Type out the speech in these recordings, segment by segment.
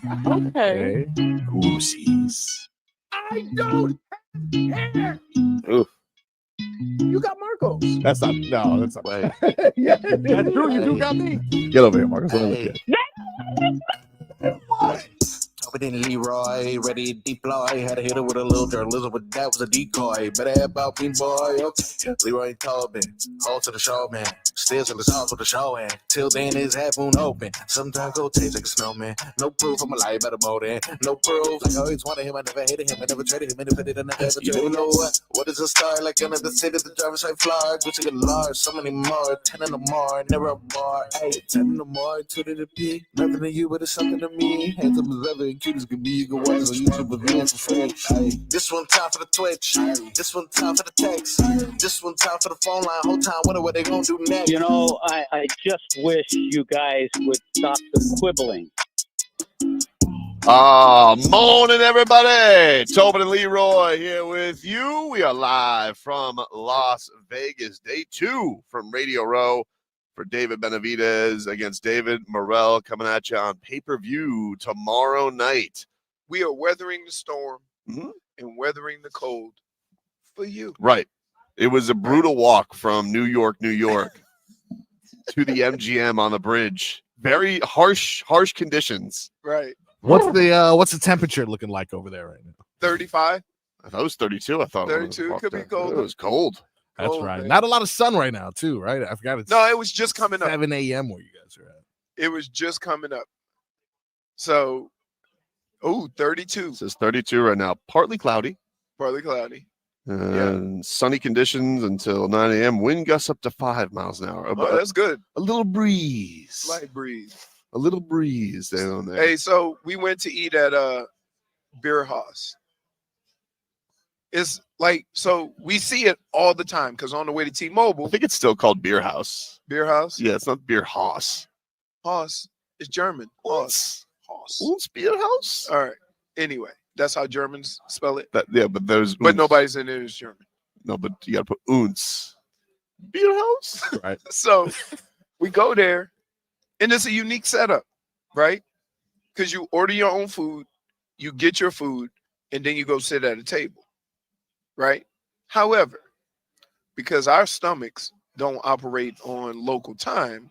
Okay. Goosies. I don't have hair. Oof. You got Marcos. That's not. No, that's not. Wait. Yeah, that's true. You do got me. Get over here, Marcus. Let me look at What? Tobin and Leroy, ready to deploy. Had to hit her with a little journalism, but that was a decoy. Better have about me, boy. Okay. Leroy and Tobin, hold to the show, man. Still to the sauce with the show, and till then his half moon open. Sometimes go taste like a snowman. No proof I'm alive by the motor. No proof. Like I always wanted him, I never hated him, I never traded him, independent, I never ever traded him. You know what? What is a star? Like another city, the driver's side fly. Gucci get large, so many more. 10 in the more, never a bar. 8, 10 in the more, 2 to the P. Nothing to you, but it's something to me. Hands up as ever, and cute as could be. You can watch on YouTube with me and some friends. This one time for the Twitch. This one time for the text. This one time for the phone line. Whole time, wonder what they gonna do next. You know, I just wish you guys would stop the quibbling. Morning, everybody. Tobin and Leroy here with you. We are live from Las Vegas, day 2 from Radio Row for David Benavidez against David Morrell, coming at you on pay-per-view tomorrow night. We are weathering the storm Mhm. and weathering the cold for you. Right. It was a brutal walk from New York to the MGM on the bridge. Very harsh conditions. Right. What's the temperature looking like over there right now? 35. I thought it was 32. I thought 32 could be cold. It was cold. That's Cold, right. man. Not a lot of sun right now, too, right? I forgot it's No, it was just coming up. 7 a.m. where you guys are at. It was just coming up. So, 32. It says 32 right now. Partly cloudy. Partly cloudy. And sunny conditions until 9 a.m. Wind gusts up to 5 miles an hour. Oh, that's good. A little breeze. Light breeze. A little breeze down there. Hey, so we went to eat at Beer House. It's like, so we see it all the time because on the way to I T-Mobile, think it's still called Beer House. Beer House, Yeah, it's not Beer Haus. Haus, it's German. Haus. Uns Beer House? All right. Anyway, that's how Germans spell it. But there's But uns. nobody's in it is German. No, but you got to put uns. Beer House? Right. So we go there, and it's a unique setup, right? Because you order your own food, you get your food, and then you go sit at a table, right? However, because our stomachs don't operate on local time,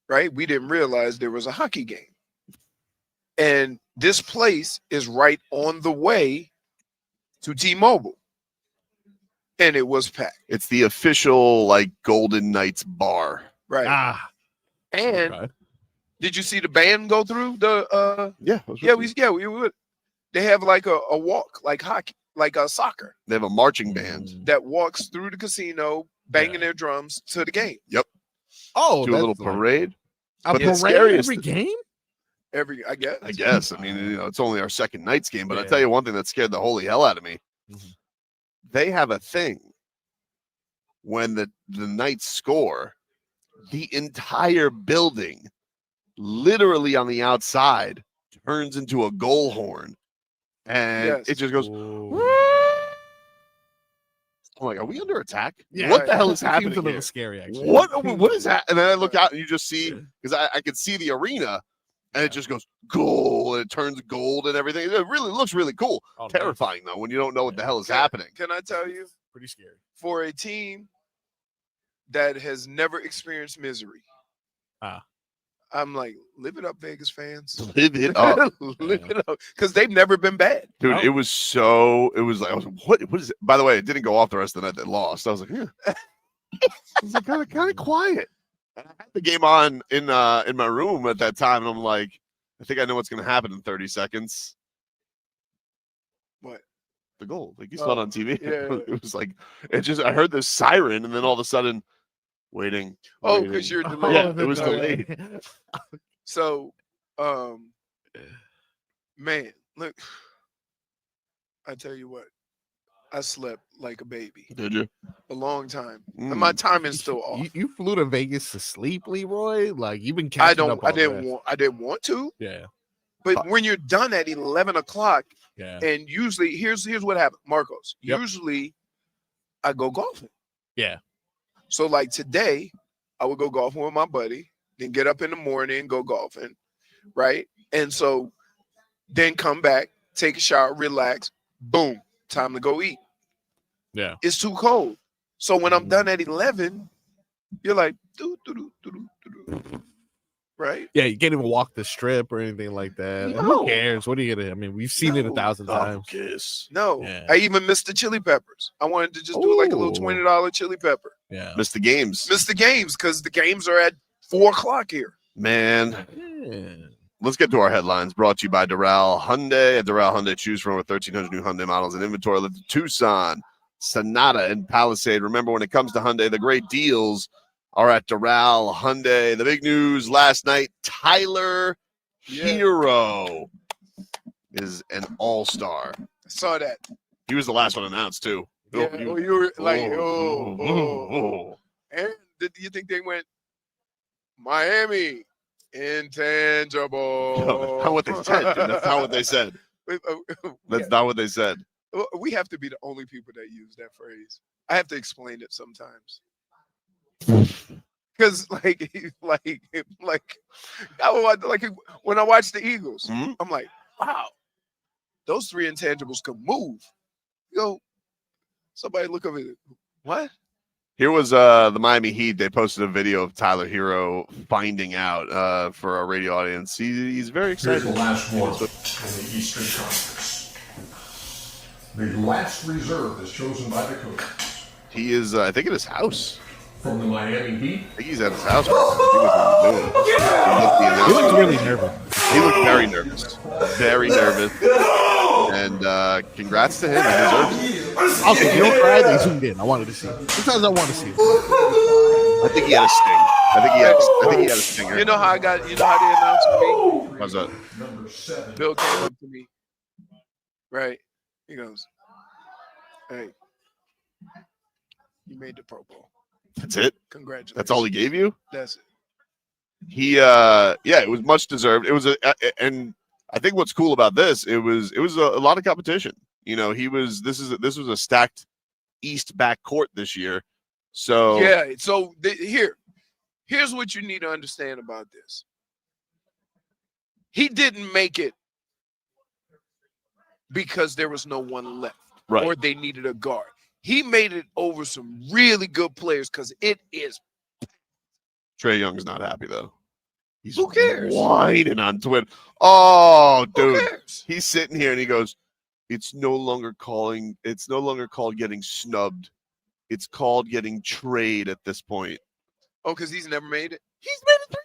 right? We didn't realize there was a hockey game. And this place is right on the way to T-Mobile. And it was packed. It's the official, like, Golden Knights bar. Right. Ah. And Okay. did you see the band go through the Yeah. we would. They have like a walk, like hockey, like a soccer They have a marching band. that walks through the casino, banging their drums to the game. Oh, Do a that's little like parade. a But the parade scariest- every game? I guess. I guess. I mean, it's only our second Knights game, but I Yeah. tell you one thing that scared the holy hell out of me. Mhm. They have a thing when the Knights score, the entire building, literally on the outside, turns into a goal horn, and Yes. it just goes. Whoa. I'm like, are we under attack? Yeah, What the hell is it seems happening a little here? scary, actually. What is that? And then I look out and you just see, because I could see the arena, and it just goes goal, and it turns gold and everything. It really looks really cool. Oh, nice. Terrifying though when you don't know what the hell is Can- happening. Can I tell you, Pretty scary. for a team that has never experienced misery, I'm like, live it up, Vegas fans. Live it up, Live it up. Because they've never been bad. dude. No. It was like, I was like, what is it? By the way, it didn't go off the rest of the night. They lost. I was like, yeah. It was like kind of quiet. And I had the game on in my room at that time, and I'm like, I think I know what's gonna happen in 30 seconds. What? The goal. Like you saw it on TV. yeah. It was like I heard this siren, and then all of a sudden, waiting. Oh, waiting. because you're Oh, delayed. Yeah, it was delayed. So, man, look, I tell you what, I slept like a baby Did you? a long time. And Mm. my time is still off. You flew to Vegas to sleep, Leroy? Like, you've been catching up I on didn't want to, Yeah, but when you're done at 11 o'clock, yeah. and usually here's what happens, Marcos. Yep. Usually I go golfing. Yeah. So like today, I would go golfing with my buddy, then get up in the morning, go golfing. right? And so then come back, take a shower, relax, boom, time to go eat. Yeah. It's too cold. So when I'm done at 11, you're like, doo, doo, doo, doo, doo, doo, doo. Right? Yeah, you can't even walk the strip or anything like that. And No. who cares? What are you gonna? I mean, we've seen it 1,000 times. Kiss. No, Yeah. I even missed the chili peppers. I wanted to just do like a little Ooh. $20 chili pepper. Yeah. Missed the games. Missed the games because the games are at 4:00 here. Man. Yeah. Let's get to our headlines. Brought to you by Doral Hyundai. At Doral Hyundai, choose from over 1,300 new Hyundai models in inventory. Live to Tucson, Sonata, and Palisade. Remember, when it comes to Hyundai, the great deals are at Doral Hyundai. The big news last night, Tyler Herro is an all-star. I saw that. He was the last one announced, too. Yeah, Oh, you were like, oh. And did you think they went Miami intangible? That's not what they said. Dude. That's not what they said. That's not what they said. We have to be the only people that use that phrase. I have to explain it sometimes. Because like when I watch the Eagles, Mhm. I'm like, wow, those 3 intangibles can move. You go, somebody look over it. What? Here was the Miami Heat. They posted a video of Tyler Herro finding out for our radio audience. He's very Here's excited. the last one in the Eastern Conference. The last reserve is chosen by the coach. He is, I think, at his house. From the Miami Heat. I think he's at his house. He He looks really nervous. He looked very nervous. Very nervous. And congrats to him. He deserves it. Also, you don't cry. They zoomed in. I wanted to see it. Sometimes I want to see it. I think he had a sting. I think he had a stinger. You know how they announced to me? How's that? Number 7. Bill came up to me, right? He goes, "Hey, you made the Pro Bowl. That's it? Congratulations." That's all he gave you? That's it. He it was much deserved. It was and I think what's cool about this, it was a lot of competition. You know, this was a stacked East backcourt this year. So Yeah. So here's what you need to understand about this. He didn't make it because there was no one left, right. or they needed a guard. He made it over some really good players because it is. Trae Young's not happy though. He's Who cares? whining on Twitter. Oh, Who dude. cares? He's sitting here and he goes, it's no longer called getting snubbed. It's called getting trade at this point. Oh, because he's never made it? He's made it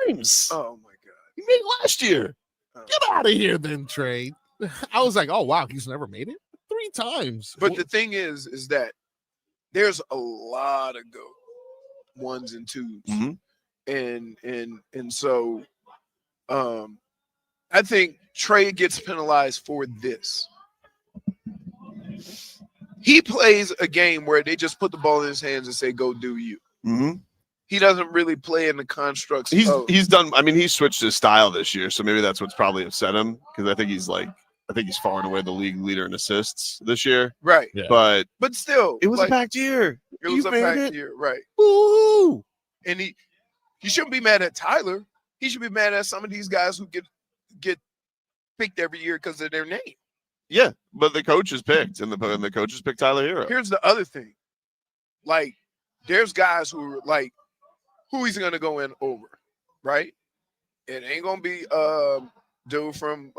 3 times. Oh, my God. He made it last year. Get out of here, then, Trey. I was like, oh wow, he's never made it 3 times. But the thing is that there's a lot of good 1s and 2s. Mhm. And so I think Trey gets penalized for this. He plays a game where they just put the ball in his hands and say, go do you. Mm-hmm. He doesn't really play in the constructs. He's done. I mean, he switched his style this year, so maybe that's what's probably upset him, because I think he's far and away the league leader in assists this year. Right. Yeah. But still, it was a packed year. It was a packed year, right? Woo! And he shouldn't be mad at Tyler. He should be mad at some of these guys who get picked every year because of their name. Yeah, but the coaches picked, and the coaches picked Tyler Herro. Here's the other thing. Like, there's guys who are like, who he's gonna go in over, right? It ain't gonna be dude from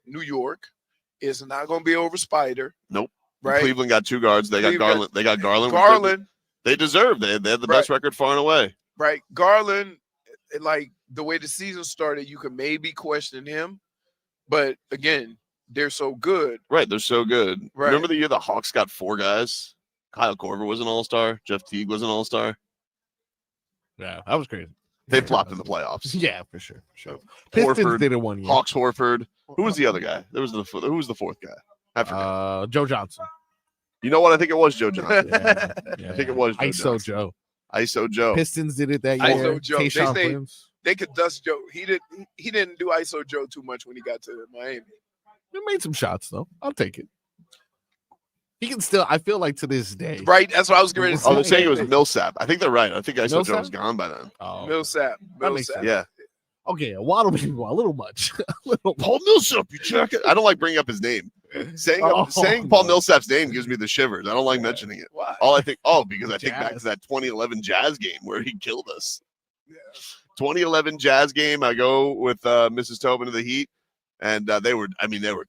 New York. It's not gonna be over Spider. Nope. Right. Cleveland got 2 guards. They got Garland. They got Garland. Garland. They deserved. They had the best record far and away. Right. Garland, like the way the season started, you could maybe question him, but again, they're so good. Right. They're so good. Right. Remember the year the Hawks got 4 guys? Kyle Korver was an all-star. Jeff Teague was an all-star. Yeah, that was crazy. They flopped in the playoffs. Yeah, for sure. Pistons Horford did it 1 year. Hawks, Horford. Who was the other guy? Who was the 4th guy? I forgot. Joe Johnson. You know what? I think it was Joe Johnson. Yeah. I think it was Joe ISO Johnson. Joe. ISO Joe. Pistons did it that ISO year. Joe. Tayshaun They say- Prince. They could dust Joe. He didn't do ISO Joe too much when he got to Miami. He made some shots though. I'll take it. He can still. I feel like to this day. Right? That's what I was getting ready to say. Oh, they're saying it was Millsap. I think they're right. I think ISO Joe Millsap? was gone by then. Oh, Millsap. That makes Millsap. Yeah. Okay, a Waddle maybe a little much. A little Paul Millsap, you check it. I don't like bringing up his name. Saying Paul Millsap's name gives me the shivers. I don't like mentioning it. Why? All I think, because I think back to that 2011 Jazz game where he killed us. Yeah. 2011 Jazz game. I go with Mrs. Tobin to the Heat, and they were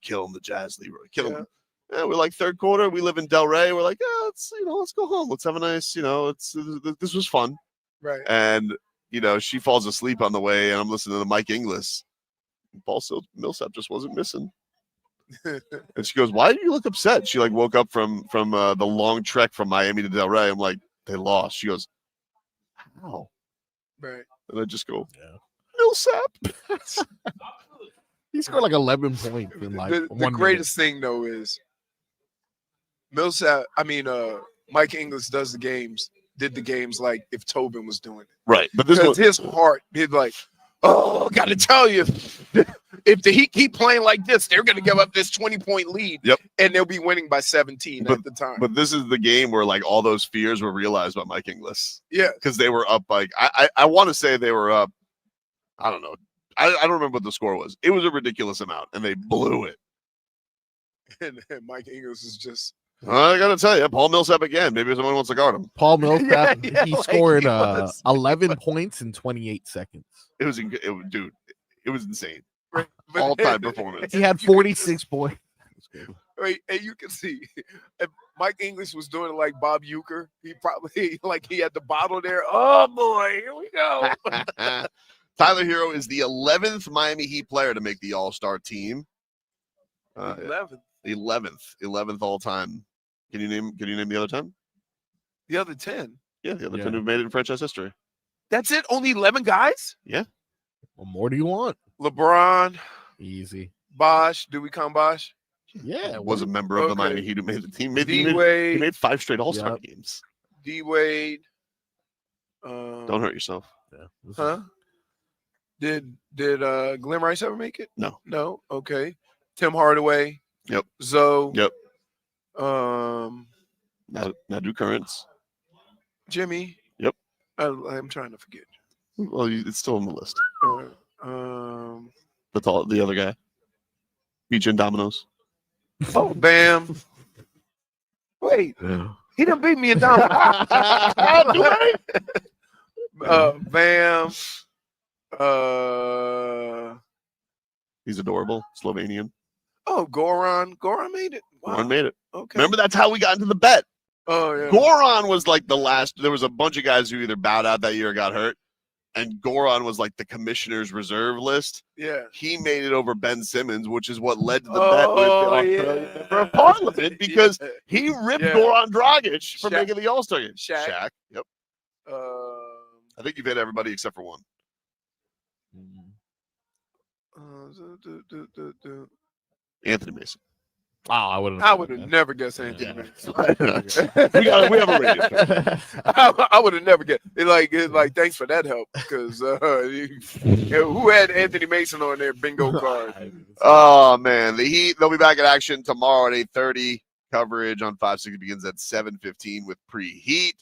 killing the Jazz, Leroy, killing them. Yeah, we're like third quarter. We live in Delray. We're like, let's go home. Let's have a nice, this was fun. Right. And she falls asleep on the way, and I'm listening to Mike Inglis. Paul Millsap just wasn't missing. And she goes, "Why do you look upset?" She like woke up from the long trek from Miami to Delray. I'm like, "They lost." She goes, "How?" Right. And I just go, Millsap. He scored like 11 points in like the greatest thing though is Millsap. Mike Inglis did the games like if Tobin was doing it. Right. But this was his heart. He'd like, oh, got to tell you, if the Heat keep playing like this, they're going to give up this 20-point lead. Yep. And they'll be winning by 17 at the time. But this is the game where like all those fears were realized by Mike Inglis. Yeah. Because they were up like I want to say they were up. I don't know. I don't remember what the score was. It was a ridiculous amount, and they blew it. And Mike Inglis is just. I gotta tell you, Paul Millsap again. Maybe someone wants to guard him. Paul Millsap, Yeah, he like scored he was. 11 points in 28 seconds. It was insane. But- All-time performance. He had 46 points. Wait, and you can see if Mike Inglis was doing it like Bob Uecker. He probably he had the bottle there. Oh boy, here we go. Tyler Herro is the 11th Miami Heat player to make the All-Star team. 11th all time. Can you name the other 10? The other 10. Yeah, the other 10 who've made it in franchise history. That's it. Only 11 guys. Yeah. What more do you want? LeBron, Easy. Bosh. Do we count Bosh? Yeah. Was a member of the Okay. Miami Heat who made the team. D He Wade. made 5 straight All-Star games. D Wade. Don't hurt yourself. Yeah. Huh? Did Glenn Rice ever make it? No. No. Okay. Tim Hardaway. Yep. Zoe. Yep. Now do Currents. Jimmy. Yep. I'm trying to forget. Well, it's still on the list. But The other guy. Beach and Dominoes. oh, Bam. Wait, Yeah. he done beat me in down. Bam. He's adorable. Slovenian. Oh, Goran. Goran made it. Wow. Goran made it. Okay. Remember, that's how we got into the bet. Oh yeah. Goran was like the last. There was a bunch of guys who either bowed out that year or got hurt. And Goran was like the commissioner's reserve list. Yeah. He made it over Ben Simmons, which is what led to the bet with the Australian yeah. member of Parliament because Yeah. he ripped Yeah. Goran Dragic for Shaq. making the All-Star game. Shaq. Yep. I think you've hit everybody except for one. Anthony Mason. Oh, I wouldn't. I would have never guessed Anthony. Yeah. Mason. we have a radio. I would have never guessed. It's like thanks for that help because who had Anthony Mason on their bingo card? Oh man, the Heat. They'll be back in action tomorrow at 8:30. Coverage on 560 begins at 7:15 with preheat,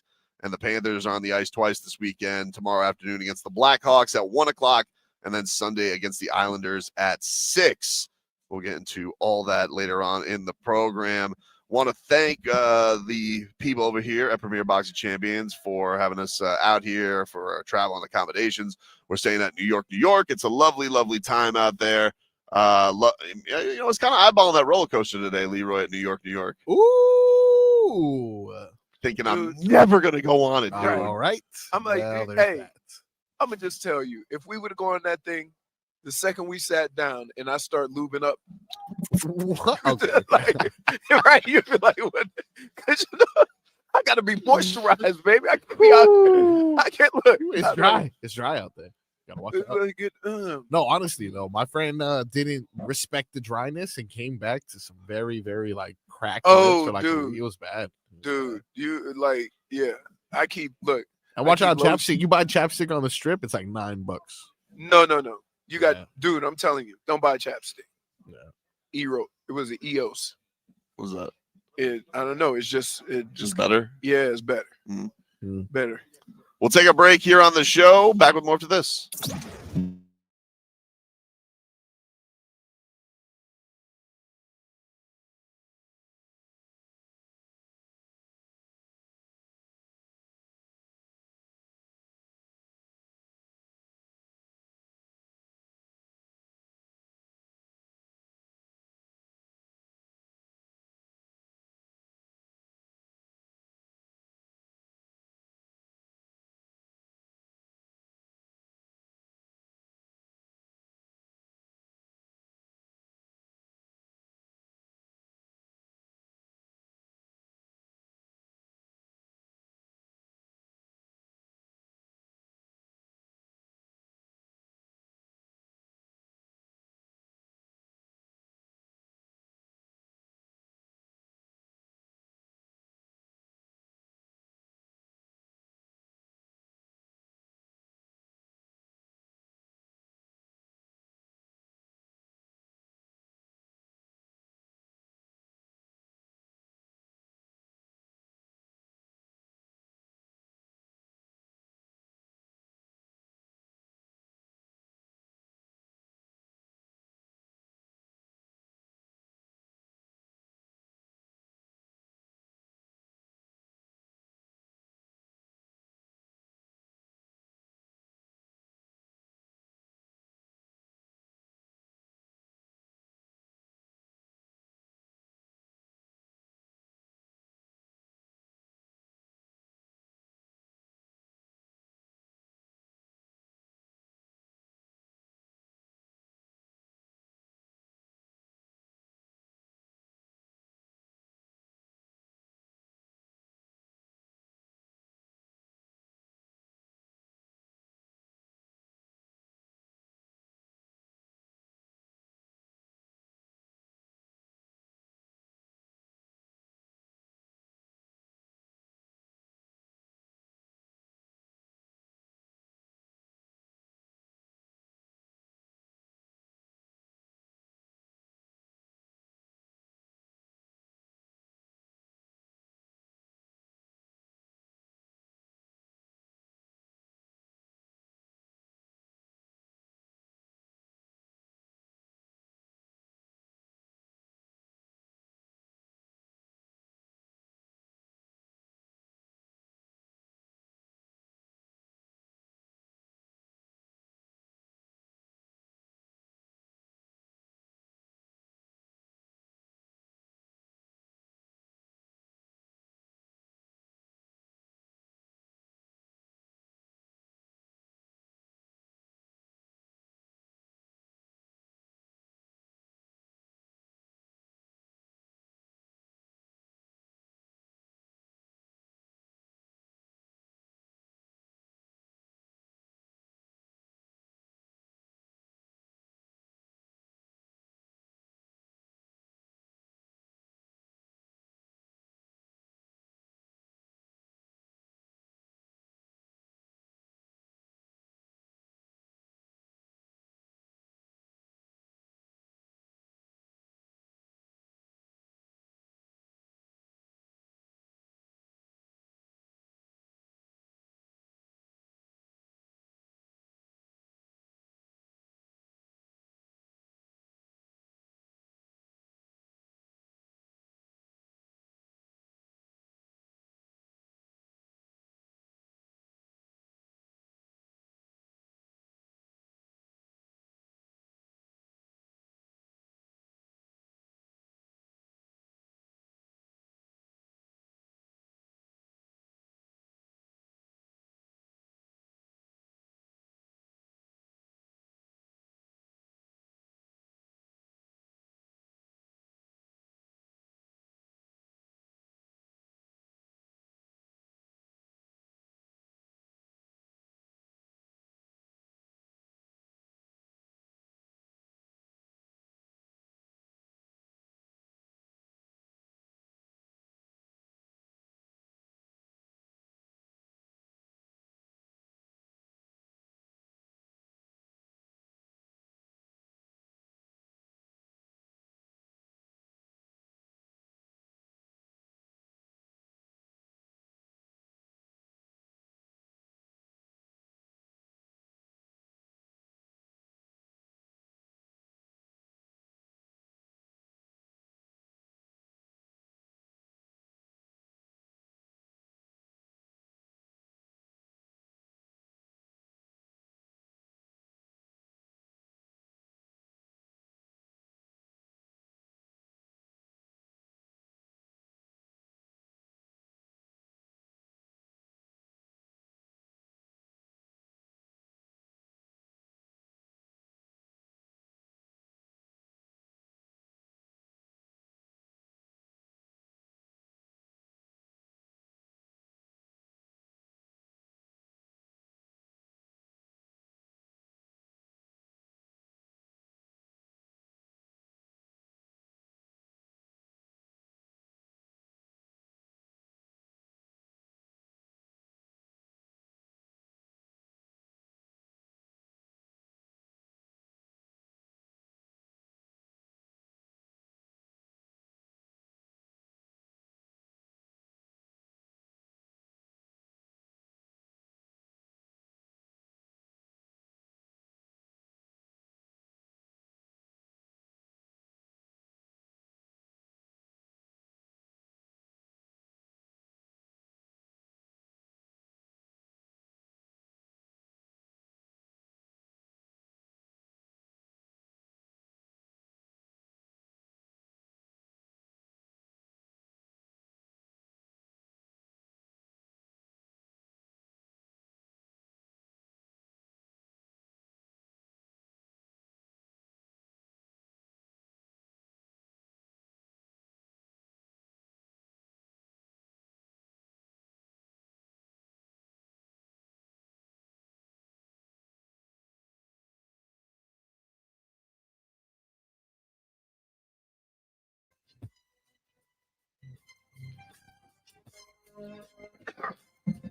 and the Panthers are on the ice twice this weekend. Tomorrow afternoon against the Blackhawks at 1:00, and then Sunday against the Islanders at 6. We'll get into all that later on in the program. Want to thank the people over here at Premier Boxing Champions for having us out here for our travel and accommodations. We're staying at New York, New York. It's a lovely, lovely time out there. It's kind of eyeballing that roller coaster today, Leroy, at New York, New York. Ooh. Thinking I'm never going to go on it. Dude. All right. I'm like, Well, there's hey, that. I'm gonna just tell you, if we would have gone on that thing, the second we sat down and I start lubing up, What? Okay. like, right? You'd be like, what? Because I gotta be moisturized, baby. I can't be out. I can't look. It's dry. It's dry out there. Gotta watch It's out. like No, honestly though, my friend didn't respect the dryness and came back to some very, very like cracked. Oh, lips for, like, dude. it was bad. dude, you like, yeah. I keep look. And watch I out, keep low- chapstick. You buy chapstick on the strip, it's like $9. No. You got, Yeah. dude. I'm telling you, don't buy chapstick. Yeah. It was an EOS. What was that? I don't know. It's just Just better? yeah, it's better. Mm. Better. We'll take a break here on the show. Back with more after this.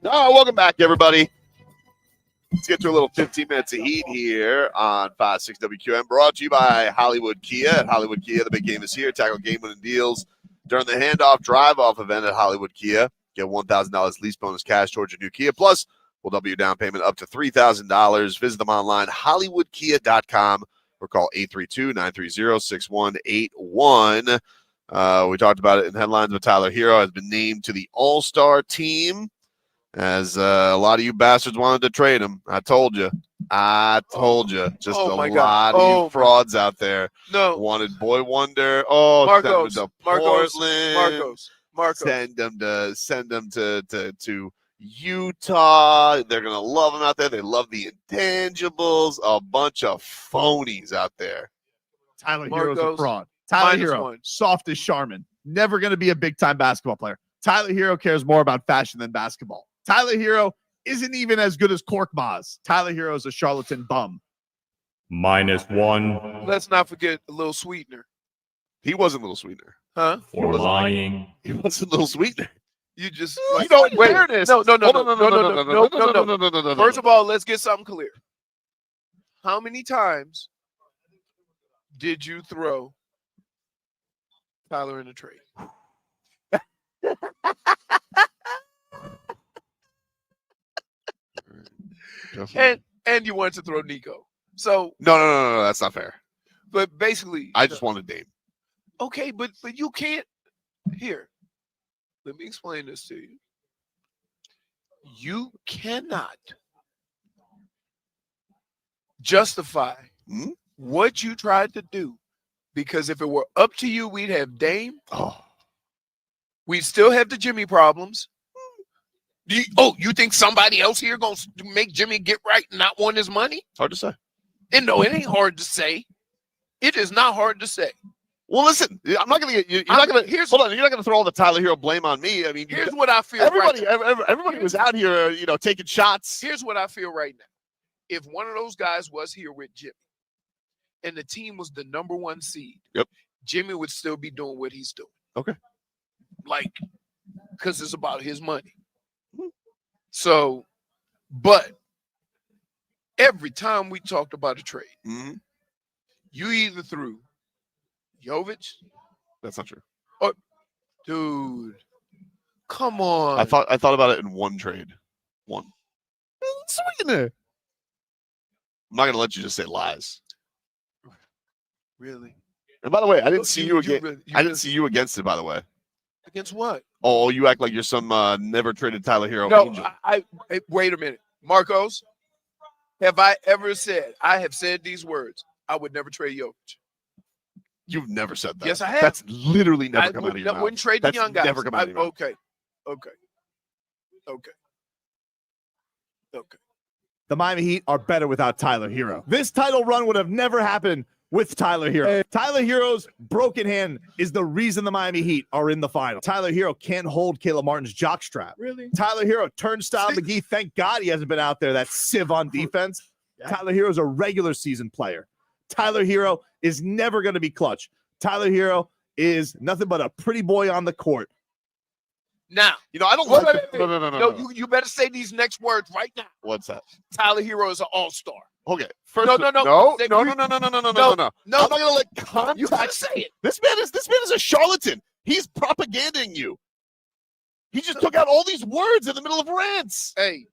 Welcome back, everybody. Let's get to a little 15 minutes of heat here on 5-6 WQM. Brought to you by Hollywood Kia. At Hollywood Kia, the big game is here. Tackle game-winning deals during the handoff drive-off event at Hollywood Kia. Get $1,000 lease bonus cash towards your new Kia. Plus, we'll double your down payment up to $3,000. Visit them online, hollywoodkia.com, or call 832-930-6181. We talked about it in headlines, but Tyler Herro has been named to the All-Star team, as a lot of you bastards wanted to trade him. I told you. Just a lot of you frauds out there. No. Wanted Boy Wonder. Marcos. Send him to Portland. Marcos. Send them to Utah. They're going to love him out there. They love the intangibles. A bunch of phonies out there. Tyler Herro's a fraud. Tyler Herro, soft as Charmin. Never going to be a big-time basketball player. Tyler Herro cares more about fashion than basketball. Tyler Herro isn't even as good as Korkmaz. Tyler Herro is a charlatan bum. -1. Let's not forget a little sweetener. He wasn't a little sweetener. Huh? For lying. He wasn't a little sweetener. You just Wait. No. First of all, let's get something clear. How many times did you throw Tyler in the trade? And you wanted to throw Nico. So no, that's not fair. But basically, I just wanted Dame. Okay, but you can't. Here, let me explain this to you. You cannot justify what you tried to do, because if it were up to you, we'd have Dame. We'd still have the Jimmy problems. You think somebody else here going to make Jimmy get right and not want his money? Hard to say. And no, it ain't hard to say. It is not hard to say. Well, listen, I'm not going to get you. You're not going to throw all the Tyler Herro blame on me. I mean, here's what I feel. Everybody was out here, taking shots. Here's what I feel right now. If one of those guys was here with Jimmy, and the team was the number 1 seed, Jimmy would still be doing what he's doing. Okay. Because it's about his money. So, but every time we talked about a trade, you either threw Jovic. That's not true. Oh, dude, come on. I thought about it in one trade. One. Sweetener. I'm not going to let you just say lies. Really? And by the way, I didn't see you again. I didn't see you against it, by the way. Against what? Oh, you act like you're some never traded Tyler Herro angel. I wait a minute. Marcos, have I ever said, I have said these words, I would never trade Jovic? You've never said that. Yes, I have. That's literally never come out of your mouth. I wouldn't trade the young guys. Never come out of your mouth. Okay. The Miami Heat are better without Tyler Herro. This title run would have never happened with Tyler Herro. Tyler Herro's broken hand is the reason the Miami Heat are in the final. Tyler Herro can't hold Caleb Martin's jockstrap. Really? Tyler Herro, turnstile McGee, thank God he hasn't been out there, that sieve on defense. Tyler Herro's a regular season player. Tyler Herro is never going to be clutch. Tyler Herro is nothing but a pretty boy on the court. Now, I don't like it. No. You better say these next words right now. What's that? Tyler Herro is an all-star. Okay. No. No. I'm not No. going to let contact. You gotta say it. This man is a charlatan. He's propaganding you. He just took out all these words in the middle of rants. Hey,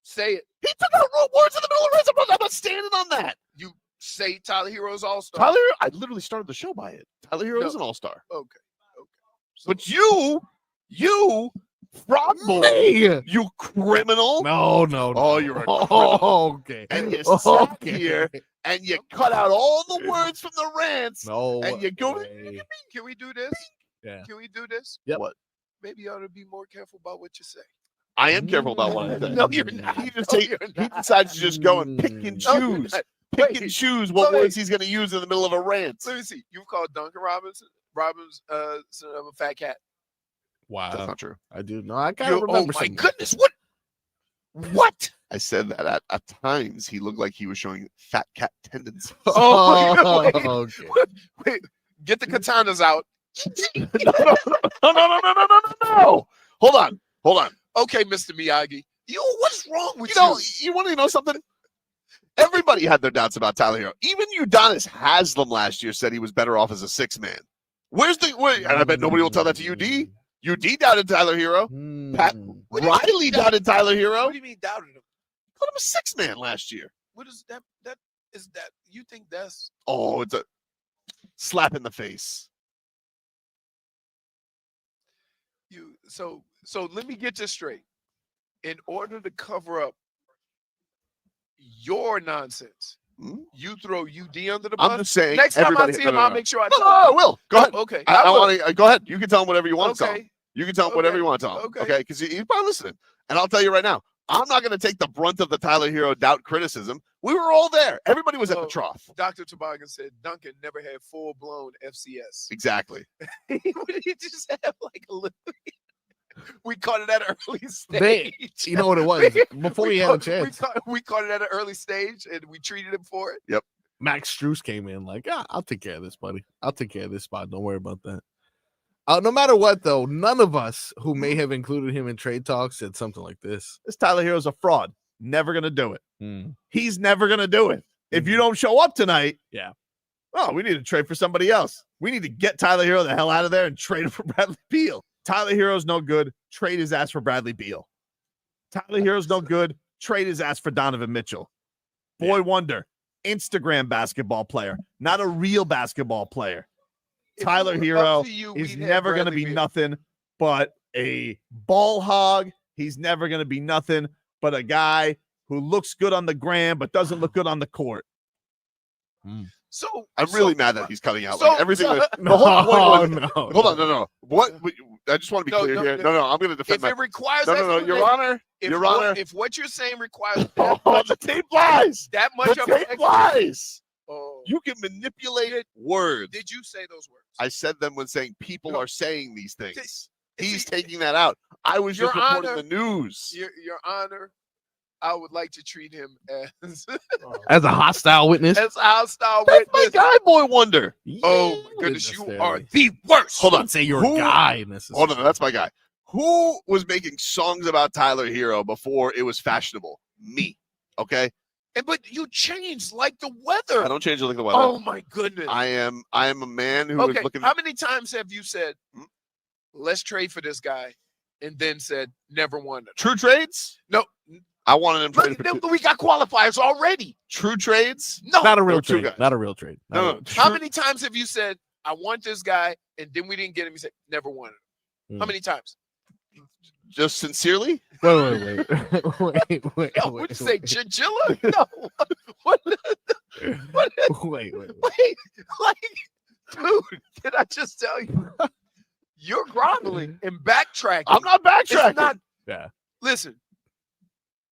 say it. He took out words in the middle of rants. I'm not standing on that. You say Tyler Herro is all-star. I literally started the show by it. Tyler Herro is an all-star. Okay. So, but you fraud boy, you criminal. No. Oh, you're a criminal. Okay. And you sat here and you cut out all the words from the rants. No. And you go, Can we do this? Yeah. Can we do this? Yep. What? Maybe you ought to be more careful about what you say. I am careful about what I say. No, you're not. He decides to just go and pick and choose. Pick and choose what words he's going to use in the middle of a rant. Let me see. You've called Duncan Robinson a fat cat. Wow. That's not true. I do. No, I kind of remember. Oh, my goodness. What? I said that at times he looked like he was showing fat cat tendencies. Wait. Get the katanas out. No. Hold on. Okay, Mr. Miyagi. What's wrong with You want to know something? Everybody had their doubts about Tyler Herro. Even Udonis Haslem last year said he was better off as a 6-man. And I bet nobody will tell that to UD. UD doubted Tyler Herro. Riley doubted Tyler Herro. What do you mean doubted him? Called him a 6-man last year. What is that? Is that you think that's? Oh, it's a slap in the face. So let me get this straight. In order to cover up your nonsense, you throw UD under the bus. I'm just saying. Next time I see him, I'll make sure I tell him. I will. Go ahead. Okay. I want to go ahead. You can tell him whatever you want to tell him. Okay. You can tell him whatever you want to tell him. Okay. Because he's probably listening. And I'll tell you right now, I'm not going to take the brunt of the Tyler Herro doubt criticism. We were all there. Everybody was at the trough. Dr. Toboggan said Duncan never had full-blown FCS. Exactly. He just had like a little. We caught it at an early stage. You know what it was? Before he had a chance. We caught it at an early stage, and we treated him for it. Yep. Max Strus came in like, I'll take care of this, buddy. I'll take care of this spot. Don't worry about that. No matter what, though, none of us who may have included him in trade talks said something like this. This Tyler Herro's a fraud. Never going to do it. He's never going to do it. If you don't show up tonight, we need to trade for somebody else. We need to get Tyler Herro the hell out of there and trade him for Bradley Beal. Tyler Herro's no good. Trade his ass for Bradley Beal. Tyler Herro's no good. Trade his ass for Donovan Mitchell. Boy wonder. Instagram basketball player, not a real basketball player. Tyler Herro is never going to be nothing but a ball hog. He's never going to be nothing but a guy who looks good on the gram but doesn't look good on the court. So I'm really mad that he's cutting out everything. No. Hold on, no. What? I just want to be clear here. No, I'm going to defend. If it requires, no, Your Honor, Your Honor. If what you're saying requires, the tape lies. That much the tape lies. Oh. You can manipulate words. Did you say those words? I said them when saying people are saying these things. He's taking that out. I was just reporting the news. Your Honor, I would like to treat him as a hostile witness. As a hostile That's witness. my guy, Boy Wonder. Oh my goodness, you are the worst. Hold on, say you're a guy. Hold on, that's my guy. Who was making songs about Tyler Herro before it was fashionable? Me. Okay. But you changed like the weather. I don't change it like the weather. Oh my goodness. I am a man who is looking. How many times have you said, let's trade for this guy, and then said never wanted? True trades? No. I wanted him traded for we got qualifiers already. True trades? No. Not a real trade. Not a real trade. No. How many times have you said, I want this guy, and then we didn't get him? You said never wanted him. How many times? Just sincerely? Wait. What'd you say, chinchilla? No. What? Wait. Like, dude, did I just tell you? You're groveling and backtracking. I'm not backtracking. It's not. Yeah. Listen,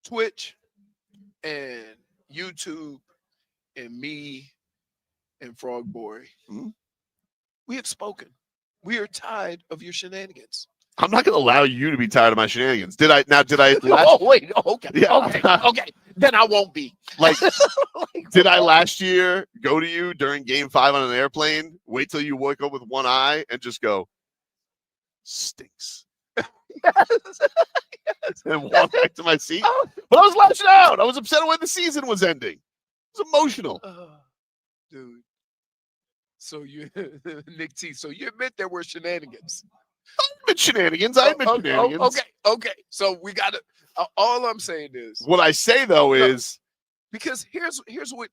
Twitch and YouTube and me and Frog Boy, we have spoken. We are tired of your shenanigans. I'm not going to allow you to be tired of my shenanigans. Did I? Oh, wait. Okay. Yeah. Okay. Then I won't be. Like, did I last year go to you during Game 5 on an airplane, wait till you wake up with one eye, and just go, stinks? Yes. And walk back to my seat? But I was lashing out. I was upset when the season was ending. It was emotional. Dude. So you, Nick T, so you admit there were shenanigans. I admit shenanigans. I admit shenanigans. Okay. So we got to. All I'm saying is, what I say though is, because here's what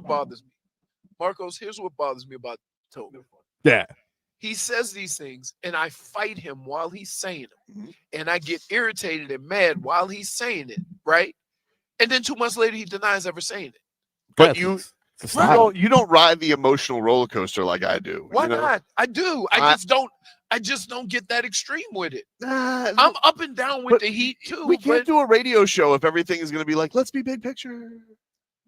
bothers me, Marcos. Here's what bothers me about Tobin. Yeah, he says these things, and I fight him while he's saying them, and I get irritated and mad while he's saying it, right? And then 2 months later, he denies ever saying it. But you don't ride the emotional roller coaster like I do. Why not? I do. I just don't get that extreme with it. I'm up and down with the heat too. We can't do a radio show if everything is going to be like, let's be big picture.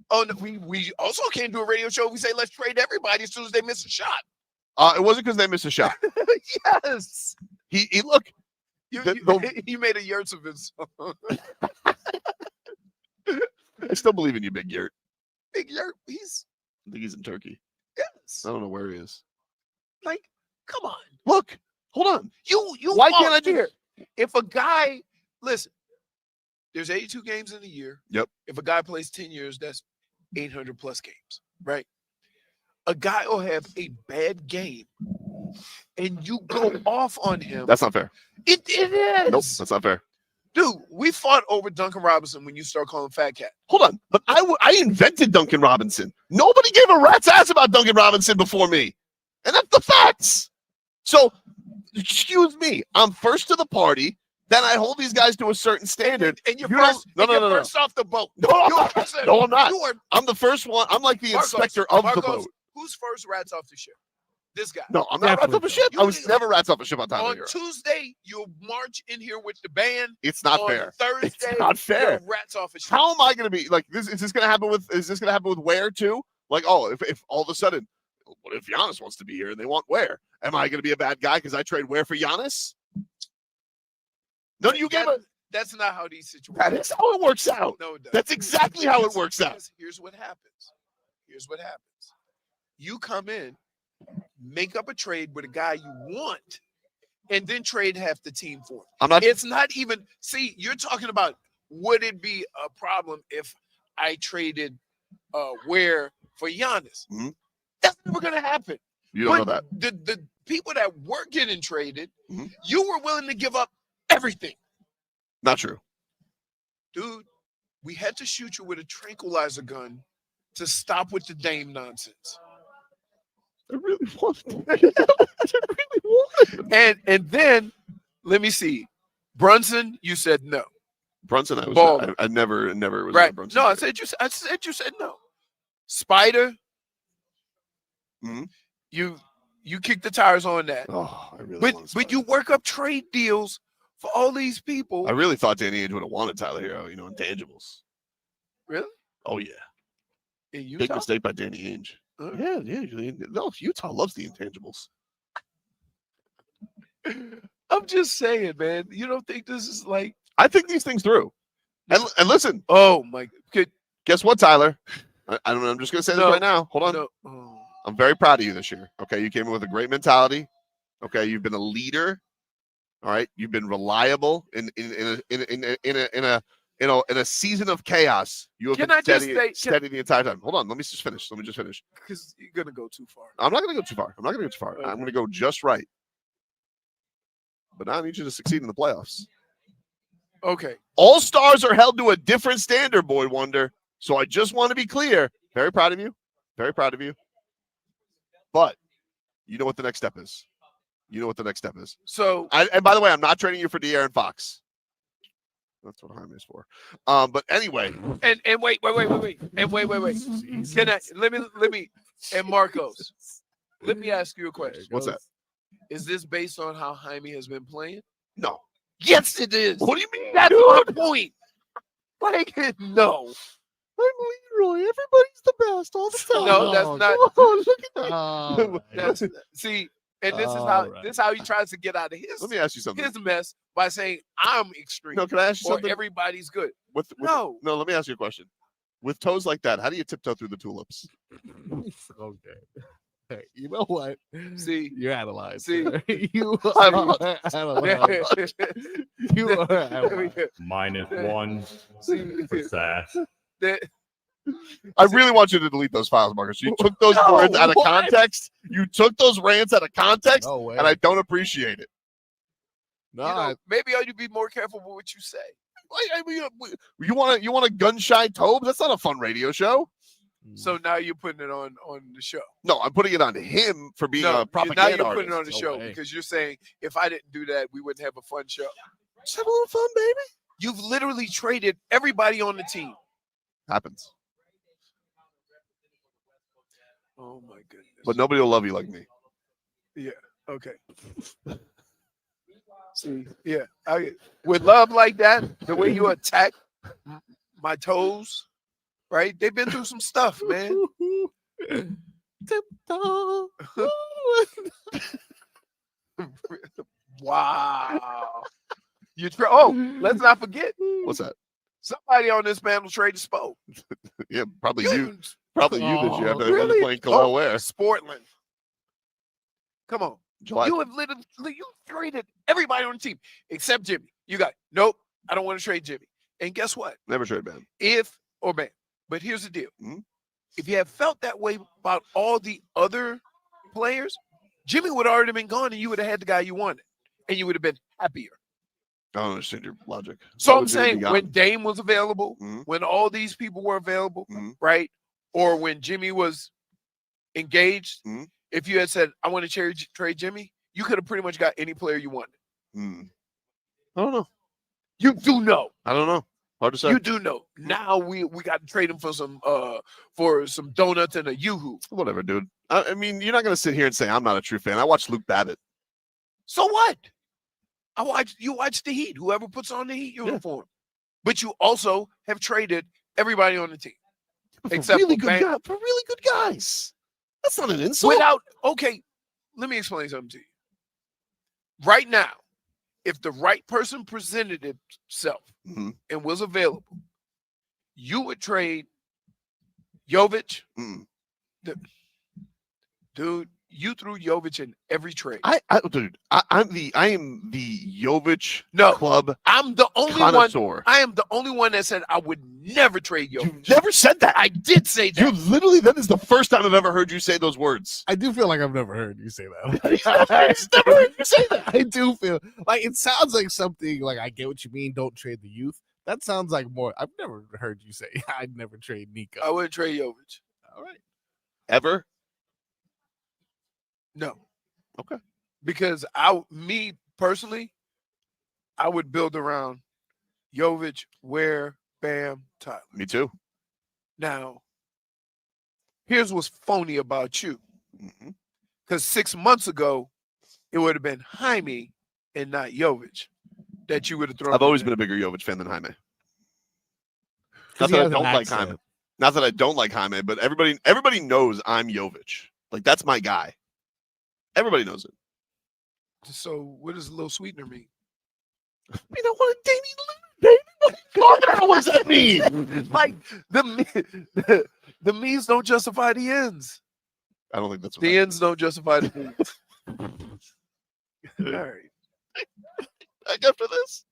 Oh, no, we also can't do a radio show if we say let's trade everybody as soon as they miss a shot. It wasn't because they missed a shot. Yes. He look. He made a yurts of himself. I still believe in you, Big Yurt. Big Yurt, I think he's in Turkey. Yes. I don't know where he is. Like, come on. Look, hold on. You Why can't I do it? If a guy, listen, there's 82 games in a year. Yep. If a guy plays 10 years, that's 800 plus games, right? A guy will have a bad game and you go off on him. That's not fair. It is. Nope, that's not fair. Dude, we fought over Duncan Robinson when you start calling Fat Cat. Hold on, but I invented Duncan Robinson. Nobody gave a rat's ass about Duncan Robinson before me, and that's the facts. So, excuse me, I'm first to the party. Then I hold these guys to a certain standard. And you're You first, don't- and you're first off the boat. No, I'm not. Listen, No, I'm not. You are, I'm the first one. I'm like the Marcos, inspector of Marcos, the boat. Who's first rats off the ship? This guy. No, I'm not rats off a ship. I was never rats off a ship on Tyler On Herro. Tuesday, you'll march in here with the band. It's not on fair. Thursday, It's not fair. you're rats off a ship. How am I going to be like this? Is this going to happen with? Is this going to happen with Ware too? Like, oh, if all of a sudden, what if Giannis wants to be here and they want Ware? Am I going to be a bad guy because I trade Ware for Giannis? No, you gave a. That's not how these situations. That is how it works out. No, it doesn't. That's exactly how it works out. Here's what happens. Here's what happens. You come in, make up a trade with a guy you want, and then trade half the team for him. I'm not. It's not even. See, you're talking about would it be a problem if I traded Ware for Giannis? Mhm. That's never going to happen. You don't know that. The people that were getting traded, Mhm. you were willing to give up everything. Not true. Dude, we had to shoot you with a tranquilizer gun to stop with the Dame nonsense. I really want. I really want. And then let me see. Brunson, you said no. Brunson, I was. Ball. I never was. Right. A Brunson No, I fan. said you said no. Spider, Mhm. you kicked the tires on that. Oh, I really. But want but you work up trade deals for all these people. I really thought Danny Ainge would have wanted Tyler Herro. You know, intangibles. Really? Oh yeah. In Big Utah? mistake by Danny Ainge. Huh? Yeah. No, Utah loves the intangibles. I'm just saying, man. You don't think this is like, I think these things through. And listen, oh my good. guess what, Tyler? I don't know. I'm just gonna say this No. right now. Hold on. No. Oh. I'm very proud of you this year. Okay, you came in with a great mentality. Okay, you've been a leader. All right, you've been reliable in a season of chaos. You have Can been I just steady the entire time. Hold on, let me just finish. Because you're gonna go too far. I'm not gonna go too far. I'm gonna go just right. But now I need you to succeed in the playoffs. Okay. All stars are held to a different standard, Boy Wonder. So I just want to be clear. Very proud of you. Very proud of you. But you know what the next step is. So And by the way, I'm not trading you for De'Aaron Fox. That's what Jaime is for. But anyway. and wait. And wait. Can I let me and Marcos, let me ask you a question. What's that? Is this based on how Jaime has been playing? No. Yes, it is. What do you mean? That's my point. Like, no. I'm Leroy. Everybody's the best all the time. No, that's not. Oh, look at that. That's, see, and this is how he tries to get out of his Let me ask you something. his mess by saying I'm extreme No, can I ask you or something? everybody's good. No, let me ask you a question. With toes like that, how do you tiptoe through the tulips? Okay. Hey, you know what? See, You're out of line. See, sir. You I'm are out of line. You are out of line. -1 see, for sass. that, I really want you to delete those files, Marcus. You took those words out of what? context. You took those rants out of context, No way. and I don't appreciate it. No, maybe you be more careful with what you say. I mean, you want a gun shy Tobe? That's not a fun radio show. So now you're putting it on the show. No, I'm putting it on him for being No, a propaganda now you're putting it on artist. the No show way. because you're saying if I didn't do that, we wouldn't have a fun show. Just have a little fun, baby. You've literally traded everybody on the team. Happens. Oh my goodness. But nobody will love you like me. Okay. See, yeah, with love like that, the way you attack my toes, right? They've been through some stuff, man. tiptoe. Wow. Let's not forget What's that? somebody on this panel traded Spo. Yeah, probably you. Probably you this year after Really? playing Khalil Ware. Sportland. Come on. July. You have literally you traded Everybody on the team except Jimmy. You got, nope, I don't want to trade Jimmy. And guess what? Never trade Bam. But here's the deal. Mhm. If you had felt that way about all the other players, Jimmy would have already been gone and you would have had the guy you wanted. And you would have been happier. I don't understand your logic. So Why I'm would Jimmy be saying gone? when Dame was available, Mhm. when all these people were available, Mhm. right? Or when Jimmy was engaged, Mhm. if you had said, I want to trade Jimmy, you could have pretty much got any player you wanted. I don't know. You do know. I don't know. Hard to say. You do know. Now we got to trade him for some donuts and a yoo-hoo. Whatever, dude. I mean, you're not going to sit here and say I'm not a true fan. I watched Luke Babbitt. So what? You watch the Heat, whoever puts on the Heat uniform. But you also have traded everybody on the team. Except really for really good guys. That's not an insult. Okay, let me explain something to you. Right now, if the right person presented itself and was available, you would trade Jovic. Dude, you threw Jovic in every trade. I am the Jovic club. I'm the only connoisseur. one. I am the only one that said I would never trade Jovic. You never said that. I did say that. You literally, that is the first time I've ever heard you say those words. I do feel like I've never heard you say that. I've never heard you say that. I do feel like it sounds like something like I get what you mean. Don't trade the youth. That sounds like more. I've never heard you say I'd never trade Nico. I wouldn't trade Jovic. All right. Ever? No. Okay. Because me personally, I would build around Jovic, Ware, Bam, Tyler. Me too. Now, here's what's phony about you. Because 6 months ago, it would have been Jaime and not Jovic that you would have thrown. I've always been a bigger Jovic fan than Jaime. Not He that I has don't an like accent. Jaime. Not that I don't like Jaime, but everybody knows I'm Jovic. Like, that's my guy. Everybody knows it. So what does a little sweetener mean? We don't want a Damien baby. What does that mean? Like the means don't justify the ends. I don't think that's what The ends don't justify the means. All right. I got for this.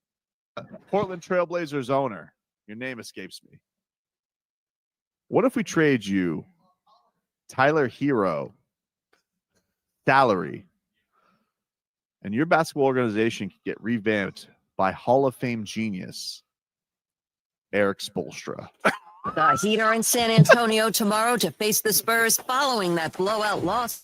Portland Trailblazers owner, your name escapes me. What if we trade you Tyler Herro salary and your basketball organization can get revamped by Hall of Fame genius Eric Spoelstra? The Heat are in San Antonio tomorrow to face the Spurs following that blowout loss.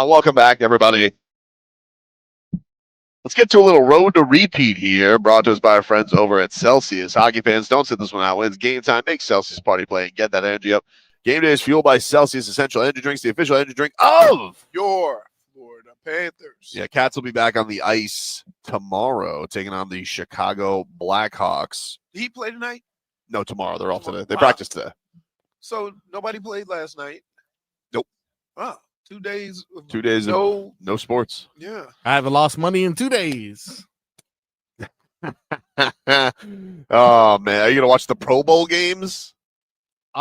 Welcome back, everybody. Let's get to a little road to repeat here, brought to us by our friends over at Celsius. Hockey fans, don't sit this one out. When it's game time, make Celsius party play and get that energy up. Game day is fueled by Celsius Essential Energy Drinks, the official energy drink of your Florida Panthers. Yeah, Cats will be back on the ice tomorrow, taking on the Chicago Blackhawks. Did he play tonight? No, tomorrow. They're off today. They Wow. practiced today. So nobody played last night. Nope. Wow. 2 days. 2 days of no sports. Yeah. I haven't lost money in 2 days. Oh, man. Are you going to watch the Pro Bowl games?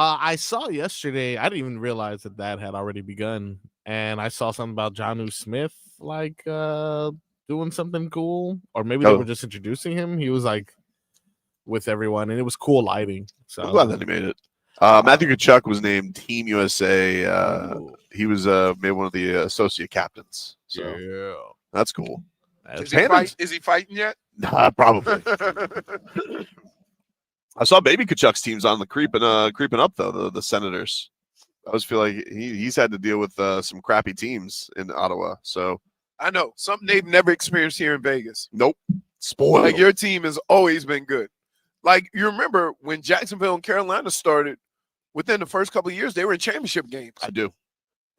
I saw yesterday. I didn't even realize that had already begun. And I saw something about Jonnu Smith, like, doing something cool. Or maybe they were just introducing him. He was, like, with everyone. And it was cool lighting. So I'm glad that he made it. Matthew Tkachuk was named Team USA. He was made one of the associate captains. So yeah, that's cool. Is he fighting yet? Nah, probably. I saw Baby Tkachuk's teams on the creeping up though. The Senators. I always feel like he's had to deal with some crappy teams in Ottawa. So I know something they've never experienced here in Vegas. Nope. Spoiled. Like your team has always been good. Like you remember when Jacksonville and Carolina started. Within the first couple of years, they were in championship games. I do.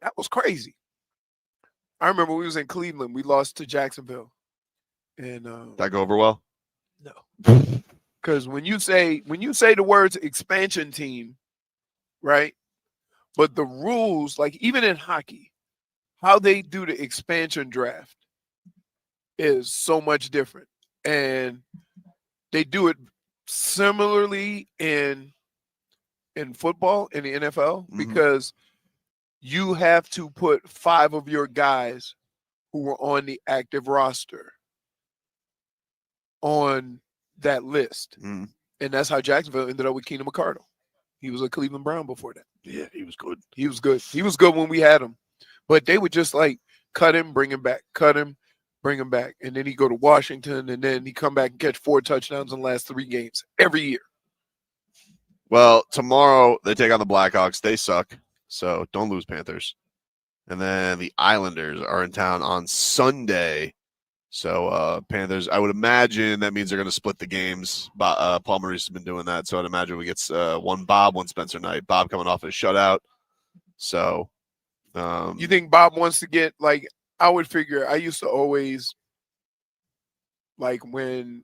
That was crazy. I remember we was in Cleveland. We lost to Jacksonville. And did that go over well? No. Because when you say the words expansion team, right? But the rules, like even in hockey, how they do the expansion draft is so much different. And they do it similarly in football, in the NFL, because you have to put 5 of your guys who were on the active roster on that list. And that's how Jacksonville ended up with Keenan McCardle. He was a Cleveland Brown before that. Yeah, he was good. He was good. He was good when we had him. But they would just like cut him, bring him back, cut him, bring him back. And then he'd go to Washington, and then he'd come back and catch 4 touchdowns in the last 3 games every year. Well, tomorrow they take on the Blackhawks. They suck, so don't lose, Panthers. And then the Islanders are in town on Sunday. So Panthers, I would imagine that means they're going to split the games. Paul Maurice has been doing that, so I'd imagine we get one Bob, one Spencer Knight. Bob coming off his shutout. So you think Bob wants to get, like, I would figure, I used to always, like when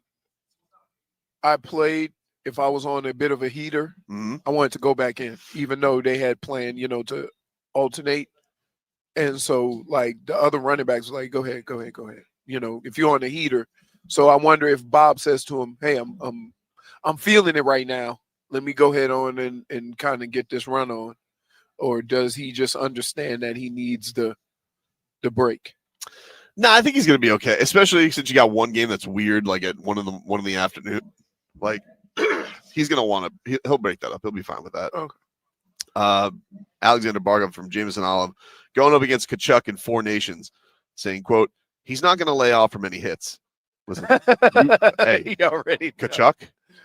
I played, if I was on a bit of a heater, I wanted to go back in, even though they had planned, to alternate. And so, like, the other running backs were like, go ahead. If you're on the heater. So I wonder if Bob says to him, hey, I'm feeling it right now. Let me go ahead on and kind of get this run on. Or does he just understand that he needs the break? No, I think he's going to be okay, especially since you got one game that's weird, like at 1 in the afternoon. Like, he's going to want to – he'll break that up. He'll be fine with that. Okay. Alexander Barkov from Jameson Olive going up against Tkachuk in 4 Nations, saying, quote, he's not going to lay off from any hits. Listen, hey, he already Tkachuk,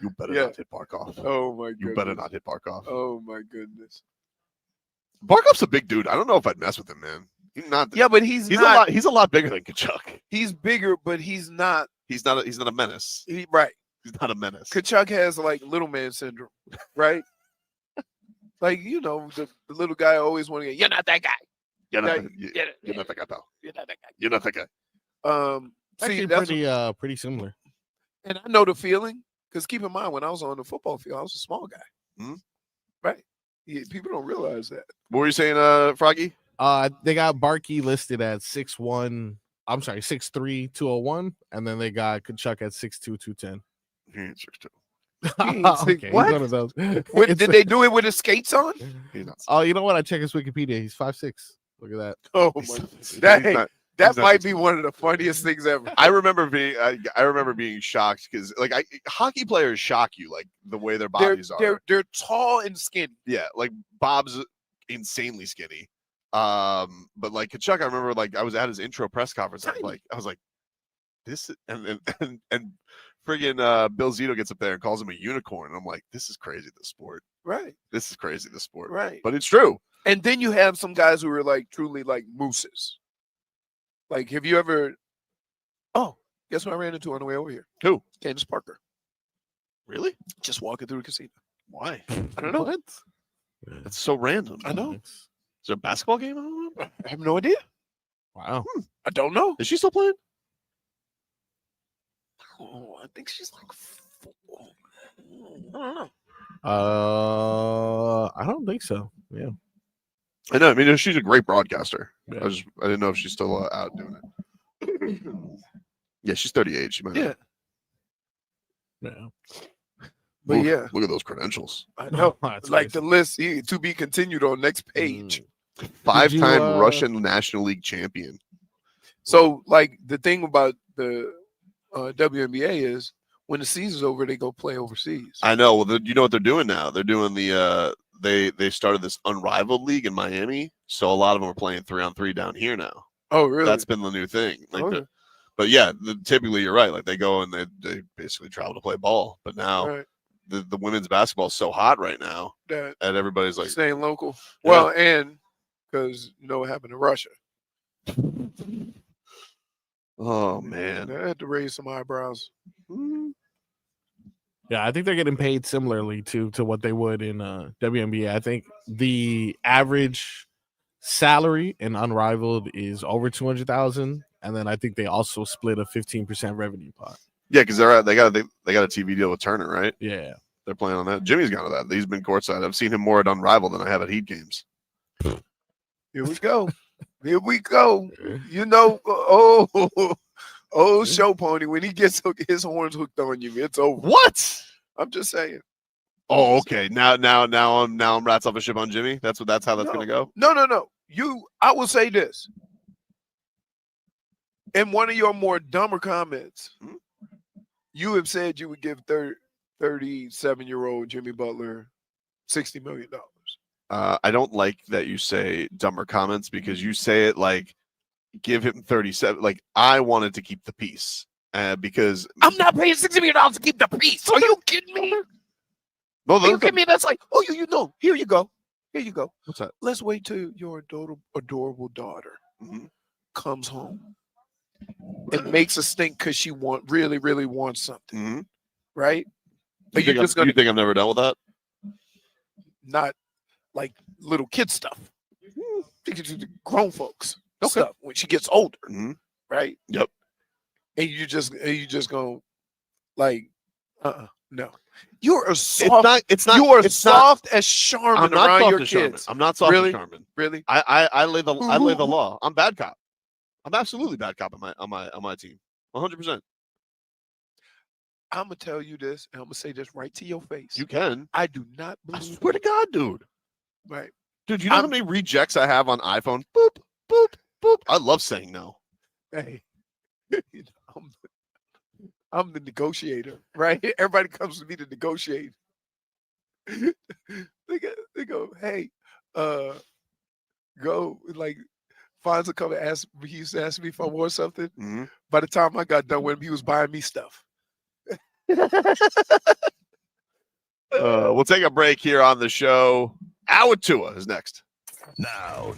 you better not hit Barkov. Oh, my goodness. You better not hit Barkov. Oh, my goodness. Barkov's a big dude. I don't know if I'd mess with him, man. He's not. Yeah, but he's not. He's a lot bigger than Tkachuk. He's bigger, but he's not. He's not a menace. Right. He's not a menace. Tkachuk has like little man syndrome, right? Like, the little guy always want to get, you're not that guy. You're not, Like, you're not that guy, pal. You're not that guy. You're not that guy. Actually, that's pretty similar. And I know the feeling, because keep in mind, when I was on the football field, I was a small guy. Right? Yeah, people don't realize that. What were you saying, Froggy? They got Barkey listed at 6'1". I'm sorry, 6'3", 201, and then they got Tkachuk at 6'2", 210. He ain't 6'2". Okay, what? he's one of those. Did they do it with his skates on? Oh, you know what? I checked his Wikipedia. He's 5'6". Look at that. Oh my! That might be one of the funniest things ever. I remember being shocked because like hockey players shock you, like the way their bodies are. They're tall and skinny. Yeah, like Bob's insanely skinny. But like Tkachuk, I remember like I was at his intro press conference. I was like, this and friggin' Bill Zito gets up there and calls him a unicorn. And I'm like, this is crazy, the sport. Right. This is crazy, the sport. Right. But it's true. And then you have some guys who are like truly like mooses. Like, have you ever? Oh, guess what I ran into on the way over here? Who? Candace Parker. Really? Just walking through the casino. Why? I don't know. What? That's so random. I know. Is there a basketball game on? I have no idea. Wow. I don't know. Is she still playing? Oh, I think she's like 4. I don't know. I don't think so. Yeah. I know. I mean, she's a great broadcaster. Yeah. I didn't know if she's still out doing it. Yeah, she's 38. She might. Yeah. Yeah. But Oof, yeah, look at those credentials. I know. That's Like crazy. the list to be continued on next page. 5-time Russian National League champion. So, like the thing about the WNBA is when the season's over, they go play overseas. I know. Well, you know what they're doing now? They're doing the they started this unrivaled league in Miami. So a lot of them are playing 3-on-3 down here now. Oh, really? That's been the new thing. Like, Okay. but yeah, typically you're right. Like they go and they basically travel to play ball. But now Right. the women's basketball is so hot right now, That and everybody's like, staying local. Yeah. Well, and because you know what happened in Russia. oh man. I had to raise some eyebrows. Yeah, I think they're getting paid similarly to what they would in WNBA. I think the average salary in Unrivaled is over 200,000, and then I think they also split a 15% revenue pot. Yeah, because they got a TV deal with Turner, right? Yeah, They're playing on that. Jimmy's gone to that. He's been courtside. I've seen him more at Unrivaled than I have at Heat games. Here we go. Here we go. You know, show pony. When he gets his horns hooked on you, it's over. What? I'm just saying. Oh, okay. Now I'm rats off a ship on Jimmy. That's how that's gonna go. No. I will say this. In one of your more dumber comments, you have said you would give 37-year-old Jimmy Butler $60 million. I don't like that you say dumber comments because you say it like give him 37. Like I wanted to keep the peace because I'm not paying $60 million to keep the peace. Are you kidding me? No, Are you kidding me? That's like, oh, you know, here you go. What's that? Let's wait till your adorable daughter comes home and makes us think because she really wants something, Mm-hmm. right? You think I'm never done with that? Not like little kid stuff. Think it's the grown folks stuff when she gets older, right? Yep. And you just go like, no. You're a soft. It's not. You are it's soft as Charmin I'm not around soft your as Charmin. kids. I'm not soft Really? as Charmin. Really? I lay the law. I'm bad cop. I'm absolutely bad cop on my team. 100%. I'm gonna tell you this, and I'm gonna say this right to your face. You can. I do not I believe. swear to God, dude. Right, Dude, you know how many rejects I have on iPhone? Boop, boop, boop. I love saying no. hey, I'm the negotiator, right? Everybody comes to me to negotiate. they go, hey, go like. Fonzo come and ask. He used to ask me if I want something. Mm-hmm. By the time I got done with him, he was buying me stuff. We'll take a break here on the show. Hour Tua is next. Now,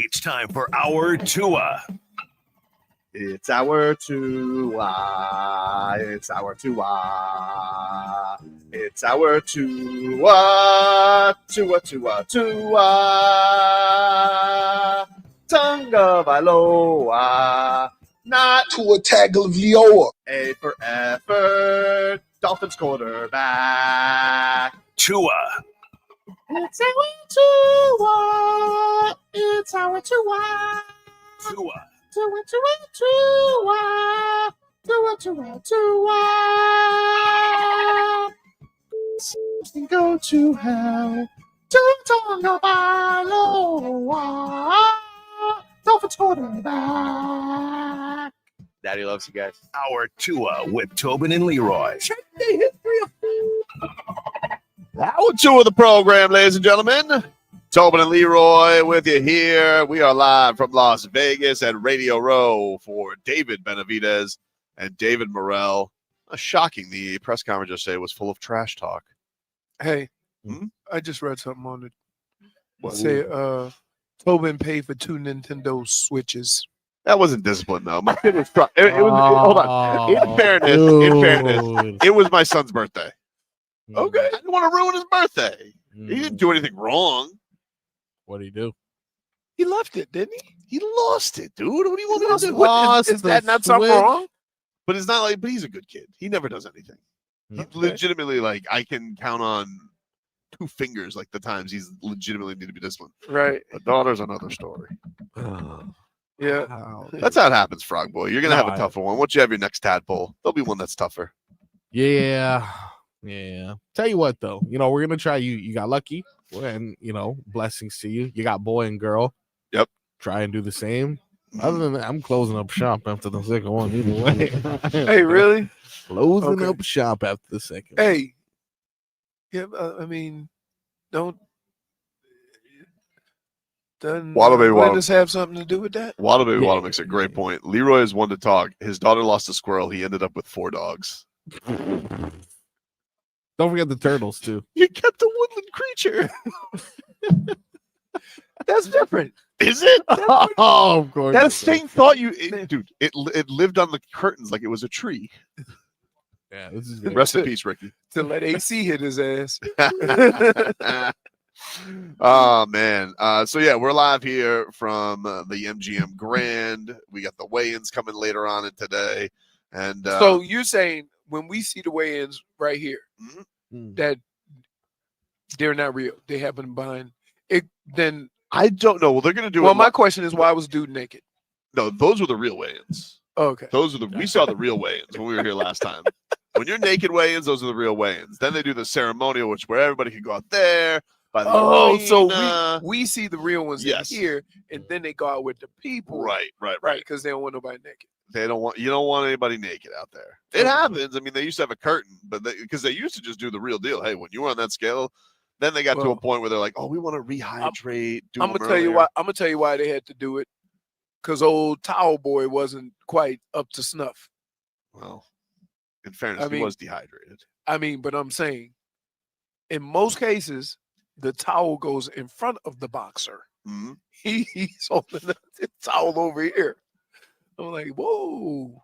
It's time for our Tua. It's our Tua. It's our Tua. It's our Tua. Tua, Tua, Tua. Tonga Vailoa. Not Tua Tagovailoa. A for effort. Dolphins quarterback. Tua. It's our Tua. It's our Tua. Tua. Tua, Tua, Tua. Tua, Tua, Tua. And go to hell. Tonga Vailoa. Dolphins quarterback. Daddy loves you guys. Our Tua with Tobin and Leroy. Our Tua of the program, ladies and gentlemen. Tobin and Leroy with you here. We are live from Las Vegas at Radio Row for David Benavidez and David Morrell. Shocking, the press conference yesterday was full of trash talk. Hey, I just read something on it. Say, Tobin paid for 2 Nintendo Switches. That wasn't discipline, though. My kid was trying. Hold on. In fairness, it was my son's birthday. Okay. I didn't want to ruin his birthday. He didn't do anything wrong. What did he do? He left it, didn't he? He lost it, dude. What do you want me to do? Is that not something wrong? But it's not like, but he's a good kid. He never does anything. He's legitimately, like, I can count on 2 fingers, like, the times he's legitimately need to be disciplined. Right. The daughter's another story. Yeah. Wow. That's how it happens, Frog Boy. You're going to have a tougher one. Once you have your next tadpole, there'll be one that's tougher. Yeah. Tell you what, though, we're going to try you. You got lucky, and, blessings to you. You got boy and girl. Yep. Try and do the same. Other than that, I'm closing up shop after the second one either way. Hey, really? Closing up shop after the second one. Hey. Yeah, I mean, doesn't Waddle Baby Waddle this have something to do with that? Waddle Baby Waddle makes a great point. Leroy is one to talk. His daughter lost a squirrel. He ended up with 4 dogs. Don't forget the turtles, too. You kept a woodland creature. That's different. Is it? Oh, of course. That thing thought it lived on the curtains like it was a tree. Yeah, this is Rest in peace, Ricky. To let AC hit his ass. Oh, man. So, yeah, we're live here from the MGM Grand. We got the weigh-ins coming later on in today. And so you're saying when we see the weigh-ins right here, that they're not real. They happen behind it. Then I don't know. Well, they're going to do it. Well, my question is, why was dude naked? No, those were the real weigh-ins. Okay. We saw the real weigh-ins when we were here last time. When you're naked weigh-ins, those are the real weigh-ins. Then they do the ceremonial, where everybody can go out there. By the arena. So we see the real ones in here, and then they go out with the people. Right. Because they don't want nobody naked. You don't want anybody naked out there. It happens. I mean, they used to have a curtain, but because they used to just do the real deal. Hey, when you were on that scale, then they got to a point where they're like, oh, we want to rehydrate. I'm gonna tell you why. I'm gonna tell you why they had to do it. Because old Towel Boy wasn't quite up to snuff. Well, in fairness, he was dehydrated. But I'm saying, in most cases, the towel goes in front of the boxer. Mm-hmm. He's holding the towel over here. I'm like, whoa.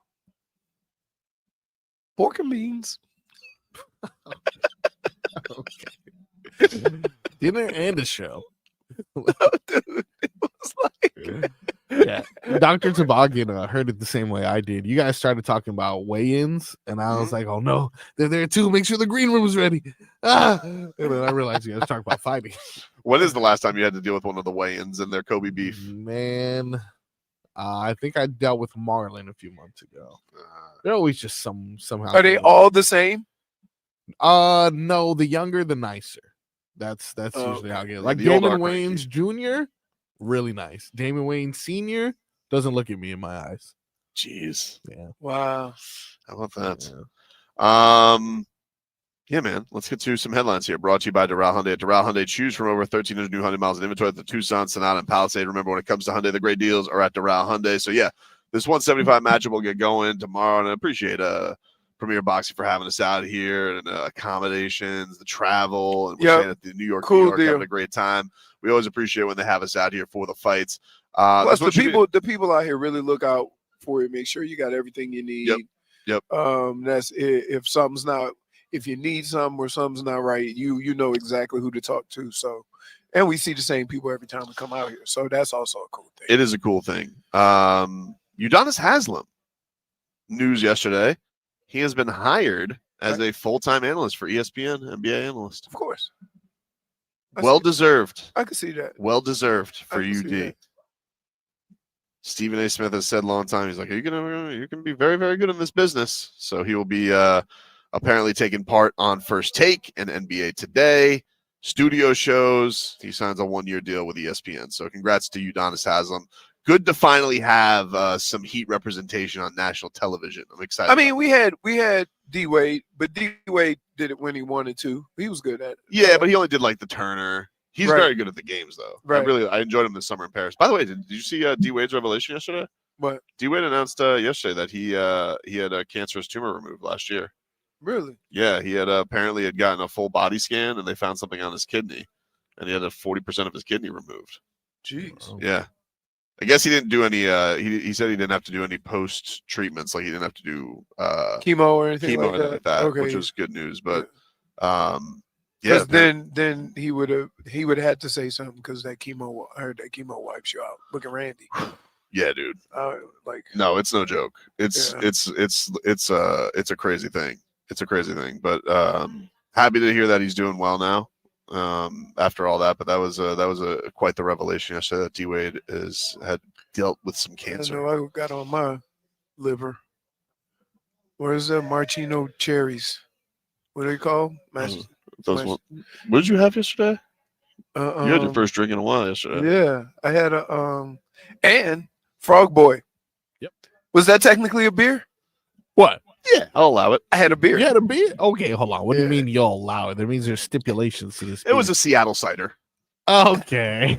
Pork and beans. Okay. Dinner and a show. Dude, it was like... Yeah, Dr. Toboggan heard it the same way I did. You guys started talking about weigh-ins, and I was like, "Oh no, they're there too. Make sure the green room is ready." And then I realized you guys talk about fighting. When is the last time you had to deal with one of the weigh-ins and their Kobe beef? Man, I think I dealt with Marlon a few months ago. They're always just somehow. Are they all the same? No, the younger the nicer. That's usually how I get. Like Damien Wayans Jr. Really nice. Damien Wayne Sr. doesn't look at me in my eyes. Jeez. Yeah. Wow. How about that? Yeah, man. Let's get to some headlines here. Brought to you by Doral Hyundai. At Doral Hyundai, choose from over 1,300 new Hyundai miles in inventory at the Tucson, Sonata, and Palisade. Remember, when it comes to Hyundai, the great deals are at Doral Hyundai. So, yeah, this 175 matchup will get going tomorrow, and I appreciate Premier Boxing for having us out here and accommodations, the travel, and we're staying at the New York, having a great time. We always appreciate when they have us out here for the fights. Plus, the people out here really look out for you. Make sure you got everything you need. Yep. That's if something's not, if you need something or something's not right, you know exactly who to talk to. So, and we see the same people every time we come out here. So that's also a cool thing. It is a cool thing. Udonis Haslem, news yesterday. He has been hired as a full-time analyst for ESPN, NBA analyst. Of course. Well-deserved. I can see that. Well-deserved for UD. Stephen A. Smith has said a long time, he's like, you're gonna be very, very good in this business. So he will be apparently taking part on First Take and NBA Today, studio shows. He signs a 1-year deal with ESPN. So congrats to Udonis Haslem. Good to finally have some Heat representation on national television. I'm excited. I mean, we had D Wade, but D Wade did it when he wanted to. He was good at it. Yeah, but he only did like the Turner. He's very good at the games, though. Right. I enjoyed him this summer in Paris. By the way, did you see D Wade's revelation yesterday? What? D Wade announced yesterday that he had a cancerous tumor removed last year. Really? Yeah, he had apparently had gotten a full body scan and they found something on his kidney, and he had 40% of his kidney removed. Jeez. Yeah. I guess he didn't do any. He said he didn't have to do any post treatments, like he didn't have to do chemo or anything like that, okay. which was good news. But yeah, then he would have had to say something because that chemo wipes you out. Look at Randy. Yeah, dude. No, it's no joke. It's a crazy thing. It's a crazy thing. But happy to hear that he's doing well now. After all that, but that was quite the revelation yesterday that D Wade had dealt with some cancer. I know I got on my liver. Where's the Martino cherries? What are they called? What did you have yesterday? You had your first drink in a while yesterday. Yeah, I had and Frog Boy. Yep. Was that technically a beer? What? Yeah, I'll allow it. I had a beer. You had a beer? Okay, hold on. What do you mean you'll allow it? There means there's stipulations to this. It was a Seattle cider. Okay.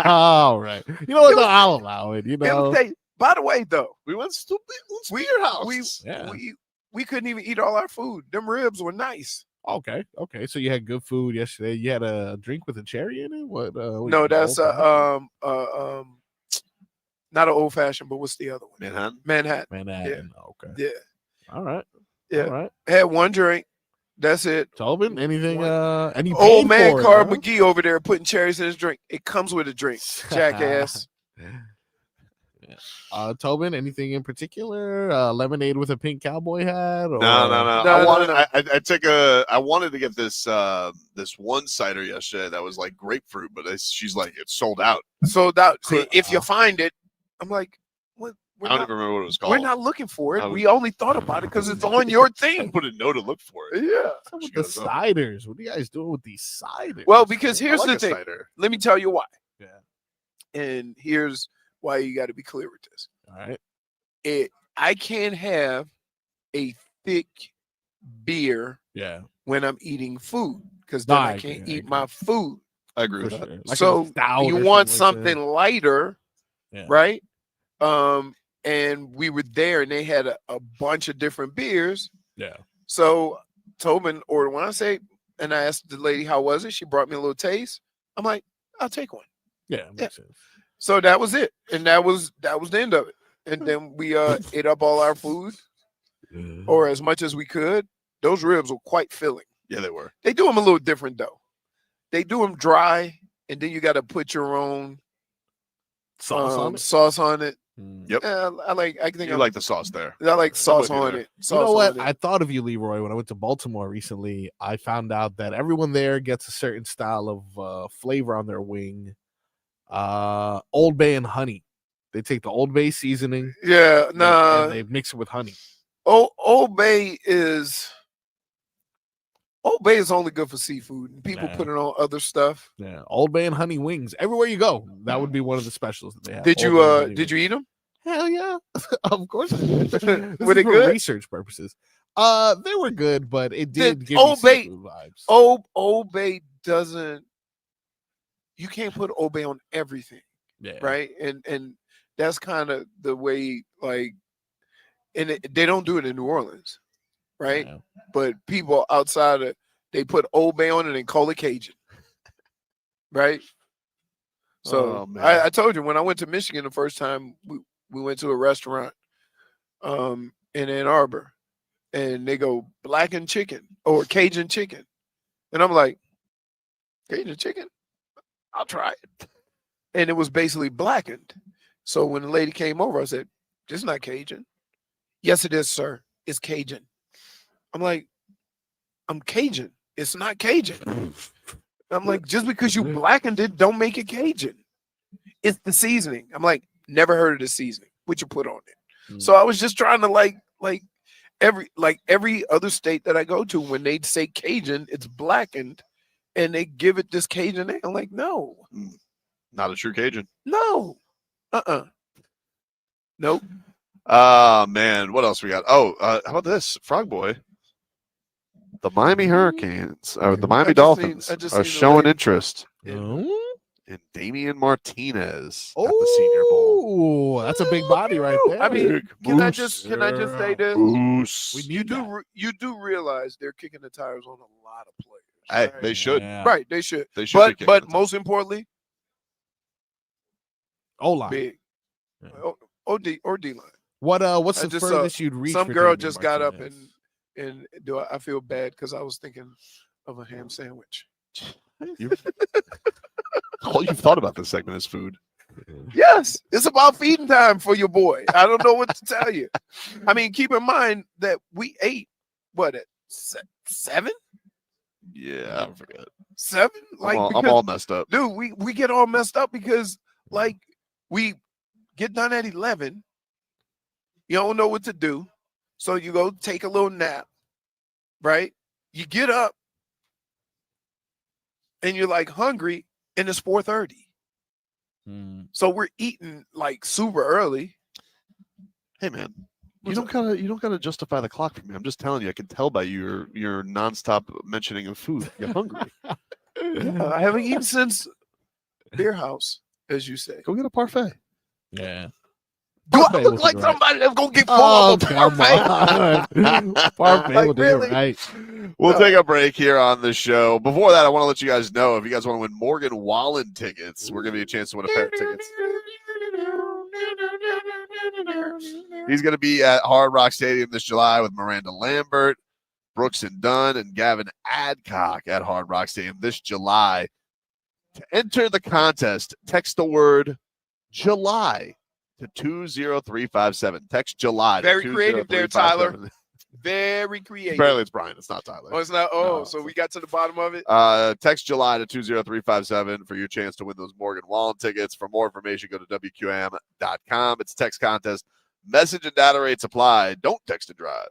All right. You know what? No, I'll allow it. You know. By the way, though, we went to your house. We couldn't even eat all our food. Them ribs were nice. Okay. So you had good food yesterday. You had a drink with a cherry in it? What no, that's not an old fashioned, but what's the other one? Manhattan. Yeah. Okay. Yeah. All right. Yeah. All right. Had one drink. That's it. Tobin, anything? Any old man Carl McGee over there putting cherries in his drink. It comes with a drink, jackass. Tobin, anything in particular? Lemonade with a pink cowboy hat? Or... No. I wanted to get this one cider yesterday that was like grapefruit, but she's like, it's sold out. Sold out. See, if you find it, I'm like, what? I don't even remember what it was called. We're not looking for it. We only thought about it because it's on your thing. I put a note to look for it. Yeah. With the ciders. What are you guys doing with these ciders? Well, because here's the thing. Cider. Let me tell you why. Yeah. And here's why you got to be clear with this. All right. I can't have a thick beer when I'm eating food because then I can't eat my food. I agree with that. Sure. Like so you want something lighter, right? And we were there and they had a bunch of different beers. Yeah. So Tobin ordered one. And I asked the lady, how was it? She brought me a little taste. I'm like, I'll take one. Yeah, makes sense. So that was it. And that was the end of it. And then we ate up all our food or as much as we could. Those ribs were quite filling. Yeah, they were. They do them a little different though. They do them dry and then you got to put your own sauce on it. Yep. I think you like the sauce there. I like sauce on it. You know what? I thought of you, Leroy, when I went to Baltimore recently. I found out that everyone there gets a certain style of flavor on their wing. Old Bay and honey. They take the Old Bay seasoning. Yeah, and they mix it with honey. Old Bay is only good for seafood. And people put it on other stuff. Yeah, Old Bay and honey wings. Everywhere you go, that would be one of the specials that they have. Did you eat them? Hell yeah, of course. Were they good? Research purposes. They were good, but it did give Old me Bay vibes. Old Bay doesn't. You can't put Old Bay on everything, right? And that's kind of the way, like, and they don't do it in New Orleans, right? Yeah. But people outside they put Old Bay on it and call it Cajun, right? So man. I told you when I went to Michigan the first time, we went to a restaurant in Ann Arbor, and they go blackened chicken or Cajun chicken, and I'm like, Cajun chicken, I'll try it. And it was basically blackened. So when the lady came over, I said, "This is not Cajun." "Yes, it is, sir. It's Cajun." I'm like, "I'm Cajun. It's not Cajun." I'm like, just because you blackened it, don't make it Cajun. It's the seasoning. I'm like, never heard of the seasoning. What you put on it? So I was just trying to like every other state that I go to, when they say Cajun, it's blackened, and they give it this Cajun name. I'm like, no, Not a true Cajun. no, nope. Man, what else we got? Oh, how about this? Frog Boy. The Miami Hurricanes, or the Miami Dolphins, are showing interest in Damien Martinez at the Senior Bowl. Oh, that's a big body right there. I mean, can I just say this? Moose. You do realize they're kicking the tires on a lot of players. Hey, right? they should. Yeah. Right, they should. They should. be kicking But the most importantly, O-line. big. Or D-line. What's I the just furthest you'd reach? Some for girl Damien just got up Martinez? and I feel bad because I was thinking of a ham sandwich. All you've thought about this segment is food. Yes, it's about feeding time for your boy. I don't know what to tell you. I mean, keep in mind that we ate what at 7? Yeah, I forget. 7? Like I'm all messed up. dude, we get all messed up because like we get done at 11. You don't know what to do, so you go take a little nap. Right? You get up and you're like hungry, and it's 4:30. So we're eating like super early. Hey man, you don't gotta justify the clock for me. I'm just telling you, I can tell by your nonstop mentioning of food. You're hungry. I haven't eaten since beer house, as you say. Go get a parfait. Yeah. Do I Parfait look would like be right. somebody that's gonna get full Oh, of a come parfait? on. Parfait Like, would be really? right. We'll take a break here on the show. Before that, I want to let you guys know if you guys want to win Morgan Wallen tickets, we're giving you a chance to win a pair of tickets. He's going to be at Hard Rock Stadium this July with Miranda Lambert, Brooks and Dunn, and Gavin Adcock at Hard Rock Stadium this July. To enter the contest, text the word July to 20357. Text July. Very to creative there, 20357. Tyler. Very creative. Apparently it's Brian. It's not Tyler. Oh, it's not. Oh, No, so we got to the bottom of it. Text July to 20357 for your chance to win those Morgan Wallen tickets. For more information, go to WQAM.com. It's a text contest. Message and data rates apply. Don't text and drive.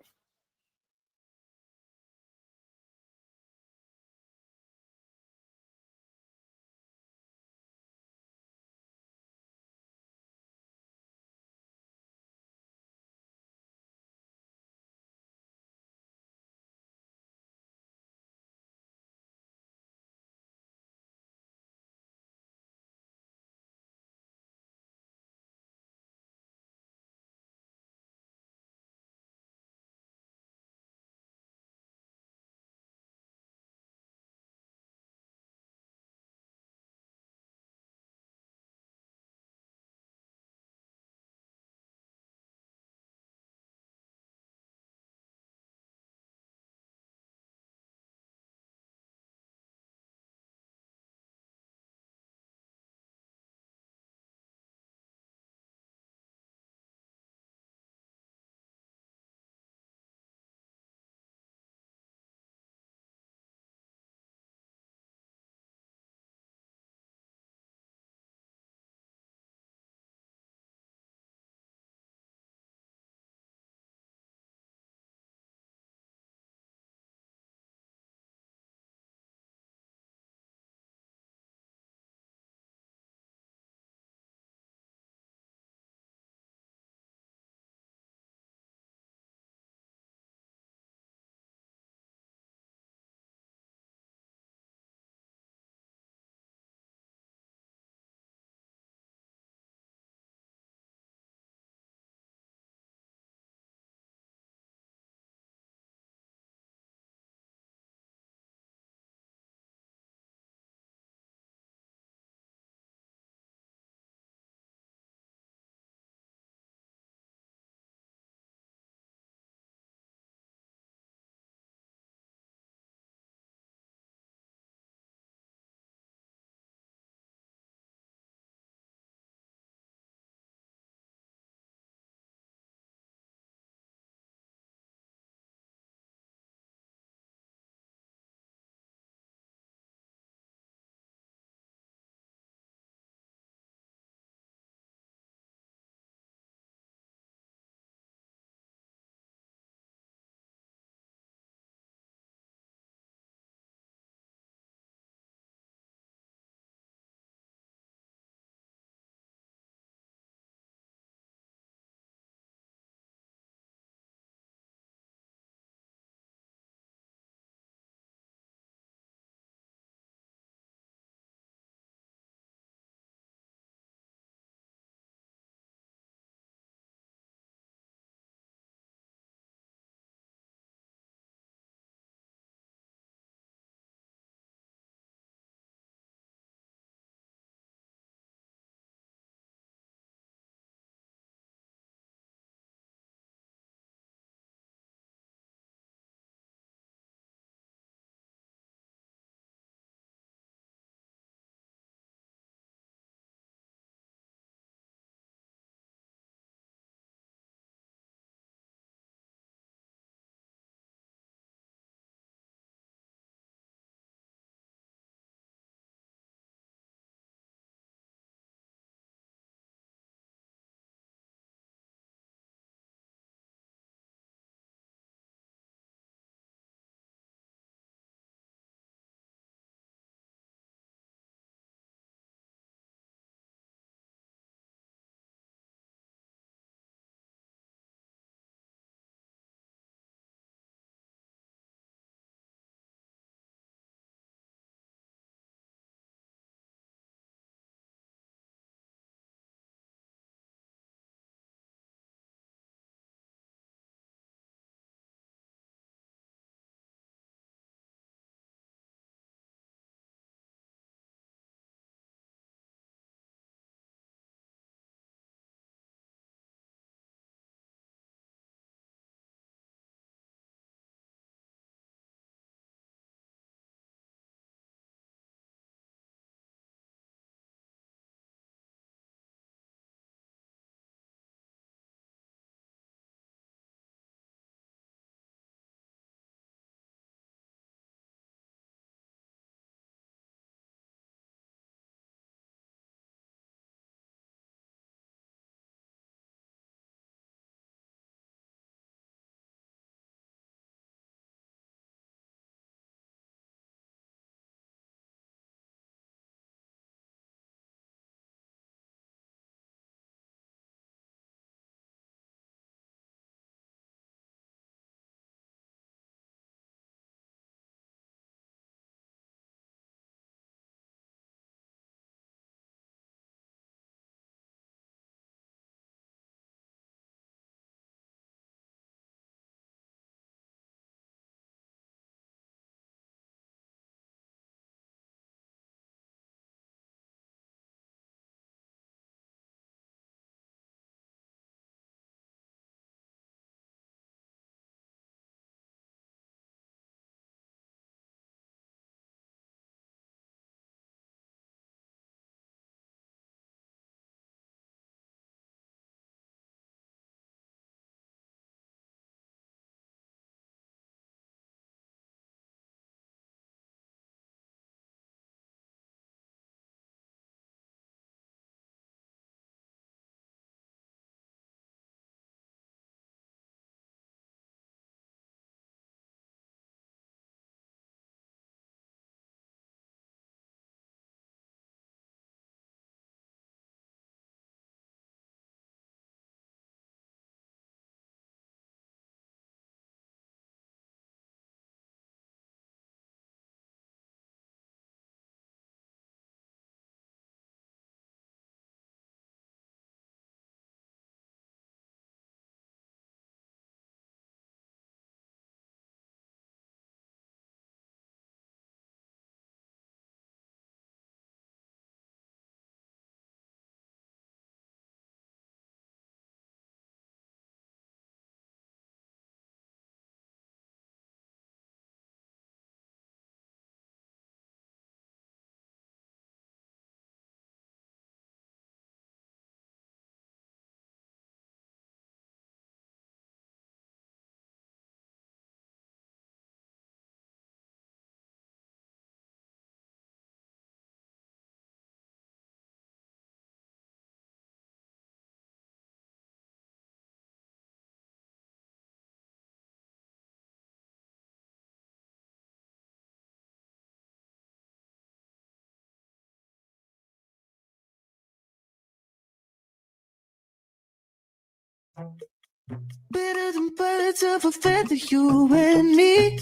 Better than birds of a feather, you and me.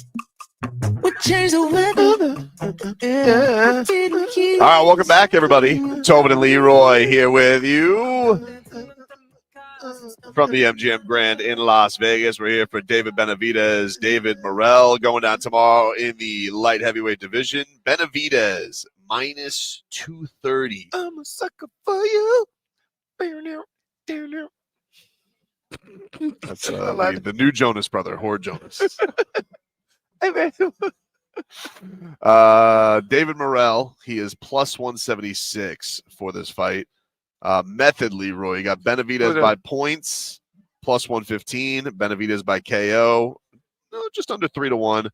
We change the weather. All right, welcome back, everybody. Tobin and Leroy here with you from the MGM Grand in Las Vegas. We're here for David Benavidez, David Morrell going down tomorrow in the light heavyweight division. Benavidez minus 230. I'm a sucker for you. That's the new Jonas brother, Horde Jonas. David Morrell, he is plus 176 for this fight. Method Leroy, you got Benavidez by points, plus 115. Benavidez by KO, just under 3-1.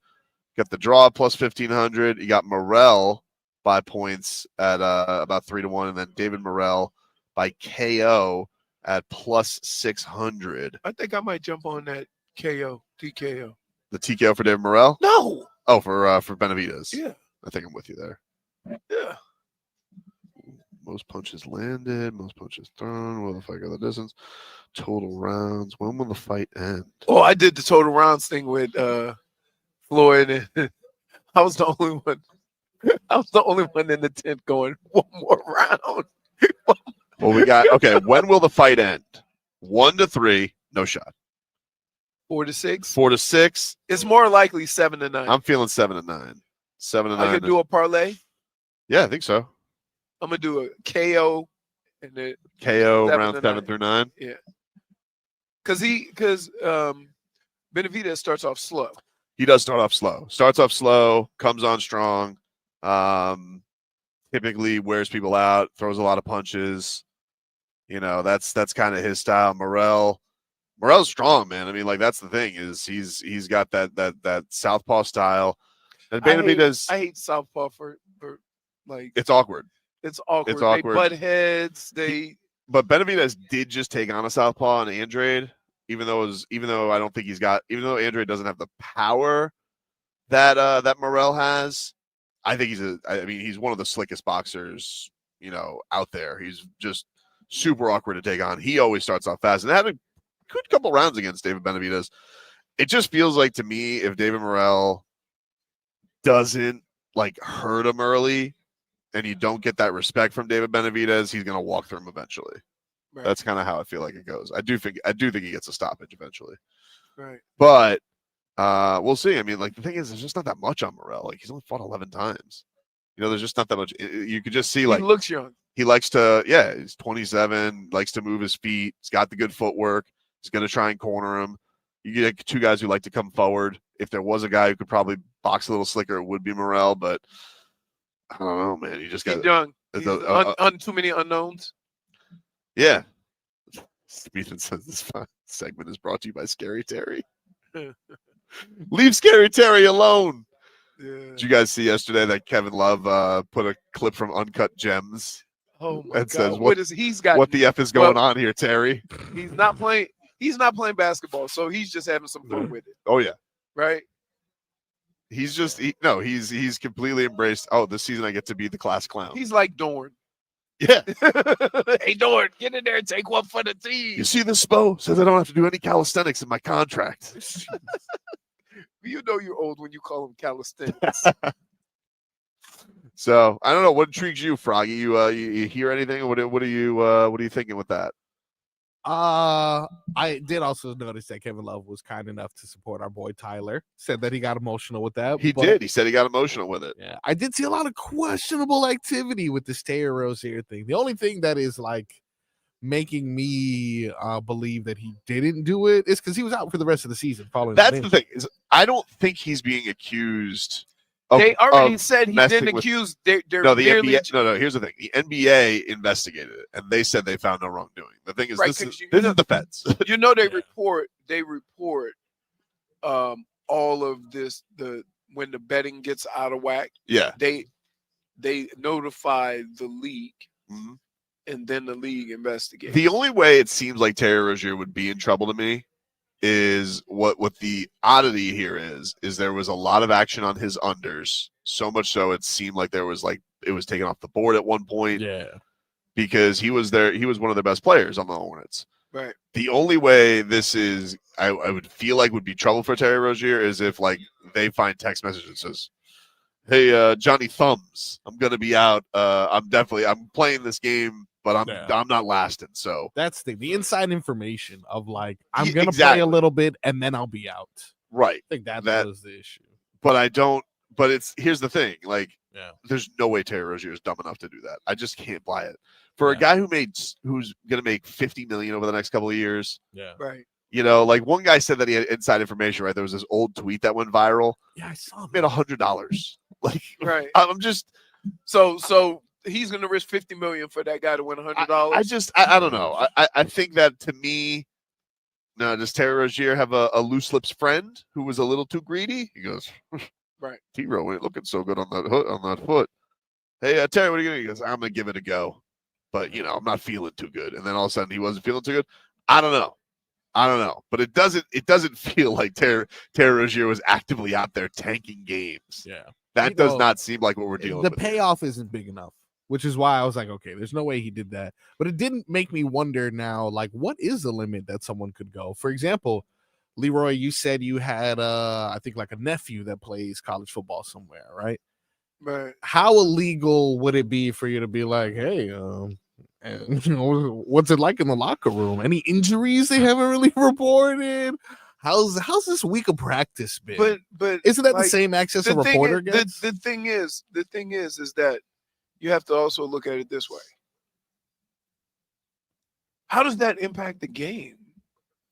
Got the draw plus 1,500. You got Morrell by points at about 3-1, and then David Morrell by KO at plus 600. I think I might jump on that TKO. The TKO for David Morrell? No. Oh, for Benavidez. Yeah. I think I'm with you there. Yeah. Most punches landed, most punches thrown. Will the fight go the distance? Total rounds. When will the fight end? Oh, I did the total rounds thing with Floyd, and I was the only one. I was the only one in the tent going one more round. Well, we got okay. When will the fight end? 1-3, no shot. 4-6. 4-6. It's more likely 7-9. I'm feeling 7-9. 7-9. I could do a parlay. Yeah, I think so. I'm gonna do a KO and then KO round 7 through 9. Yeah, because Benavidez starts off slow. He does start off slow. Starts off slow, comes on strong. Typically wears people out, throws a lot of punches. You know, that's kind of his style. Morrell's strong, man. I mean, like that's the thing is he's got that southpaw style. And Benavidez, I hate southpaw for like it's awkward. It's awkward. It's awkward. They butt heads. But Benavidez did just take on a southpaw on Andrade, even though Andrade doesn't have the power that Morrell has. I think he's one of the slickest boxers, out there. He's just super awkward to take on. He always starts off fast and had a good couple rounds against David Benavidez. It just feels like to me if David Morrell doesn't hurt him early, and you don't get that respect from David Benavidez, he's going to walk through him eventually. Right. That's kind of how I feel like it goes. I do think he gets a stoppage eventually. Right. But we'll see. I mean, the thing is, there's just not that much on Morrell. He's only fought 11 times. There's just not that much. You could just see he looks young. He likes to, he's 27, likes to move his feet. He's got the good footwork. He's going to try and corner him. You get two guys who like to come forward. If there was a guy who could probably box a little slicker, it would be Morrell, but I don't know, man. You just got young. Too many unknowns. Yeah. Ethan says this segment is brought to you by Scary Terry. Leave Scary Terry alone. Yeah. Did you guys see yesterday that Kevin Love put a clip from Uncut Gems? Oh my God. Says, what the F is going on here, Terry? He's not playing basketball, so he's just having some fun with it. Oh yeah. Right? He's just he's completely embraced. Oh, this season I get to be the class clown. He's like Dorn. Yeah. Hey Dorn, get in there and take one for the team. You see this Spo says I don't have to do any calisthenics in my contract. You know you're old when you call him calisthenics. So I don't know what intrigues you, Froggy. You hear anything? What are you thinking with that? I did also notice that Kevin Love was kind enough to support our boy Tyler. Said that he got emotional with that. He did. He said he got emotional with it. Yeah, I did see a lot of questionable activity with this Terry Rozier thing. The only thing that is making me believe that he didn't do it is because he was out for the rest of the season. That's the thing is I don't think he's being accused. They already said he didn't accuse. NBA. No. Here's the thing: the NBA investigated it, and they said they found no wrongdoing. The thing is, this is the feds. They report all of this. When the betting gets out of whack. Yeah. They notify the league, and then the league investigates. The only way it seems like Terry Rozier would be in trouble to me is what the oddity here is there was a lot of action on his unders, so much so it seemed like there was it was taken off the board at one point. Yeah, because he was one of the best players on the Hornets. Right. The only way this is, I would feel like would be trouble for Terry Rozier is if like they find text message that says, "Hey, Johnny Thumbs, I'm gonna be out. I'm playing this game, but I'm not lasting." So that's the inside information of like I'm Yeah, gonna play a little bit and then I'll be out. right. I think that was the issue. But I don't. But here's the thing. Like, Yeah. there's no way Terry Rozier is dumb enough to do that. I just can't buy it. For a guy who's gonna make $50 million over the next couple of years. Yeah. Right. You know, like one guy said that he had inside information, right? There was this old tweet that went viral. Yeah, I saw that. Made $100. Like, right. I'm just so he's gonna risk $50 million for that guy to win $100. I don't know. I think that to me, now does Terry Rozier have a loose lips friend who was a little too greedy? He goes, right. T-Row ain't looking so good on that foot. Hey, Terry, what are you gonna do? He goes, I'm gonna give it a go, but I'm not feeling too good. And then all of a sudden he wasn't feeling too good. I don't know. But it doesn't feel like Terry Rozier was actively out there tanking games. Yeah. That does not seem like what we're dealing with. The payoff isn't big enough, which is why I was like, okay, there's no way he did that. But it didn't make me wonder now, like, what is the limit that someone could go? For example, Leroy, you said you had I think like a nephew that plays college football somewhere, right? Right. How illegal would it be for you to be like, hey, what's it like in the locker room? Any injuries they haven't really reported? How's this week of practice been? But isn't that the same access a reporter gets? The thing is that you have to also look at it this way. How does that impact the game?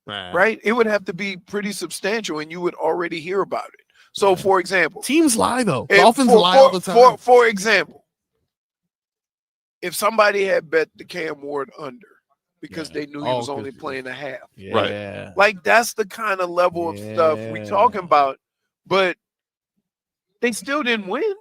Right? It would have to be pretty substantial, and you would already hear about it. So, for example, teams lie though. Dolphins lie all the time. For example, if somebody had bet the Cam Ward under because they knew he was only playing a half, right? Like that's the kind of level of stuff we talking about. But they still didn't win.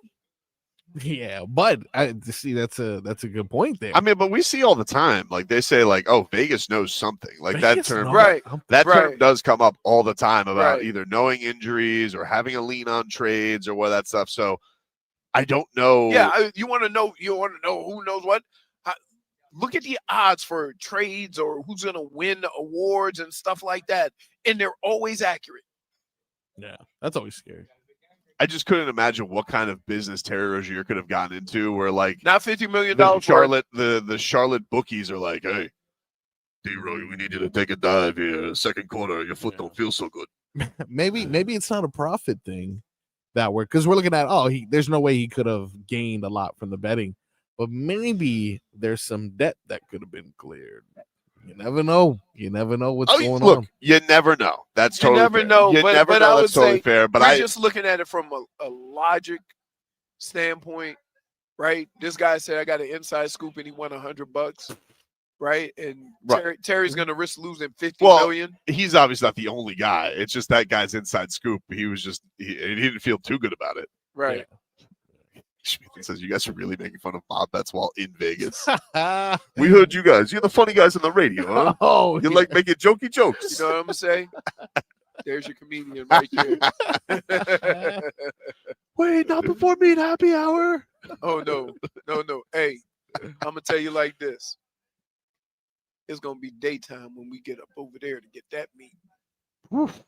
Yeah, but I see that's a good point there. I mean, but we see all the time, like they say, like, oh, Vegas knows something. Like Vegas that term, right? That term does come up all the time about either knowing injuries or having a lean on trades or what that stuff. So I don't know. Yeah, you want to know who knows what? Look at the odds for trades or who's going to win awards and stuff like that, and they're always accurate. Yeah, that's always scary. I just couldn't imagine what kind of business Terry Rozier could have gotten into where, like, not $50 million. The Charlotte bookies are like, hey, D-Roy, we need you to take a dive here. Second quarter, your foot don't feel so good. Maybe it's not a profit thing that we're because we're looking at there's no way he could have gained a lot from the betting, but maybe there's some debt that could have been cleared. You never know. You never know what's going on. You never know. That's totally fair. You never know. You never know. That's totally fair. But I'm just looking at it from a logic standpoint, right? This guy said I got an inside scoop and he won $100, right? And Terry's going to risk losing $50 million. He's obviously not the only guy. It's just that guy's inside scoop. He was just he didn't feel too good about it. Right. Yeah. Schmidt says you guys are really making fun of Bob Betts while in Vegas. We heard you guys. You're the funny guys on the radio, huh? Oh, you like making jokey jokes. You know what I'm gonna say? There's your comedian right there. Wait, not before meat happy hour. Oh no. Hey, I'm gonna tell you like this. It's gonna be daytime when we get up over there to get that meat. Oof.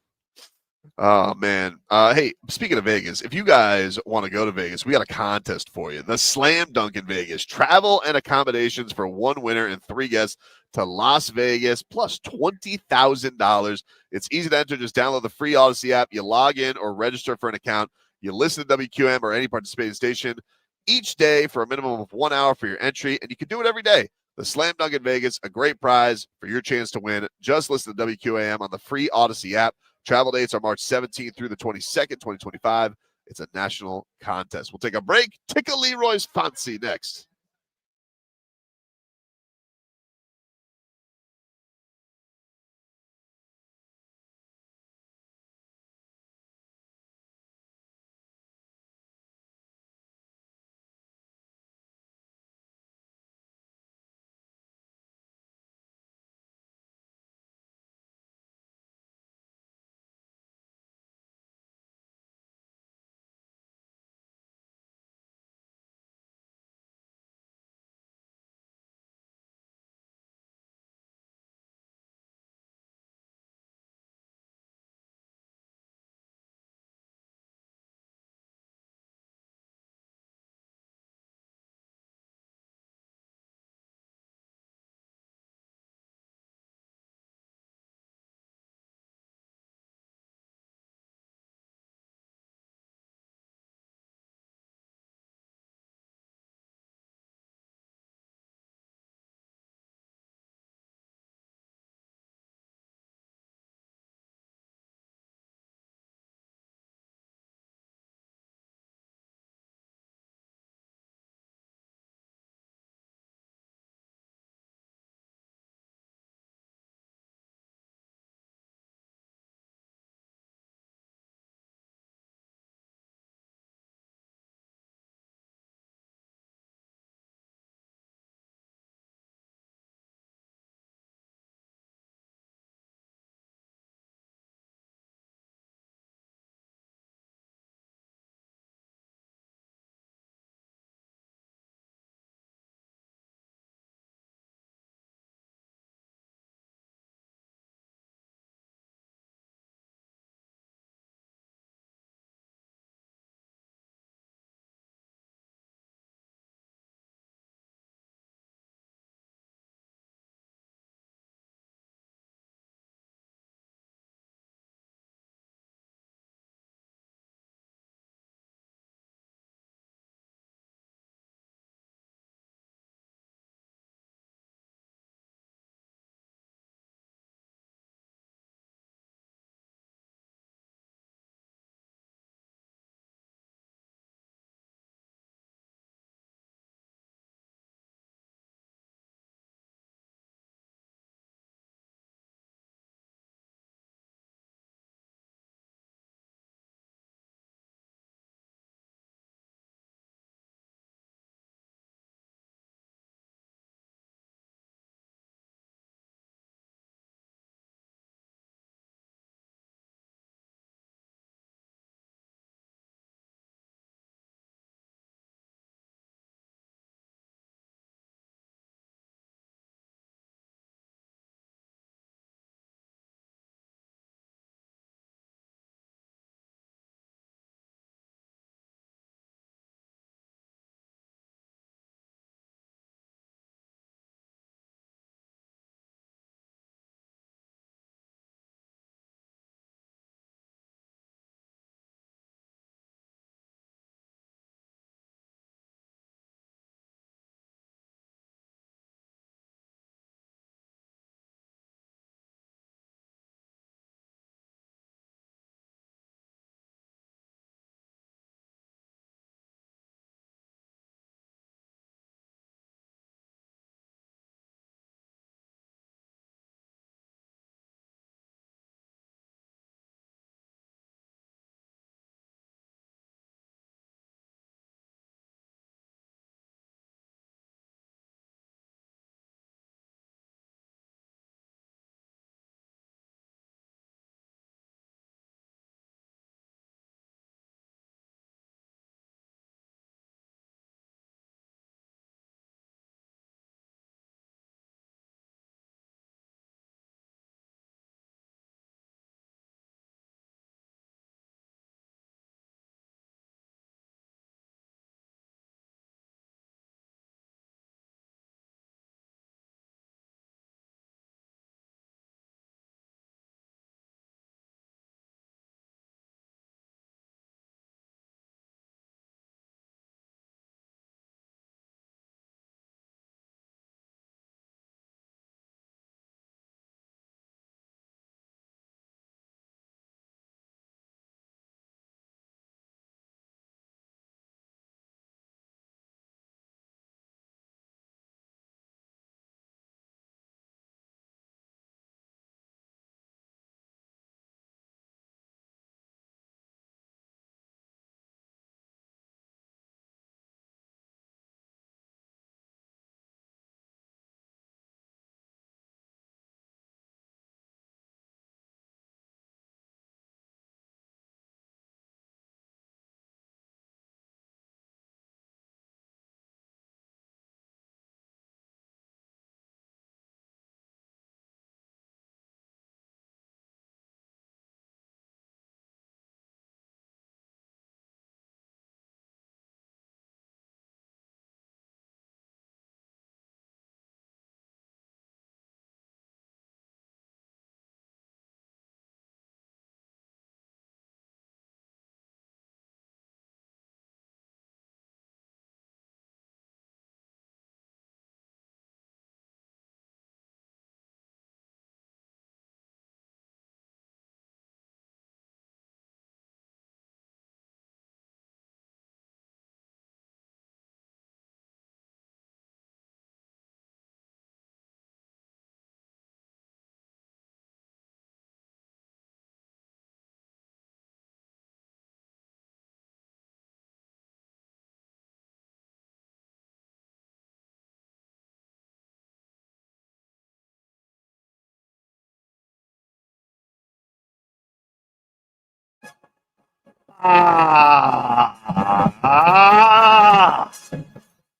Oh man. Hey, speaking of Vegas, if you guys want to go to Vegas, we got a contest for you. The Slam Dunk in Vegas. Travel and accommodations for one winner and 3 guests to Las Vegas, plus $20,000. It's easy to enter. Just download the free Odyssey app. You log in or register for an account. You listen to WQM or any participating station each day for a minimum of 1 hour for your entry, and you can do it every day. The Slam Dunk in Vegas, a great prize for your chance to win. Just listen to WQAM on the free Odyssey app. Travel dates are March 17th through the 22nd, 2025. It's a national contest. We'll take a break. Tickle Leroy's Fancy next.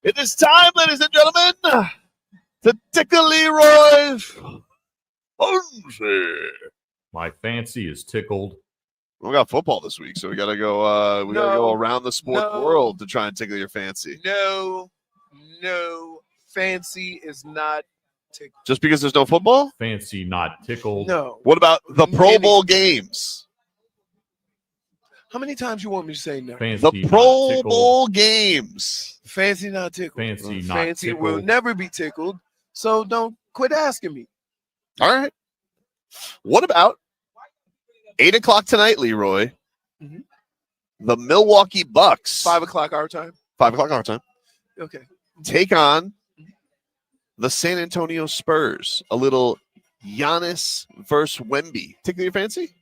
It is time, ladies and gentlemen, to Tickle Leroy's Fancy. My fancy is tickled. We got football this week, so we gotta go. We gotta go around the sport world to try and tickle your fancy. No, fancy is not tickled. Just because there's no football? Fancy, not tickled. No. What about the Pro Bowl games? How many times you want me to say no? Fancy, The Pro Bowl games. Fancy not tickled. Fancy, not Fancy tickled. will never be tickled. So don't quit asking me. All right. What about 8 o'clock tonight, Leroy? Mhm. The Milwaukee Bucks. 5 o'clock our time. 5 o'clock our time. Okay. Take on the San Antonio Spurs. A little Giannis versus Wemby. Tickle your fancy?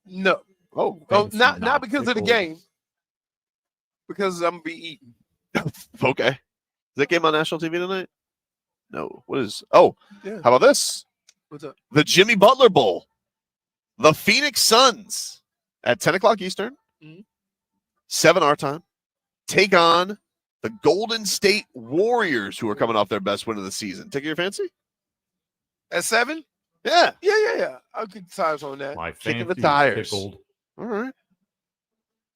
No. Oh, not because of the game. Because I'm gonna be eating. Okay. Is that game on national TV tonight? No. What is? Oh, Yeah. how about this? What's up? The Jimmy Butler Bowl. The Phoenix Suns at 10 o'clock Eastern, 7 our time, take on the Golden State Warriors, who are coming off their best win of the season. Take your fancy? At 7? Yeah. Yeah. I'll kick the tires on that. My Kicking fancy the tires. is tickled. All right.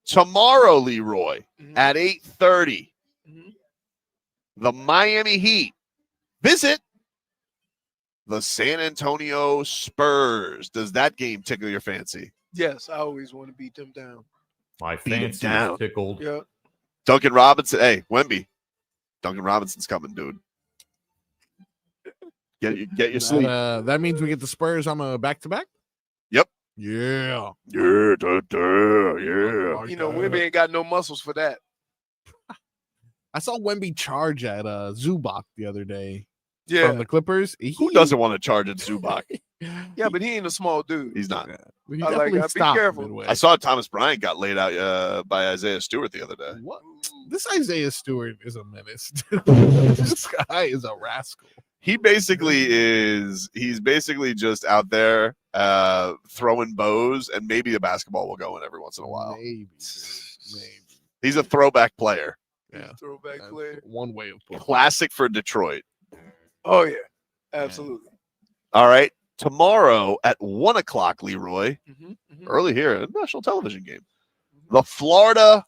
Tomorrow, Leroy, at 8:30, the Miami Heat visit the San Antonio Spurs. Does that game tickle your fancy? Yes, I always want to beat them down. My Beat 'em fancy down. is tickled. Yeah. Duncan Robinson. Hey, Wemby. Duncan Robinson's coming, dude. Get your sleep. That means we get the Spurs on a back-to-back? Yep. Yeah. Yeah. You know, Wemby ain't got no muscles for that. I saw Wemby charge at Zubac the other day. Yeah. From the Clippers. Who doesn't want to charge at Zubac? Yeah, but he ain't a small dude. He's not. He I like definitely that. Be stopped careful. midway. I saw Thomas Bryant got laid out by Isaiah Stewart the other day. What? This Isaiah Stewart is a menace. This guy is a rascal. He's basically just out there throwing bows, and maybe a basketball will go in every once in a while. Maybe. He's a throwback player. Yeah. Throwback player. One way of putting it. Classic for Detroit. Oh, yeah. Absolutely. All right. Tomorrow at 1 o'clock, Leroy, Mm-hmm. early here, a national television game. The Florida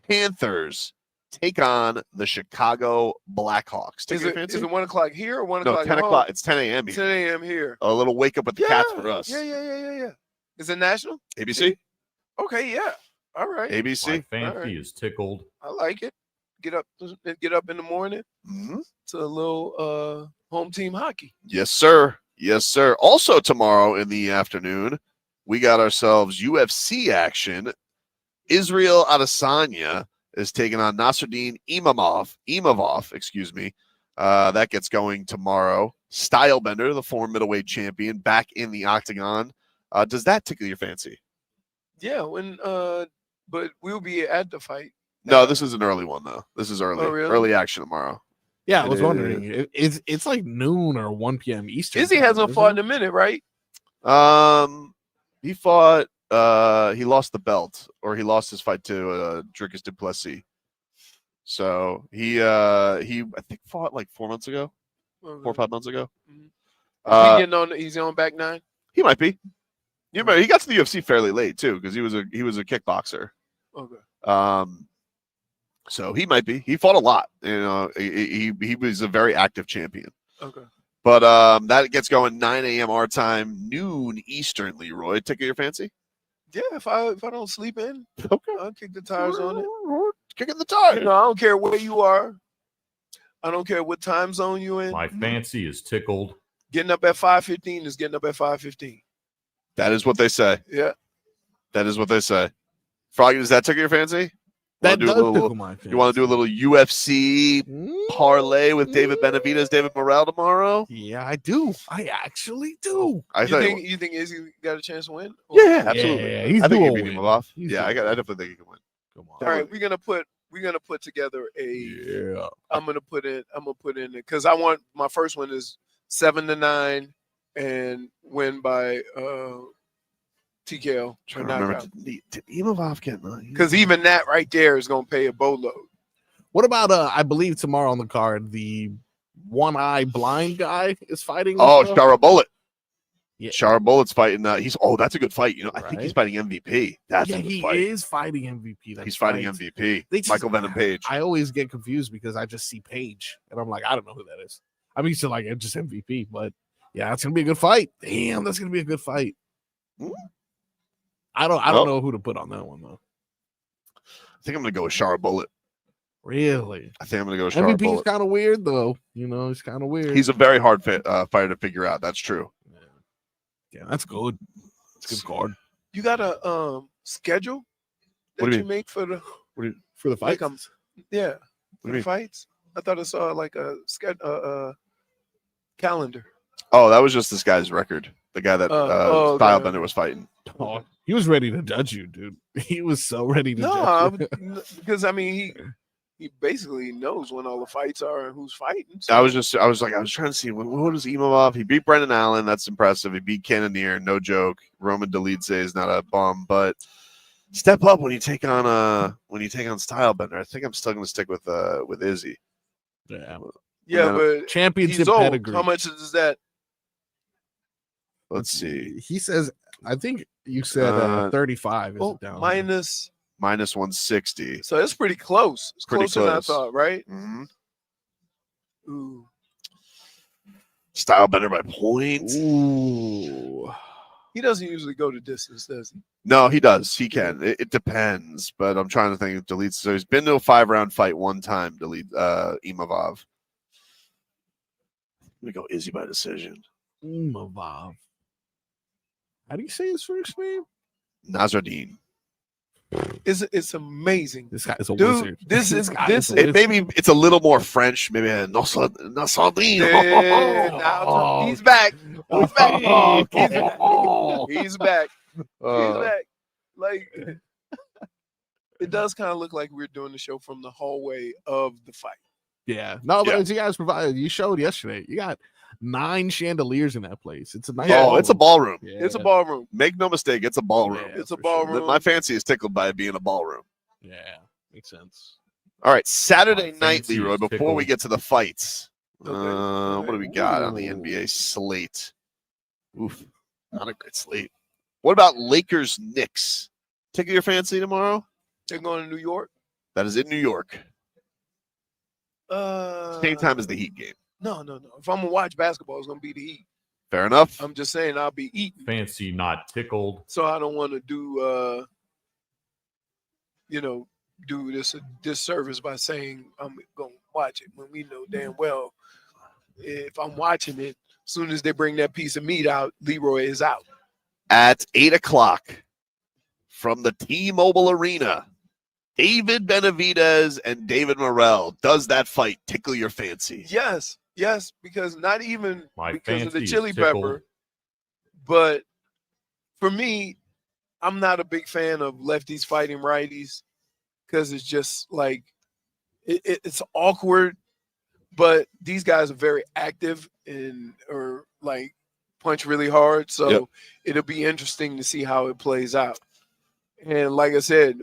Panthers take on the Chicago Blackhawks. Take Is your it fancy? 1 o'clock here or 1 No, o'clock 10 at o'clock. home? It's 10 a.m. here. 10 a.m. here. A little wake up with the cats for us. Yeah. Is it national? ABC? Okay, yeah. All right. My ABC? fancy is tickled. I like it. Get up in the morning Mhm. to a little home team hockey. Yes, sir. Yes, sir. Also tomorrow in the afternoon, we got ourselves UFC action. Israel Adesanya is taking on Nasruddin Imavov, excuse me. That gets going tomorrow. Stylebender, the former middleweight champion, back in the octagon. Does that tickle your fancy? Yeah, but we'll be at the fight. No, this is an early one though. This is early. Oh, really? Early action tomorrow. Yeah, I was wondering. It's like noon or 1 p.m. Eastern. Izzy hasn't fought in a minute, right? He fought. He lost the belt, or he lost his fight to Dricus du Plessis. So he I think fought like 4 months ago, 4 or 5 months ago. He's on back 9. He might be. You remember he got to the UFC fairly late too, because he was a kickboxer. Okay. So he might be. He fought a lot. You know, he was a very active champion. Okay. But that gets going 9 a.m. our time, noon Eastern. Leroy, tickle your fancy? Yeah, if I don't sleep in, Okay. I'll kick the tires on it. Kicking the tires. I don't care where you are. I don't care what time zone you in. My fancy is tickled. Getting up at 5:15 is getting up at 5:15. That is what they say. Yeah. That is what they say. Froggy, does that tickle your fancy? That does tickle my fancy. You want to do a little UFC parlay with David Benavidez, David Morrell tomorrow? Yeah, I do. I actually do. You think Izzy got a chance to win? Yeah, absolutely. Yeah, he's I think he dual beat him win. off. He's Yeah, I dual definitely think he can win. Come on. All right, we're gonna put together a. Yeah. I'm gonna put in it because I want my first one is 7-9 and win by TKO. Trying to remember, did Imavov get? Because even that right there is going to pay a boatload. What about I believe tomorrow on the card, the one-eye blind guy is fighting? Oh, Shara Bullet. Yeah. Shara Bullet's fighting. That's a good fight. I think Right? he's fighting MVP. That's a good he fight. is fighting MVP. That's He's fighting right. MVP. They Michael Venom Page. I always get confused because I just see Page and I'm like, I don't know who that is. I'm used to just MVP, but yeah, it's gonna be a good fight. Damn, that's gonna be a good fight. I don't know who to put on that one though. I think I'm gonna go with Shara Bullet. Really? I think I'm gonna go with Shara MVP's Bullet. kind of weird though. He's kind of weird. He's a very hard fighter to figure out. That's true. Yeah, that's good. It's a good card. You got a schedule What do that you you make for the For the fight? for do you mean? fights? I thought I saw like a calendar. Oh, that was just this guy's record. The guy that Stylebender was fighting. Oh, he was ready to judge you, dude. He was so ready to No, judge you. because I mean he basically knows when all the fights are and who's fighting. So. I was trying to see what is Imavov. He beat Brendan Allen. That's impressive. He beat Cannonier. No joke. Roman Delice is not a bum, but step up when you take on Stylebender. I think I'm still going to stick with Izzy. Yeah, but championship he's old. pedigree. How much is that? Let's see. He says, I think you said 35 is Oh, down. minus 160. So it's pretty close. It's Pretty closer than I close. thought, right? Mm-hmm. Ooh. Stylebender by points. Ooh. He doesn't usually go to distance, does he? No, he does. He can. It depends, but I'm trying to think of Delice. So he's been to a 5-round fight one time. Imavov. I'm gonna go Izzy by decision. Imavov. How do you say his first name? Nasruddin. It's amazing. This guy is a Dude, wizard. this is guy this a is wizard. Maybe it's a little more French. Maybe Nasruddin. now he's back. He's back. Oh, He's back. He's back. Like it does kind of look like we're doing the show from the hallway of the fight. yeah. No, but Yeah. as you guys provided, you showed yesterday. You got 9 chandeliers in that place. It's a nice. Yeah. Oh, it's a ballroom. Yeah. It's a ballroom. Make no mistake, it's a ballroom. Yeah, It's a for sure. ballroom. My fancy is tickled by it being a ballroom. Yeah, makes sense. All right, Saturday My night, fancy Leroy. is Before we tickled. get to the fights, Okay. what do we got on the Ooh. NBA slate? Oof, not a good slate. What about Lakers Knicks? Tickle your fancy tomorrow? They're going to New York. That is in New York. Same time as the Heat game. No. If I'm gonna watch basketball, it's gonna be the Heat. Fair enough. I'm just saying I'll be eating. Fancy not tickled. So I don't want to do do this a disservice by saying I'm gonna watch it when we know damn well if I'm watching it, as soon as they bring that piece of meat out, Leroy is out. At 8 o'clock from the T-Mobile Arena, David Benavidez and David Morrell. Does that fight tickle your fancy? Yes, because not even My because of the fancy is chili tickled. pepper, but for me, I'm not a big fan of lefties fighting righties because it's just like it's awkward. But these guys are very active or like punch really hard, so Yep. it'll be interesting to see how it plays out. And like I said,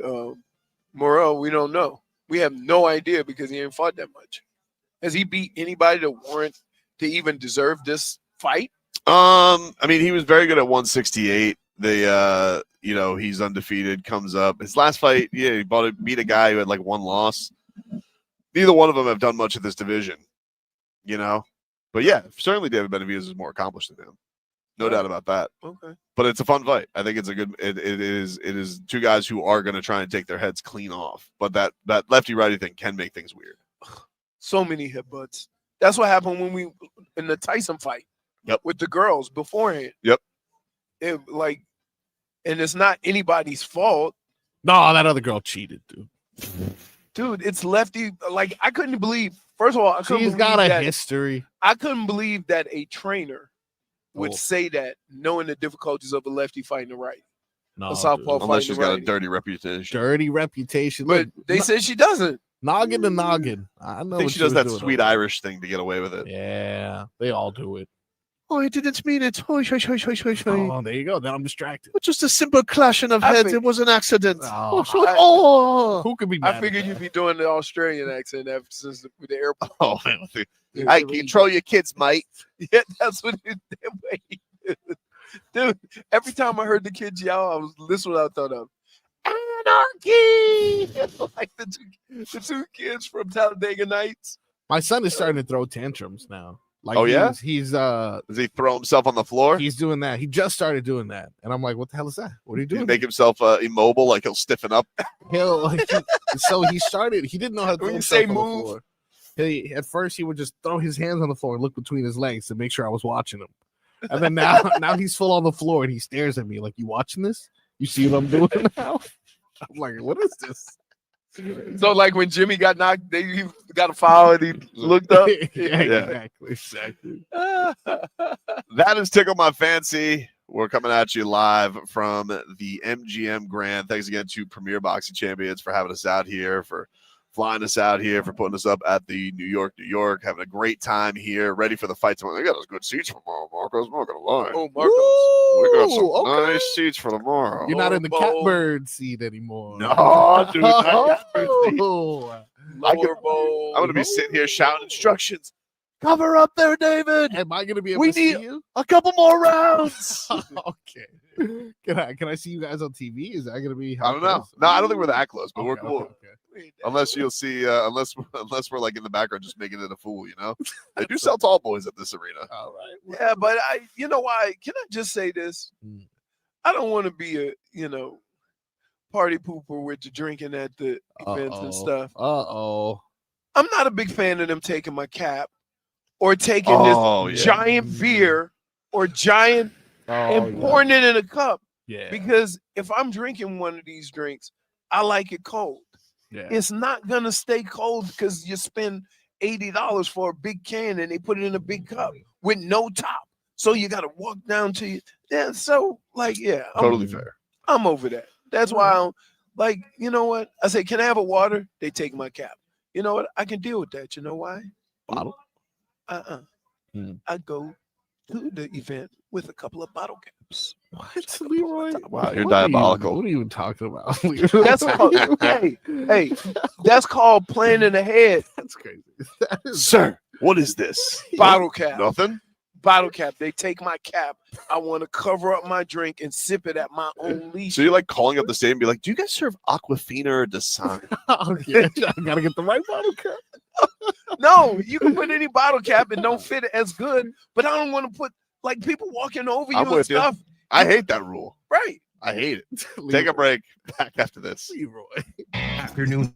Morrell, we don't know. We have no idea because he ain't fought that much. Has he beat anybody to warrant to even deserve this fight? I mean, he was very good at 168. He's undefeated, comes up. His last fight, he beat a guy who had like one loss. Neither one of them have done much of this division, But yeah, certainly David Benavidez is more accomplished than him. No doubt about that. Okay. But it's a fun fight. I think it's a good. It is two guys who are going to try and take their heads clean off. But that lefty righty thing can make things weird. So many headbutts. That's what happened when we in the Tyson fight. Yep. With the girls beforehand. Yep. And it's not anybody's fault. No, that other girl cheated, dude. Dude, it's lefty. Like I couldn't believe. First of all, I couldn't She's believe got a that, history. I couldn't believe that a trainer would Oh. say that, knowing the difficulties of a lefty fighting a right. No, A southpaw dude. fight. Unless she's got a righty. dirty reputation. Dirty reputation. But Look, they said she doesn't. noggin to noggin. I know I think what she does was that doing sweet over Irish thing to get away with it. there. Yeah, they all do it. Oh, I didn't mean it. Oh, there you go. Now I'm distracted. just a simple clashing of heads. It was an accident. Who could be mad? I figured you'd be doing the Australian accent ever since the airport. Oh, I control your kids, mate. Yeah, that's what it did. Dude, every time I heard the kids yell, this is what I thought of. Anarchy! Like the two kids from Talladega Nights. My son is starting to throw tantrums now. Like, oh yeah, he's does he throw himself on the floor? He's doing that. He just started doing that, and I'm like, what the hell is that? What are you doing? He make himself immobile, like he'll stiffen up. So he started. He didn't know how to throw When you himself say on move, the floor. At first, he would just throw his hands on the floor and look between his legs to make sure I was watching him. And then now he's full on the floor and he stares at me like, "You watching this? You see what I'm doing now?" I'm like, "What is this?" So like when Jimmy got knocked, he got a foul and he looked up. Exactly. That is Tickle My Fancy. We're coming at you live from the MGM Grand. Thanks again to Premier Boxing Champions for having us out here, for flying us out here, for putting us up at the New York, having a great time here, ready for the fight tomorrow. They got us good seats for tomorrow, Marcos. I'm not gonna lie. Oh, Marcos. We got some nice seats for tomorrow. You're not in the catbird seat anymore. No, dude. Lower bowl. I'm gonna be sitting here shouting instructions. Cover up there, David. Am I gonna be able to see you? A couple more rounds. Okay. Can I see you guys on TV? Is that gonna be? I don't know. No, I don't think we're that close, but we're cool. Okay. Unless you'll see, unless we're like in the background just making it a fool, you know. They do sell tall boys at this arena. All right. Yeah, but you know why? Can I just say this? I don't want to be a, party pooper with the drinking at the events and stuff. I'm not a big fan of them taking my cap or taking this giant beer or giant and pouring it in a cup. Yeah. Because if I'm drinking one of these drinks, I like it cold. Yeah. It's not gonna stay cold because you spend $80 for a big can and they put it in a big cup with no top. So you got to walk down to you. Yeah. So Totally fair. I'm over that. That's why you know what? I say, can I have a water? They take my cap. You know what? I can deal with that. You know why? Bottle. I go to the event with a couple of bottle caps. What, Leroy? Wow, you're diabolical. What are you even talking about? That's called, hey, that's called planning ahead. That's crazy. Sir, what is this? Bottle cap. Nothing? Bottle cap. They take my cap. I want to cover up my drink and sip it at my own leisure. So you're like calling up the state and be like, do you guys serve Aquafina or Dasani? Okay, I gotta get the right bottle cap. No, you can put any bottle cap and don't fit it as good, but I don't want to put people walking over you and stuff. I hate that rule. Right. I hate it. Take a break. Back after this. Leroy. Afternoon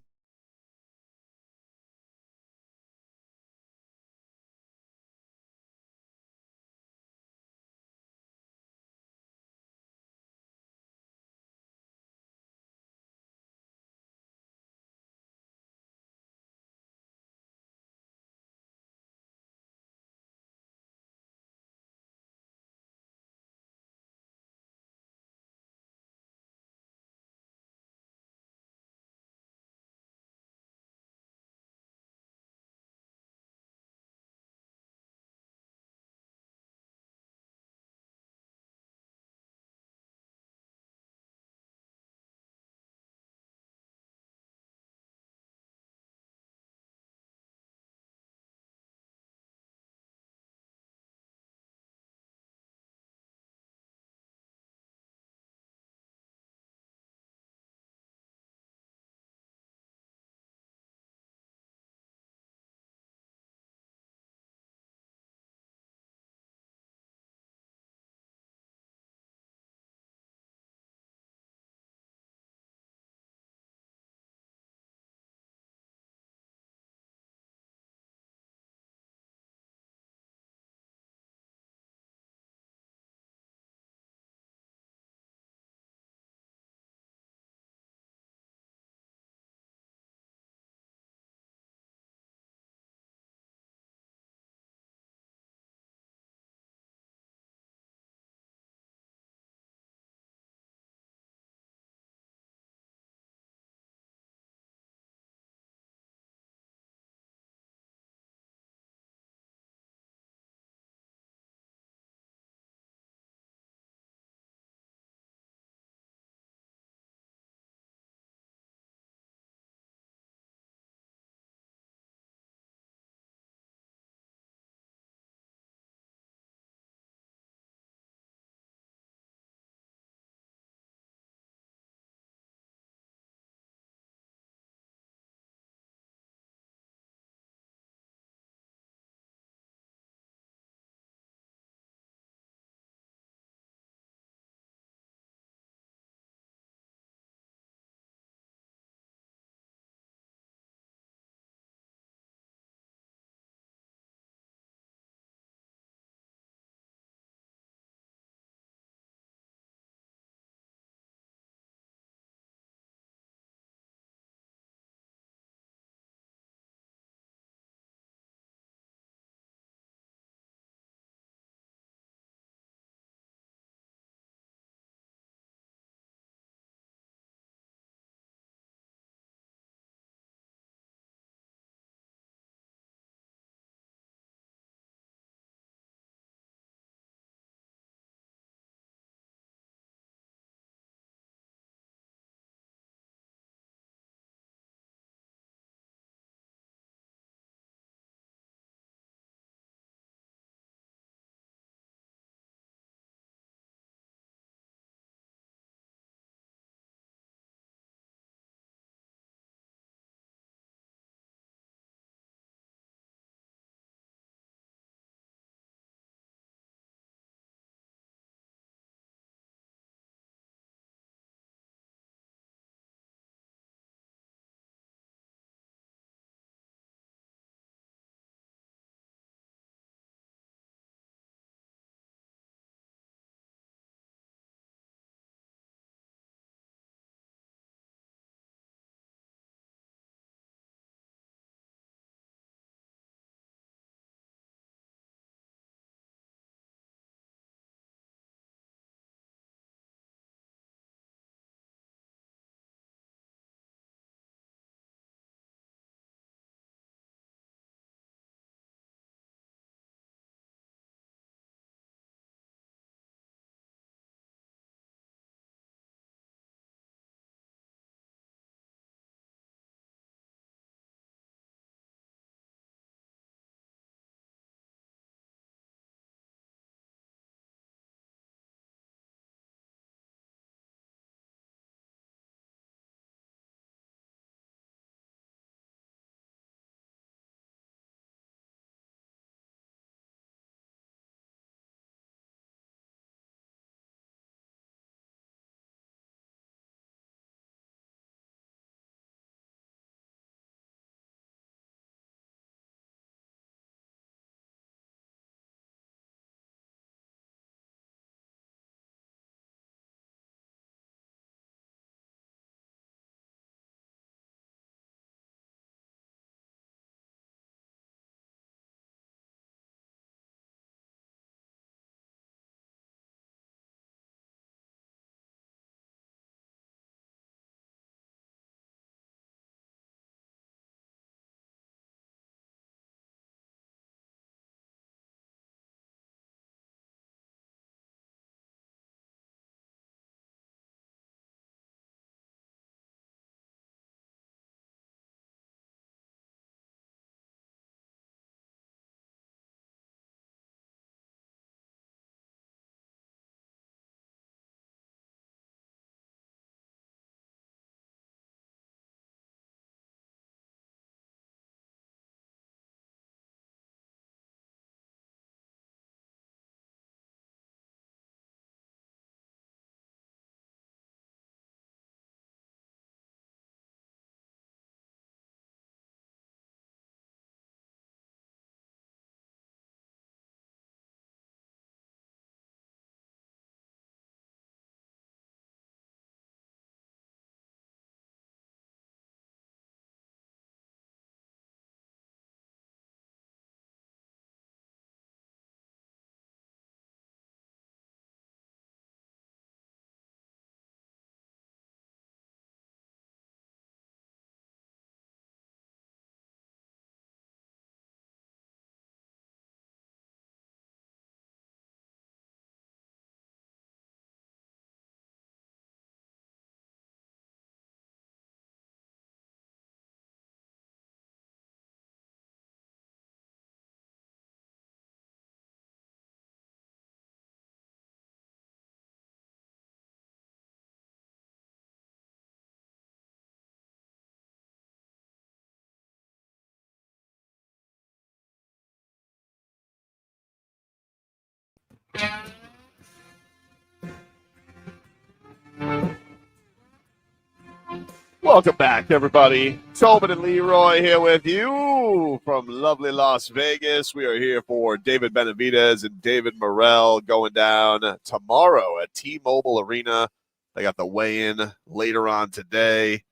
Welcome back, everybody. Tobin and Leroy here with you from lovely Las Vegas. We are here for David Benavidez and David Morrell going down tomorrow at T-Mobile Arena. They got the weigh-in later on today.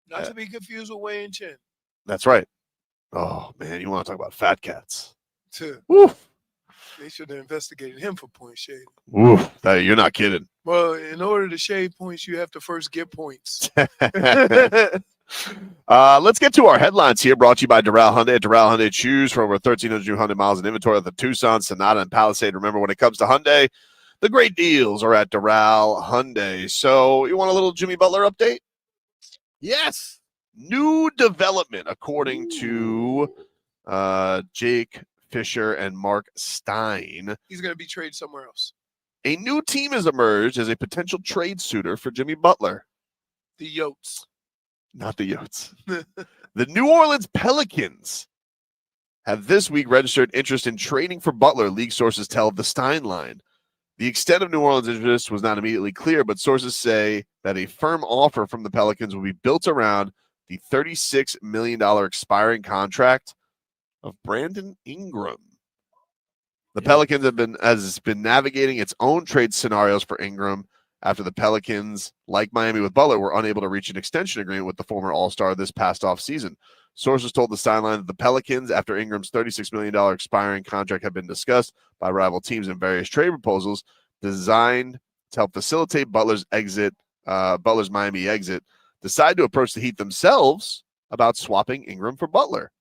Not to be confused with Wei and Chen. That's right. Oh, man, you want to talk about fat cats. Woof. They should have investigated him for point shading. Oof, you're not kidding. Well, in order to shade points, you have to first get points. Let's get to our headlines here, brought to you by Doral Hyundai. Doral Hyundai, choose from over 1,300 new Hyundai miles in inventory of the Tucson, Sonata, and Palisade. Remember, when it comes to Hyundai, the great deals are at Doral Hyundai. So you want a little Jimmy Butler update? Yes. New development, according to Jake Fisher and Mark Stein. He's going to be traded somewhere else. A new team has emerged as a potential trade suitor for Jimmy Butler. The Yotes. Not the Yotes. The New Orleans Pelicans have this week registered interest in trading for Butler, league sources tell the Stein line. The extent of New Orleans' interest was not immediately clear, but sources say that a firm offer from the Pelicans will be built around the $36 million expiring contract of Brandon Ingram. The Pelicans has been navigating its own trade scenarios for Ingram after the Pelicans, like Miami with Butler, were unable to reach an extension agreement with the former All-Star this past offseason. Sources told the sideline that the Pelicans, after Ingram's $36 million expiring contract had been discussed by rival teams in various trade proposals designed to help facilitate Butler's Miami exit, decided to approach the Heat themselves about swapping Ingram for Butler.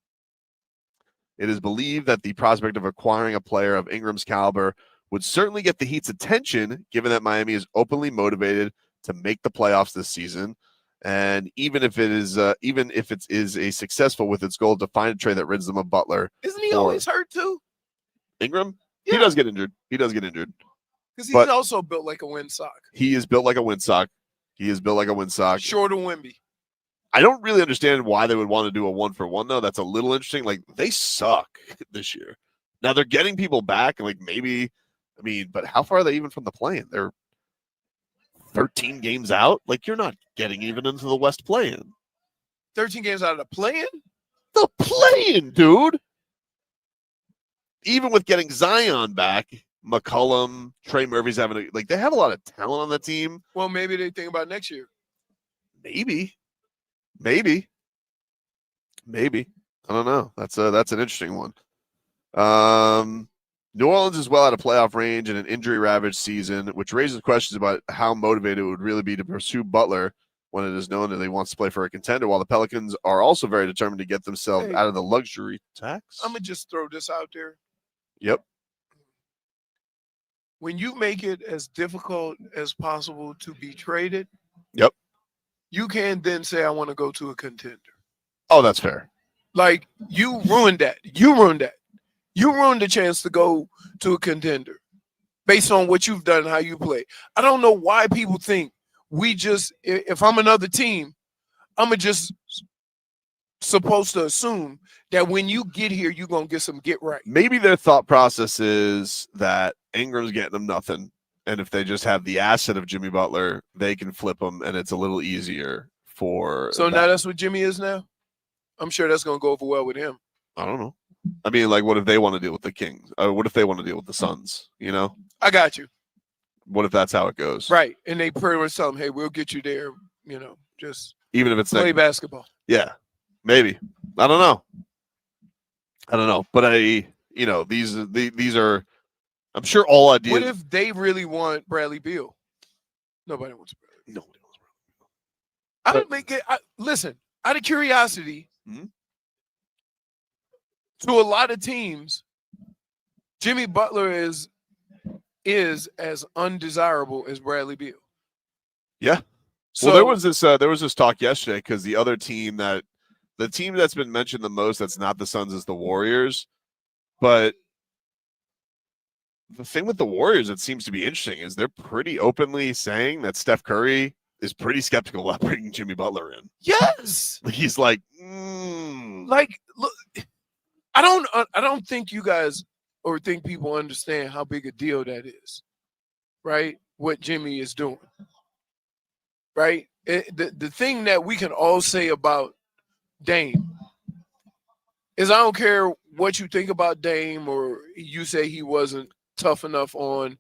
It is believed that the prospect of acquiring a player of Ingram's caliber would certainly get the Heat's attention, given that Miami is openly motivated to make the playoffs this season. And even if it is a successful with its goal to find a trade that rids them of Butler. Isn't he always hurt too? Ingram? Yeah. He does get injured. Because he's also built like a windsock. He is built like a windsock. Short of Wemby. I don't really understand why they would want to do a 1-for-1 though. That's a little interesting. Like, they suck this year. Now they're getting people back, and but how far are they even from the play-in? They're 13 games out. Like, you're not getting even into the West play-in. 13 games out of the play-in? The play-in, dude. Even with getting Zion back, McCollum, Trey Murphy's they have a lot of talent on the team. Well, maybe they think about next year. Maybe. I don't know. That's an interesting one. New Orleans is well out of playoff range in an injury-ravaged season, which raises questions about how motivated it would really be to pursue Butler when it is known that he wants to play for a contender, while the Pelicans are also very determined to get themselves out of the luxury tax. I'm going to just throw this out there. Yep. When you make it as difficult as possible to be traded, yep, you can then say, I want to go to a contender. Oh, that's fair. Like, you ruined that. You ruined the chance to go to a contender based on what you've done and how you play. I don't know why people think if I'm another team, I'm just supposed to assume that when you get here, you're going to get some get right. Maybe their thought process is that Ingram's getting them nothing. And if they just have the asset of Jimmy Butler, they can flip him, and it's a little easier for. So now that's what Jimmy is now? I'm sure that's going to go over well with him. I don't know. I mean, like, what if they want to deal with the Kings? What if they want to deal with the Suns? You know? I got you. What if that's how it goes? Right. And they pretty much tell them, hey, we'll get you there, just even if it's play basketball. Yeah, maybe. I don't know. But these are, I'm sure all ideas. What if they really want Bradley Beal? Nobody wants Bradley. Nobody wants Bradley Beal. I don't make it. Listen, out of curiosity, to a lot of teams, Jimmy Butler is as undesirable as Bradley Beal. Yeah. So well, there was this talk yesterday because the team that's been mentioned the most that's not the Suns is the Warriors. But the thing with the Warriors that seems to be interesting is they're pretty openly saying that Steph Curry is pretty skeptical about bringing Jimmy Butler in. Yes. He's like, like, look, I don't think you guys or think people understand how big a deal that is, right? What Jimmy is doing, right? The thing that we can all say about Dame is I don't care what you think about Dame or you say he wasn't tough enough on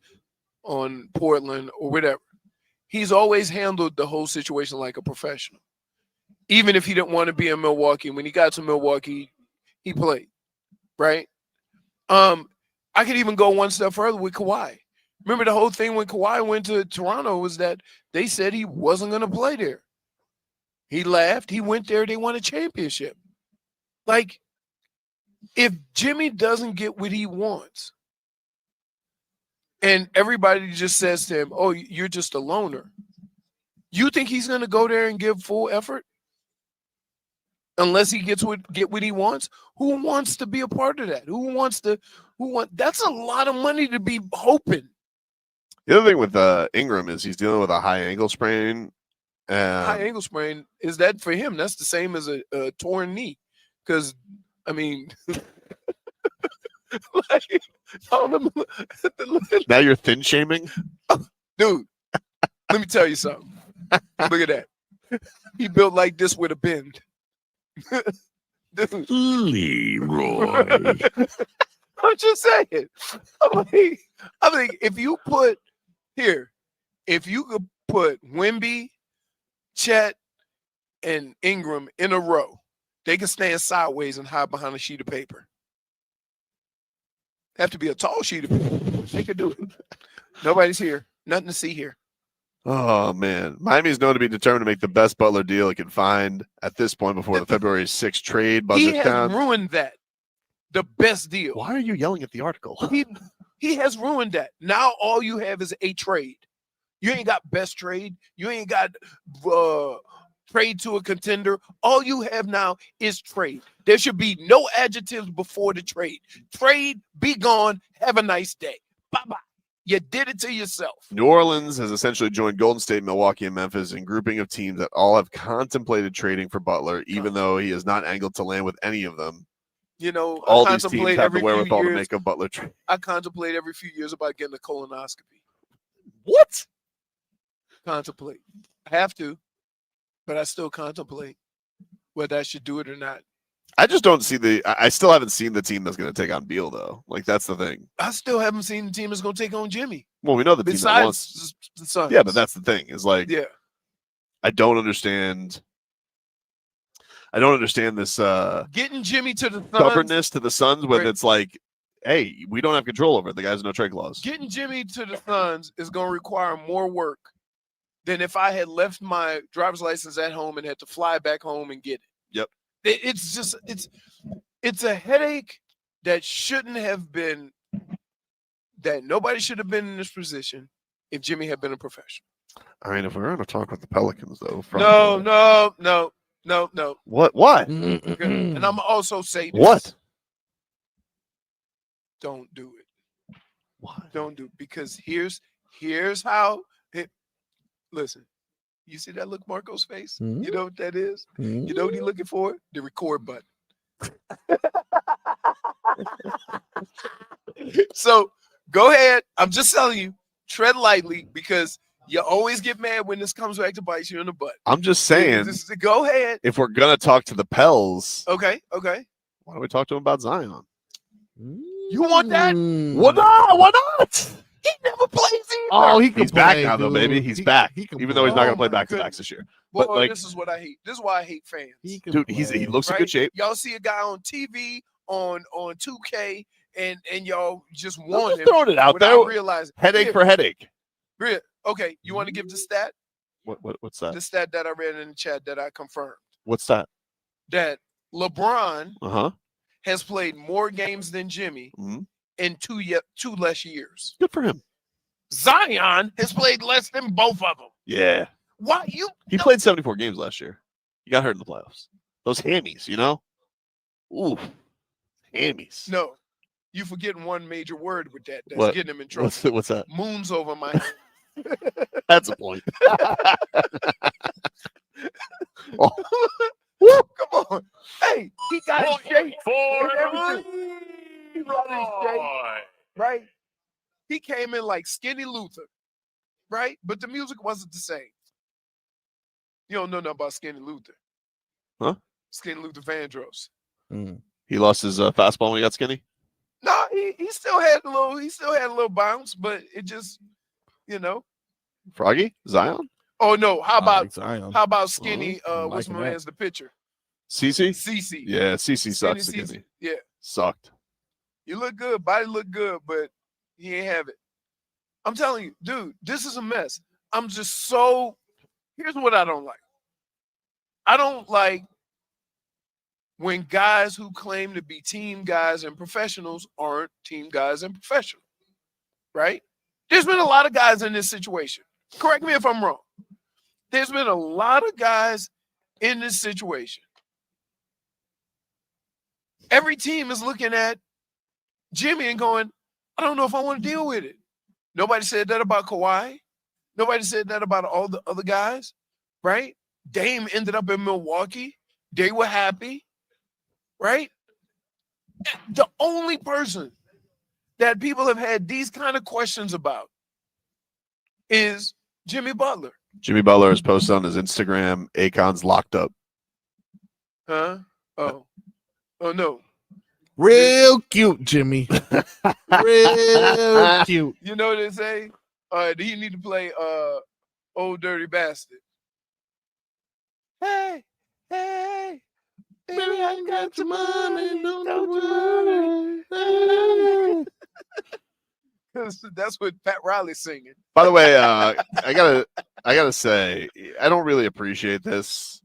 Portland or whatever. He's always handled the whole situation like a professional. Even if he didn't want to be in Milwaukee, when he got to Milwaukee, he played, right? I could even go one step further with Kawhi. Remember the whole thing when Kawhi went to Toronto was that they said he wasn't going to play there. He laughed. He went there. They won a championship. Like, if Jimmy doesn't get what he wants and everybody just says to him, oh, you're just a loner, you think he's going to go there and give full effort? Unless he get what he wants? Who wants to be a part of that? That's a lot of money to be hoping. The other thing with Ingram is he's dealing with a high ankle sprain. High ankle sprain, is that for him? That's the same as a torn knee. Because, I mean, like, now you're thin shaming? Dude, let me tell you something. Look at that. He built like this with a bend. Dude. Leroy. I'm just saying. I mean, if you could put Wemby, Chet, and Ingram in a row, they can stand sideways and hide behind a sheet of paper. Have to be a tall sheet of paper. They could do it. Nobody's here. Nothing to see here. Oh, man. Miami's known to be determined to make the best Butler deal it can find at this point before the February 6th trade. He has ruined that. The best deal. Why are you yelling at the article? He has ruined that. Now all you have is a trade. You ain't got best trade. You ain't got trade to a contender. All you have now is trade. There should be no adjectives before the trade. Trade, be gone, have a nice day. Bye-bye. You did it to yourself. New Orleans has essentially joined Golden State, Milwaukee, and Memphis in grouping of teams that all have contemplated trading for Butler, even though he is not angled to land with any of them. You know, all these teams have the wherewithal to make a Butler trade. I contemplate every few years about getting a colonoscopy. What? Contemplate. I have to, but I still contemplate whether I should do it or not. I just don't see I still haven't seen the team that's going to take on Beal, though. Like, that's the thing. I still haven't seen the team that's going to take on Jimmy. Well, we know the team that wants. The Suns. Yeah, but that's the thing. Is like, yeah, I don't understand this getting Jimmy to the Suns, stubbornness to the Suns when it's like, hey, we don't have control over it. The guy's no trade clause. Getting Jimmy to the Suns is going to require more work than if I had left my driver's license at home and had to fly back home and get it. Yep. It's just it's a headache that shouldn't have been, that nobody should have been in this position if Jimmy had been a professional. I mean, if we're going to talk about the Pelicans, though. No. What? Why? And I'm also saying what? Don't do it. Why? Don't do it, because here's how. Listen, you see that look Marco's face? Mm-hmm. You know what that is? Mm-hmm. You know what he's looking for? The record button. So go ahead. I'm just telling you, tread lightly, because you always get mad when this comes back to bite you in the butt. I'm just saying. Go ahead. If we're gonna talk to the Pels, okay. Why don't we talk to him about Zion? You want that? What not? Why not? He never plays either. Oh, he's back now, though, baby. He's back. Even though he's not gonna play back-to-backs this year. Boy, but like, this is what I hate. This is why I hate fans. Dude, he looks in good shape. Y'all see a guy on TV on 2K, and y'all just want him. Throwing it out there. Realizing headache for headache. Okay, you want to give the stat? What's that? The stat that I read in the chat that I confirmed. What's that? That LeBron has played more games than Jimmy in 2 less years. Good for him. Zion has played less than both of them. Yeah. Why He played 74 games last year. He got hurt in the playoffs. Those hammies, you know? Ooh. Hammies. No. You forgetting one major word with that. That's getting him in trouble. What's that? Moon's over my head. That's a point. Come on. Hey, he got his shape. came in like Skinny Luther, right? But the music wasn't the same. You don't know nothing about Skinny Luther. Huh? Skinny Luther Vandross. He lost his fastball when he got skinny? No, he still had a little bounce, but it just, Froggy? Zion? Oh no, how about Zion. how about Skinny what's liking my that. man's the pitcher? CeCe? CeCe. Yeah, CeCe sucks Skinny skinny. CeCe. Yeah. Sucked. You look good, body look good, but he ain't have it. I'm telling you, dude, this is a mess. I'm just so here's what I don't like. I don't like when guys who claim to be team guys and professionals aren't team guys and professionals, right? There's been a lot of guys in this situation. Correct me if I'm wrong. There's been a lot of guys in this situation. Every team is looking at Jimmy and going, I don't know if I want to deal with it. Nobody said that about Kawhi. Nobody said that about all the other guys, right? Dame ended up in Milwaukee. They were happy, right? The only person that people have had these kind of questions about is Jimmy Butler. Jimmy Butler has posted on his Instagram, Akon's locked up. Huh? Oh no. Real cute, Jimmy. Real cute. You know what they say? Do you need to play Old Dirty Bastard? Hey, baby, I got your money, don't you worry. Because that's what Pat Riley's singing. By the way, I gotta say, I don't really appreciate this.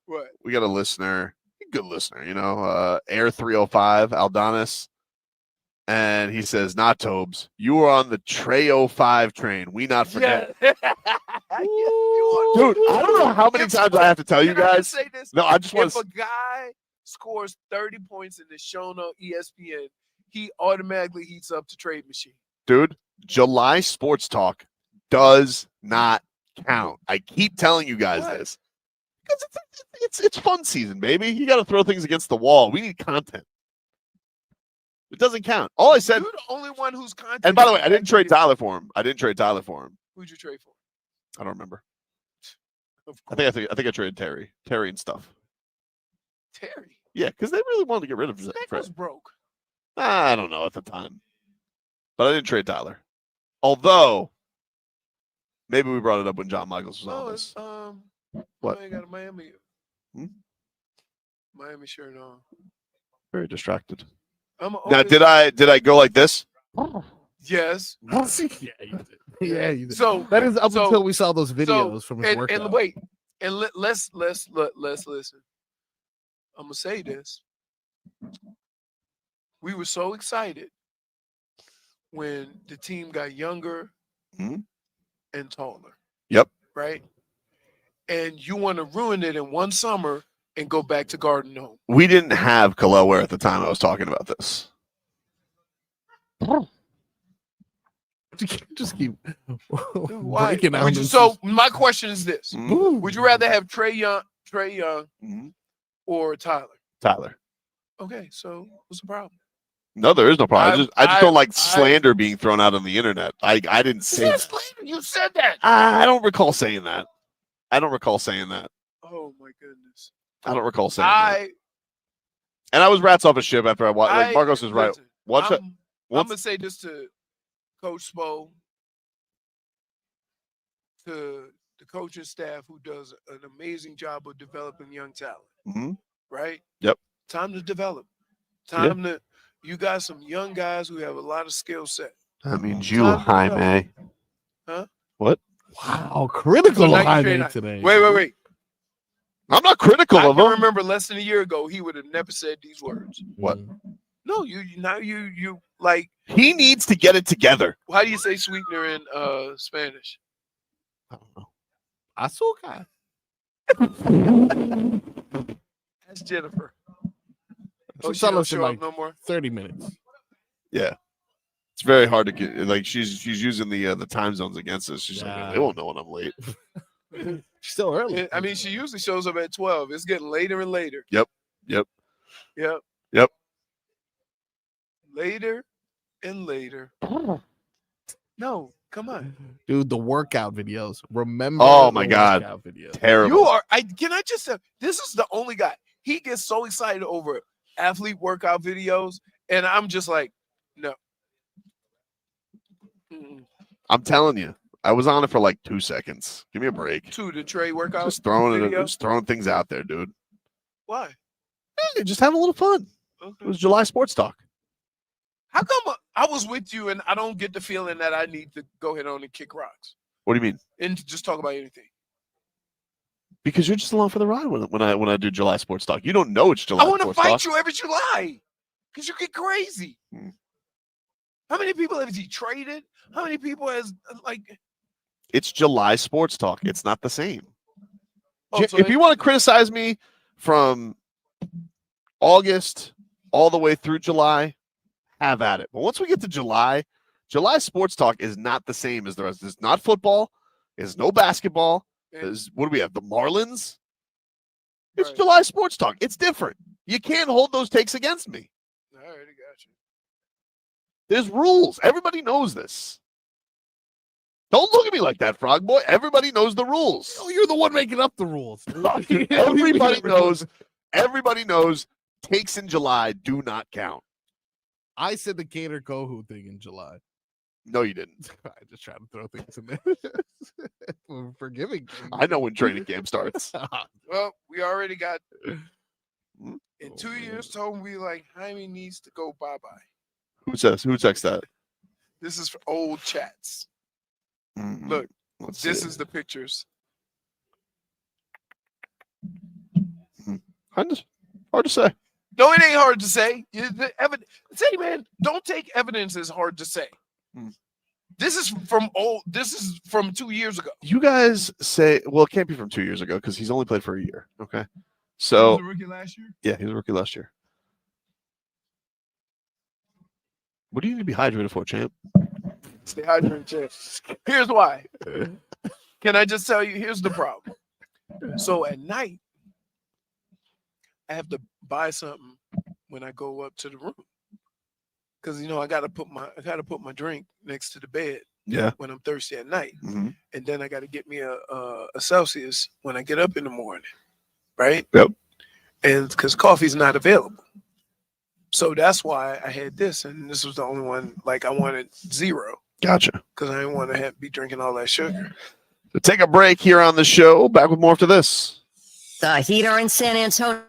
What? We got a listener, a good listener, Air 305, Udonis. And he says, not Tobes, you were on the Trae 05 train. We not forget. Yeah. Dude, I don't know how many times I have to tell you Can I guys. just say this? No, I just want If a guy scores 30 points in the show on ESPN, he automatically heats up the trade machine. Dude, July sports talk does not count. I keep telling you guys this. Because it's fun season, baby. You got to throw things against the wall. We need content. It doesn't count. All I said. You're the only one who's content. And by the way, I didn't trade Tyler for him. Who'd you trade for? I don't remember. I think I traded Terry and stuff. Terry. Yeah, because they really wanted to get rid of That Fred. was broke. I don't know at the time, but I didn't trade Tyler. Although, maybe we brought it up when John Michaels was on this. What? I got a Miami. Miami shirt on. Very distracted. Now, did I go like this? Yes. Yeah, you did. Yeah, you did. So that is up until we saw those videos from his workout. And wait, and let's listen. I'm gonna say this. We were so excited when the team got younger and taller. Yep. Right. And you want to ruin it in one summer and go back to Garden Home. We didn't have Khalil Ware at the time I was talking about this. Just keep Why? breaking out. So my question is this: would you rather have Trae Young, or Tyler? Tyler. Okay, so what's the problem? No, there is no problem. I just don't like slander being thrown out on the internet. I didn't say that. You said that. I don't recall saying that. Oh my goodness. I don't recall saying that. And I was rats off a ship after I watched. Like Marcos is right. I'm gonna say this to Coach Spo, to the coaching staff who does an amazing job of developing young talent. Right? Yep. Time to develop. You got some young guys who have a lot of skill set. That means you, Jaime. Huh? What? Wow, critical of Jaime today. Wait. I'm not critical of him. I remember less than a year ago, he would have never said these words. What? No, you like. He needs to get it together. How do you say sweetener in Spanish? I don't know. Azúcar. That's Jennifer. She'll she tell don't us in show up like no more. 30 minutes. Yeah. It's very hard to get. Like she's using the time zones against us. She's like, they won't know when I'm late. Still early. I mean, she usually shows up at 12. It's getting later and later. Yep. Later and later. No, come on. Dude, the workout videos. Remember Oh my the God. workout videos. Terrible. You are can I just say this is the only guy. He gets so excited over athlete workout videos, and I'm just like, no. I'm telling you, I was on it for like 2 seconds. Give me a break. To the Trae workout. Just throwing things out there, dude. Why? Hey, just having a little fun. Okay. It was July Sports Talk. How come I was with you and I don't get the feeling that I need to go ahead on and kick rocks What do you mean? and just talk about anything? Because you're just along for the ride when I do July Sports Talk. You don't know it's July. I want to Sports fight Talk. you every July because you get crazy. Hmm. How many people has he traded? How many people has like? It's July Sports Talk. It's not the same. Oh, so If you want to criticize me from August all the way through July, have at it. But once we get to July Sports Talk is not the same as the rest. It's not football. There's no basketball. What do we have? The Marlins? It's Right. July Sports Talk. It's different. You can't hold those takes against me. I already got you. There's rules. Everybody knows this. Don't look at me like that, Frog Boy. Everybody knows the rules. Oh, you're the one making up the rules. Everybody knows takes in July do not count. I said the Gator Kohu thing in July. No, you didn't. I just try to throw things in there. For forgiving. I know when training camp starts. Well, we already got Hmm? in 2 years. Told me like Jaime needs to go bye bye. Who texts that? This is for old chats. Mm-hmm. Look, Let's this see. is the pictures. Hard to say. No, it ain't hard to say. Say, man, don't take evidence as hard to say. Hmm. This is from 2 years ago. You guys say, well, it can't be from 2 years ago because he's only played for a year. Okay. So, He was a rookie last year? yeah, he was a rookie last year. What do you need to be hydrated for, champ? Stay hydrated, champ. Here's why. Can I just tell you? Here's the problem. So at night, I have to buy something when I go up to the room because I got to put my drink next to the bed. Yeah. When I'm thirsty at night, Mm-hmm. and then I got to get me a Celsius when I get up in the morning, right? Yep. And because coffee's not available, so that's why I had this, and this was the only one. Like I wanted zero. Gotcha. Because I didn't want to be drinking all that sugar. So take a break here on the show. Back with more after this. The Heat are in San Antonio.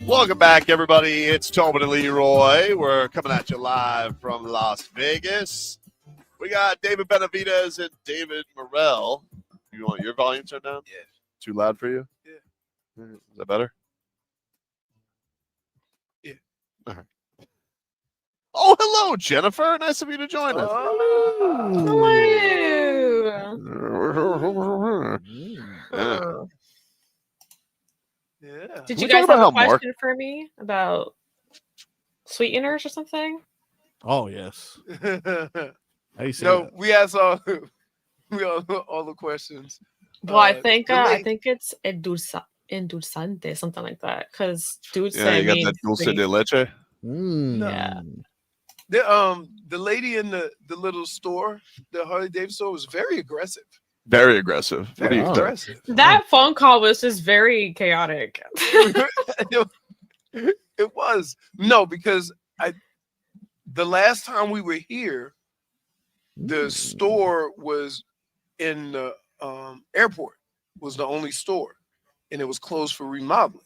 Welcome back, everybody. It's Tobin and Leroy. We're coming at you live from Las Vegas. We got David Benavidez and David Morrell. You want your volume turned down? Yeah. Too loud for you? Yeah. Is that better? Yeah. All right. Oh, hello, Jennifer. Nice of you to join us. Hello. Yeah. Yeah. Did Can we you guys talk about have a how question for me about sweeteners or something? Oh yes. How you say No, that? we asked all the questions. Well, I the think lady- it's endulzante, something like that. Because dulce Yeah, you got means that dulce sweet. de leche. Yeah. The lady in the little store, the Harley-Davidson store, was very aggressive. Very aggressive. What do Very you think? aggressive. That phone call was just very chaotic. It was. No, because the last time we were here, the store was in the airport, was the only store, and it was closed for remodeling.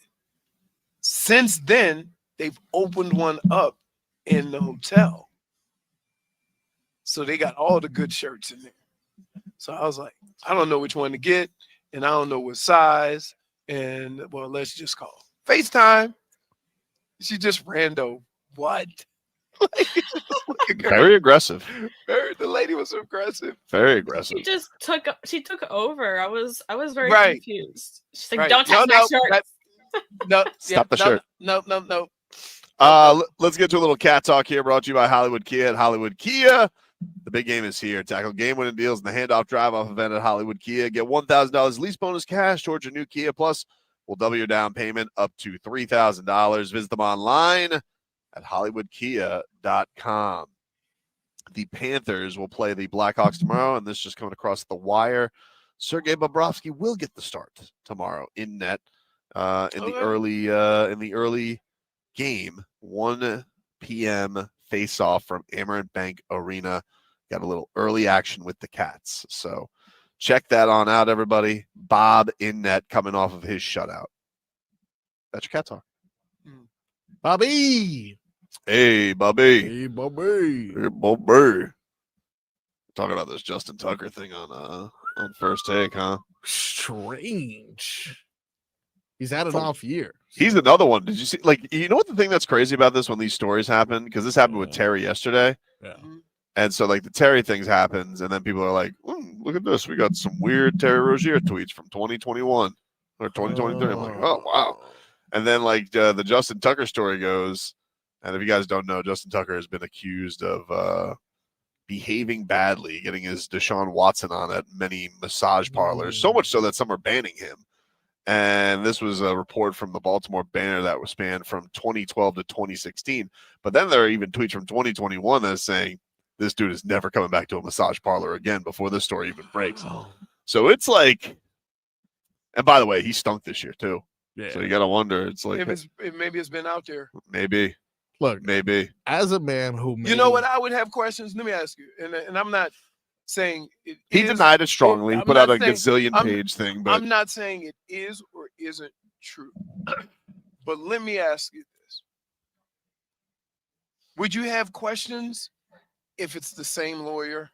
Since then, they've opened one up in the hotel. So they got all the good shirts in there. So I was like, I don't know which one to get, and I don't know what size. And well, let's just call FaceTime. She just rando. What? Very aggressive. The lady was aggressive. Very aggressive. She took over. I was very Right. confused. She's like, Right. don't touch my shirt. Stop the shirt. No. Let's get to a little cat talk here, brought to you by Hollywood Kia. At Hollywood Kia, the big game is here. Tackle game-winning deals in the handoff drive-off event at Hollywood Kia. Get $1,000 lease bonus cash towards your new Kia. Plus, we'll double your down payment up to $3,000. Visit them online at HollywoodKia.com. The Panthers will play the Blackhawks tomorrow, and this just coming across the wire. Sergei Bobrovsky will get the start tomorrow in net in the early game. 1 p.m. face-off from Amerant Bank Arena. Got a little early action with the Cats. So check that on out, everybody. Bob in net coming off of his shutout. That's your cat talk. Bobby. Hey, Bobby. Hey, Bobby. Hey, Bobby. Talking about this Justin Tucker thing on First Take, huh? Strange. He's had an off year. He's another one. Did you see? Like, you know what the thing that's crazy about this when these stories happen? Because this happened with Terry yesterday. Yeah. And so, like, the Terry things happens, and then people are like, look at this. We got some weird Terry Rozier tweets from 2021 or 2023. I'm like, oh, wow. And then, like, the Justin Tucker story goes, and if you guys don't know, Justin Tucker has been accused of behaving badly, getting his Deshaun Watson on at many massage parlors, so much so that some are banning him. And this was a report from the Baltimore Banner that was spanned from 2012 to 2016. But then there are even tweets from 2021 that's saying this dude is never coming back to a massage parlor again before this story even breaks. So it's like, and by the way, he stunk this year too. Yeah. So you got to wonder. It's like, Maybe it's been out there. maybe. Look, maybe. As a man who You know what? I would have questions. Let me ask you. And I'm not saying He denied it strongly. He put out a gazillion I'm- page thing, but I'm not saying it is or isn't true. But let me ask you this. Would you have questions if it's the same lawyer?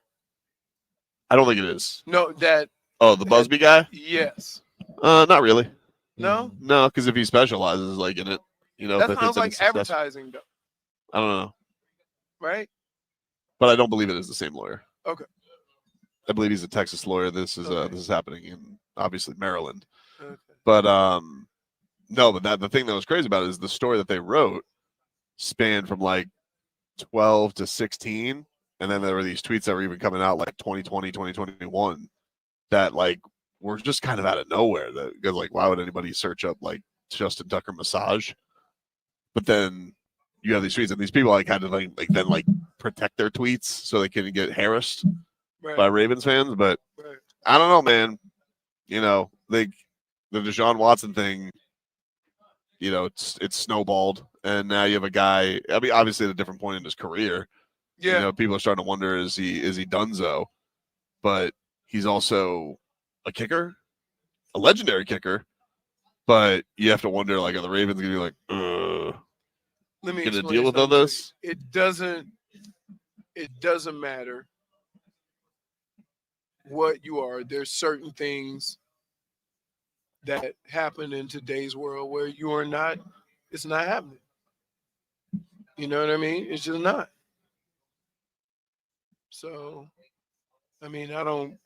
I don't think it is. No, that. Oh, the Busby guy? Yes. Not really. No? No, because if he specializes like in it, you know, That if sounds it's like success- advertising, though, I don't know, right? but I don't believe it is the same lawyer. Okay. I believe he's a Texas lawyer. This is happening in obviously Maryland. Okay. But no, but the thing that was crazy about it is the story that they wrote spanned from like 12 to 16, and then there were these tweets that were even coming out like 2020, 2021 that like were just kind of out of nowhere. That because like why would anybody search up like Justin Tucker massage? But then you have these tweets, and these people like had to like protect their tweets so they couldn't get harassed by Ravens fans. But I don't know, man. You know, like the Deshaun Watson thing, you know, it's snowballed, and now you have a guy. I mean, obviously at a different point in his career. Yeah. You know, people are starting to wonder, is he donezo? But he's also a kicker, a legendary kicker. But you have to wonder, like, are the Ravens gonna be like, let me Gonna explain deal with all something to this? you. It doesn't matter what you are. There's certain things that happen in today's world where you are not, it's not happening. You know what I mean? It's just not. So, I mean, I don't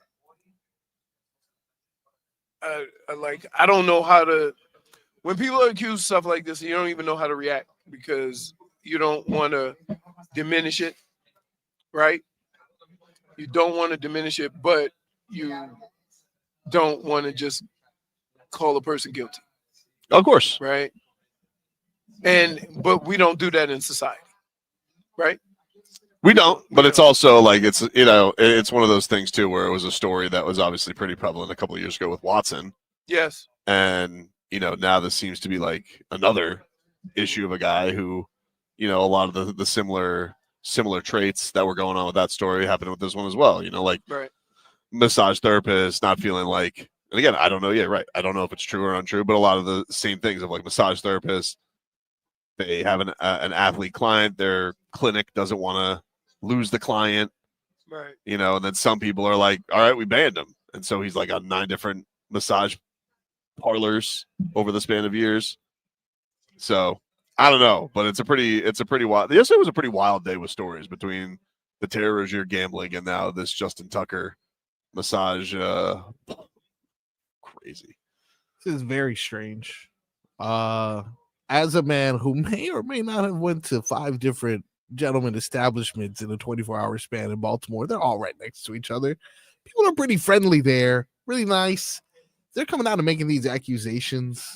know how to, when people are accused stuff like this, you don't even know how to react because you don't want to diminish it, right? You don't want to diminish it, but you don't want to just call a person guilty. Of course. Right. But we don't do that in society. Right. We don't, but it's also like it's it's one of those things too where it was a story that was obviously pretty prevalent a couple of years ago with Watson. Yes. And now this seems to be like another issue of a guy who, a lot of the similar traits that were going on with that story happened with this one as well. Like right. Massage therapist not feeling like, and again, I don't know. Yeah, right. I don't know if it's true or untrue, but a lot of the same things of like massage therapists, they have an athlete client, their clinic doesn't want to lose the client, right? And then some people are like, all right, we banned him, and so he's like on 9 different massage parlors over the span of years. So I don't know, but it's a pretty wild. Yesterday was a pretty wild day with stories between the Terry Rozier gambling and now this Justin Tucker massage. Crazy. This is very strange. As a man who may or may not have went to 5 different gentlemen establishments in a 24-hour span in Baltimore, they're all right next to each other. People are pretty friendly there, really nice. They're coming out and making these accusations.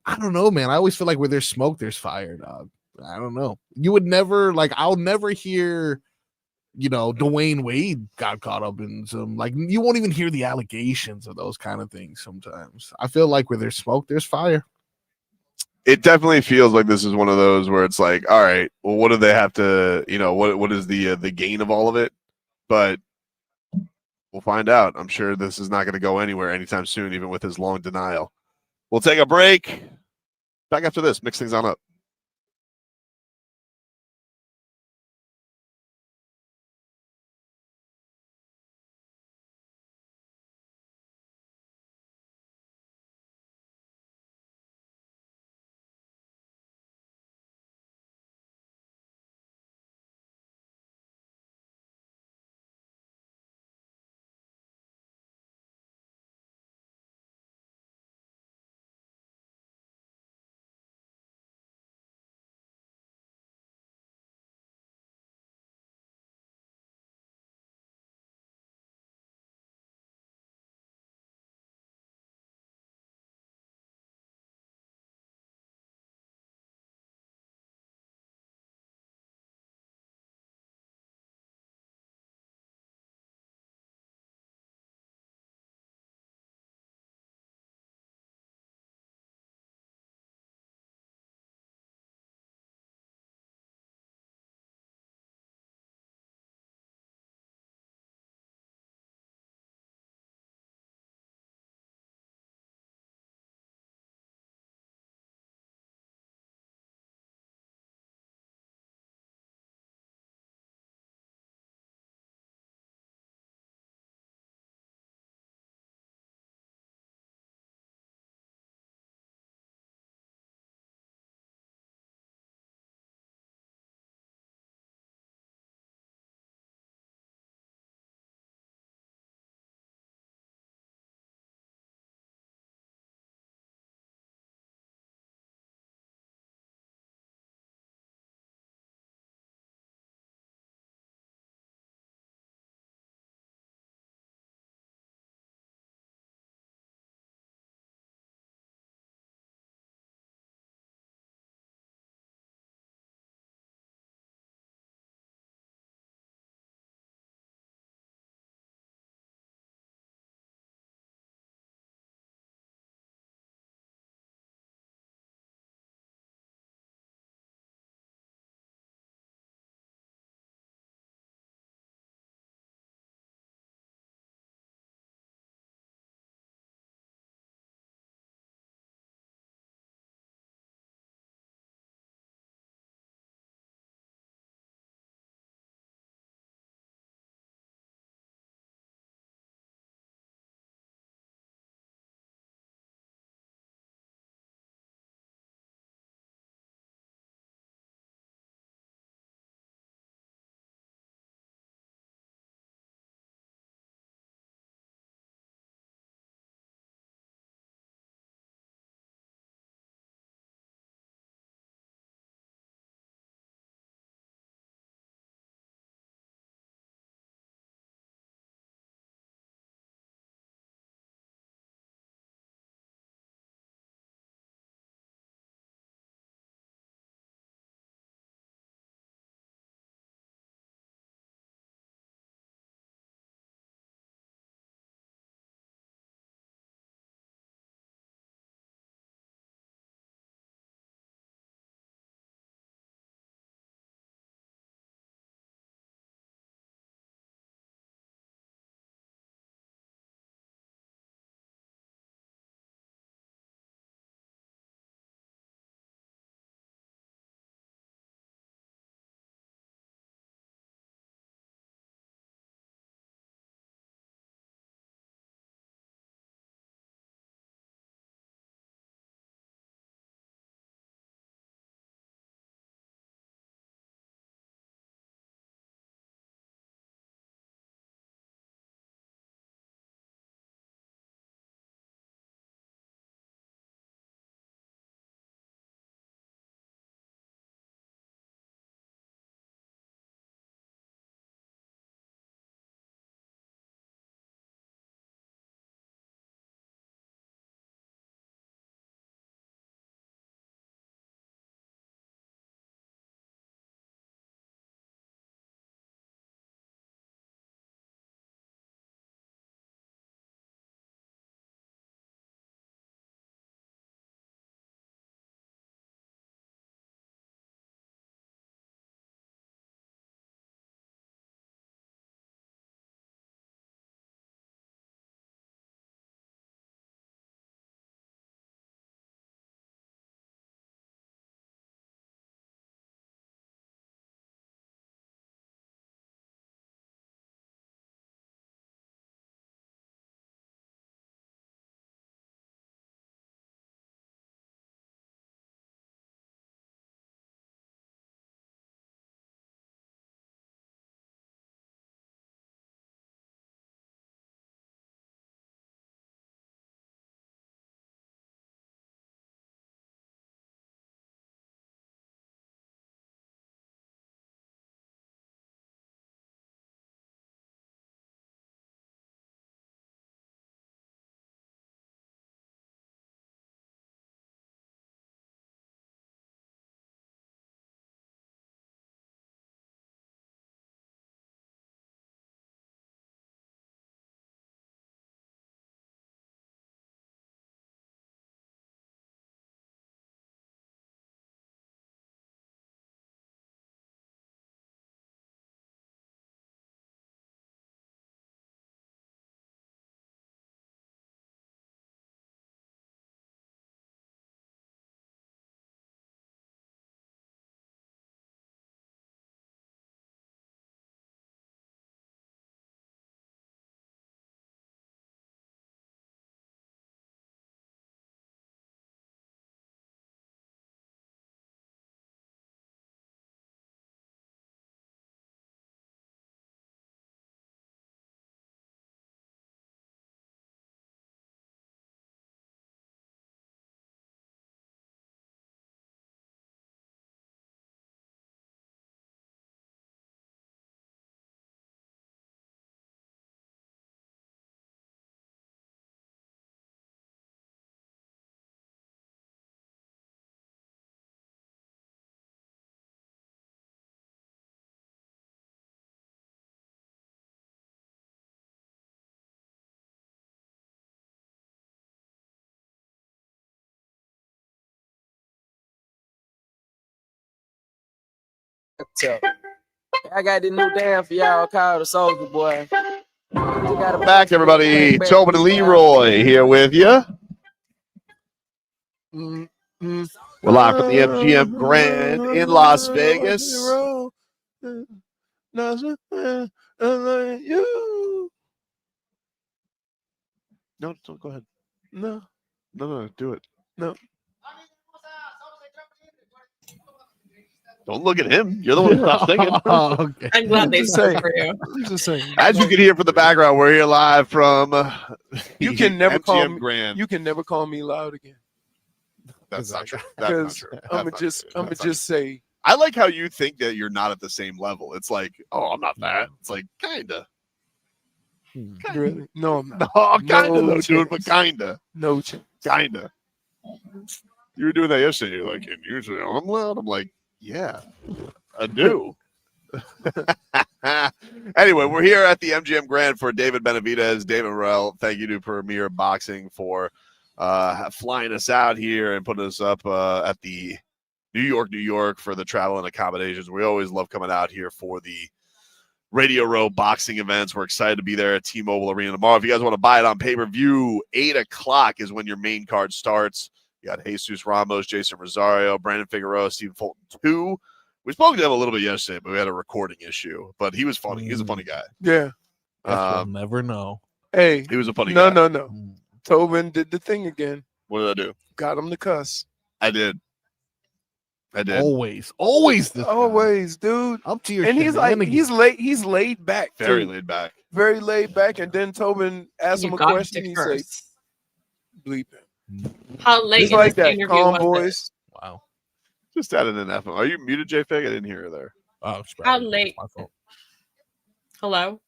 I don't know, man. I always feel like where there's smoke, there's fire, dog. I don't know. You would never, I'll never hear, Dwyane Wade got caught up in some, you won't even hear the allegations of those kind of things sometimes. I feel like where there's smoke, there's fire. It definitely feels like this is one of those where it's like, all right, well, what do they have to, what is the gain of all of it? But we'll find out. I'm sure this is not going to go anywhere anytime soon, even with his long denial. We'll take a break. Back after this, mix things on up. tell. I got this new dance for y'all called the Soldier Boy. Back, everybody. Tobin and Leroy here with you. We're live from the MGM Grand in Las Vegas. No, go ahead. No, do it. No. Don't look at him. You're the one who stopped singing. Okay. I'm glad they sang for you. I'm just saying. As you can hear from the background, we're here live from You can never MGM call me. Grand. You can never call me loud again. That's not true. That's not Because true. I'm gonna just say. I like how you think that you're not at the same level. It's like, oh, I'm not that. It's like, kinda. Really? No, I'm not. No, kinda No though, dude, but chance. kinda. No chance. Kinda. You were doing that yesterday. You're like, and usually I'm loud. I'm like, yeah, I do. Anyway, we're here at the MGM Grand for David Benavidez, David Morrell. Thank you to Premier Boxing for flying us out here and putting us up at the New York for the travel and accommodations. We always love coming out here for the Radio Row boxing events. We're excited to be there at T-Mobile Arena tomorrow. If you guys want to buy it on pay-per-view, 8 o'clock is when your main card starts. You got Jesus Ramos, Jason Rosario, Brandon Figueroa, Stephen Fulton 2. We spoke to him a little bit yesterday, but we had a recording issue. But he was funny. He's a funny guy. Yeah. We'll never know. Hey. He was a funny guy. No. Tobin did the thing again. What did I do? Got him to cuss. I did. Always this Always, dude. Up to your and he's like, shenanigans. he's laid back. Very too. laid back. Very laid back. And then Tobin asked him a question. He said, bleep him. How late He's in like this that interview calm was voice. Wow. Just added an F. Are you muted, JFig? I didn't hear you there. Oh, How late? Hello?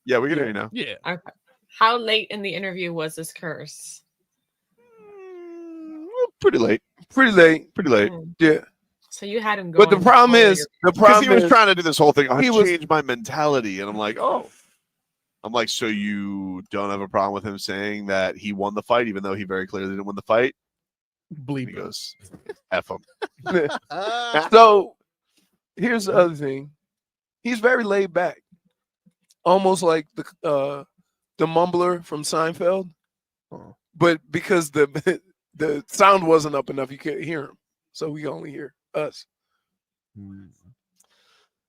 Yeah, we can hear you now. Yeah. Okay. How late in the interview was this curse? Pretty late. Yeah. So you had him going. But the problem is, he was trying to do this whole thing. I he was- changed my mentality, and I'm like, oh. I'm like, so you don't have a problem with him saying that he won the fight, even though he very clearly didn't win the fight? Bleep. He goes, F him. So here's the other thing. He's very laid back. Almost like the mumbler from Seinfeld. But because the sound wasn't up enough, you can't hear him. So we only hear us.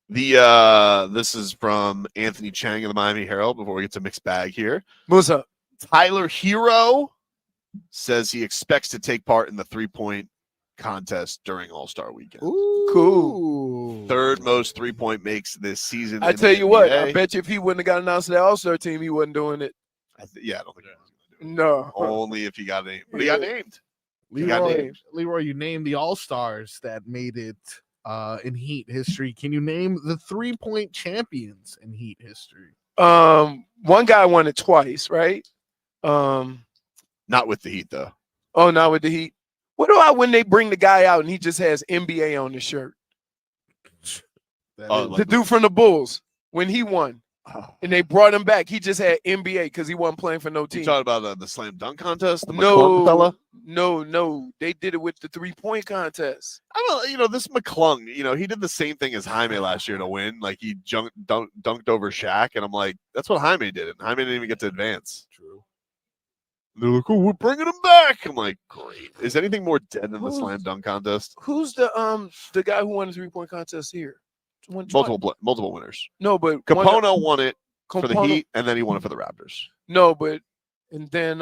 This is from Anthony Chang of the Miami Herald before we get to mixed bag here. What's up? Tyler Herro says he expects to take part in the 3-point contest during All-Star Weekend. Cool. Third most 3-point makes this season. I tell you what, I bet you if he wouldn't have got announced to that All-Star team, he wasn't doing it. I don't think he was going to do it. No. Only if he got named. But he got named. Leroy, you named the All-Stars that made it in Heat history. Can you name the 3-point champions in Heat history? One guy won it twice, right? Not with the Heat, though. Oh, not with the Heat. What about when they bring the guy out and he just has NBA on his shirt? The dude from the Bulls, when he won. And they brought him back. He just had NBA because he wasn't playing for no team. You talking about the slam dunk contest? The McClung fella? No. They did it with the 3-point contest. This McClung, he did the same thing as Jaime last year to win. Like he dunked over Shaq, and I'm like, that's what Jaime did. And Jaime didn't even get to advance. True. They're like, oh, we're bringing him back. I'm like, great. Is anything more dead than the slam dunk contest? Who's the guy who won the 3-point contest here? Multiple winners. No, but Capono won it for the Heat, and then he won it for the Raptors. No, but and then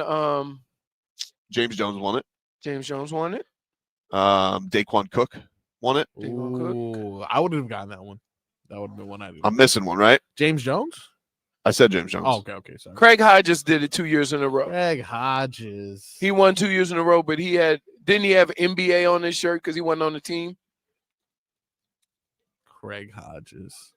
James Jones won it. Daquan Cook won it. Ooh, I wouldn't have gotten that one. That would have been one I did. I'm missing one, right? James Jones? I said James Jones. Oh, okay, sorry. Craig Hodges did it 2 years in a row. Craig Hodges. He won 2 years in a row, but didn't he have NBA on his shirt because he wasn't on the team? Craig Hodges.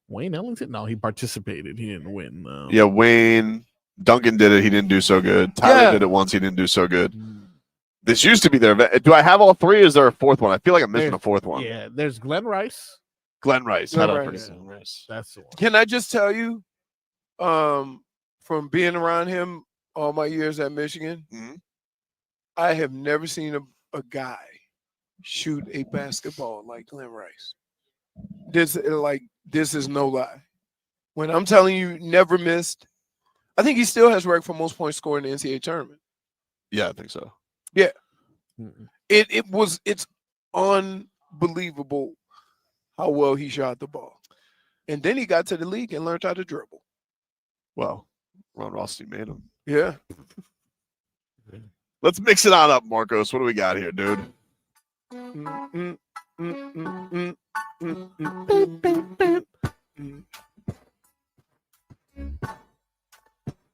Wayne Ellington? No, he participated. He didn't win, though. Yeah, Wayne. Duncan did it. He didn't do so good. Tyler did it once. He didn't do so good. This used to be there. Do I have all three? Or is there a fourth one? I feel like I'm missing a fourth one. Yeah, there's Glenn Rice. Glenn Rice. That's the one. Can I just tell you, from being around him all my years at Michigan, I have never seen a guy shoot a basketball like Glenn Rice. This is no lie. When I'm telling you, never missed. I think he still has record for most points scored in the NCAA tournament. Yeah, I think so. Yeah. It's unbelievable how well he shot the ball. And then he got to the league and learned how to dribble. Well, Ron Rothstein made him. Yeah. Let's mix it on up, Marcos. What do we got here, dude?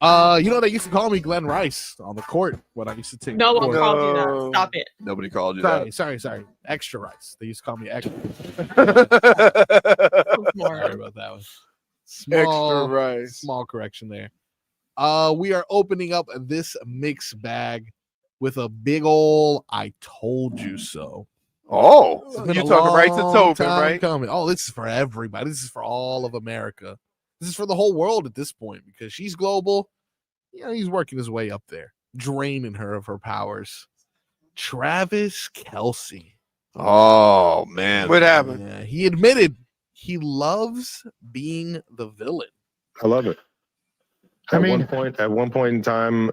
They used to call me Glenn Rice on the court when I used to take. No one called you that. Stop it. Nobody called you that. Sorry. Extra Rice. They used to call me Extra. Sorry about that one. Extra Rice. Small correction there. We are opening up this mix bag with a big ol' I told you so. Oh, you're talking right to Tobin, right? Coming. Oh, this is for everybody. This is for all of America. This is for the whole world at this point because she's global. He's working his way up there, draining her of her powers. Travis Kelce. Oh, man. What happened? Yeah, he admitted he loves being the villain. I love it. At one point in time,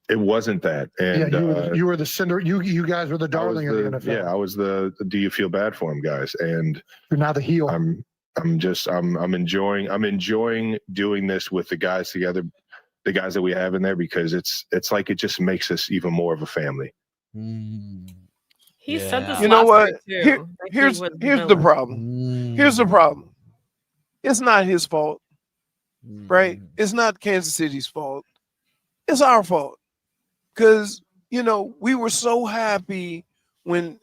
it wasn't that. And you were the cinder. You guys were the darling of the NFL. Yeah, I was the do you feel bad for him guys, and you're now the heel. I'm enjoying doing this with the guys together, the guys that we have in there, because it's like it just makes us even more of a family. He said this. You know what? Here's the problem. Here's the problem. It's not his fault, right? It's not Kansas City's fault. It's our fault. Because, we were so happy when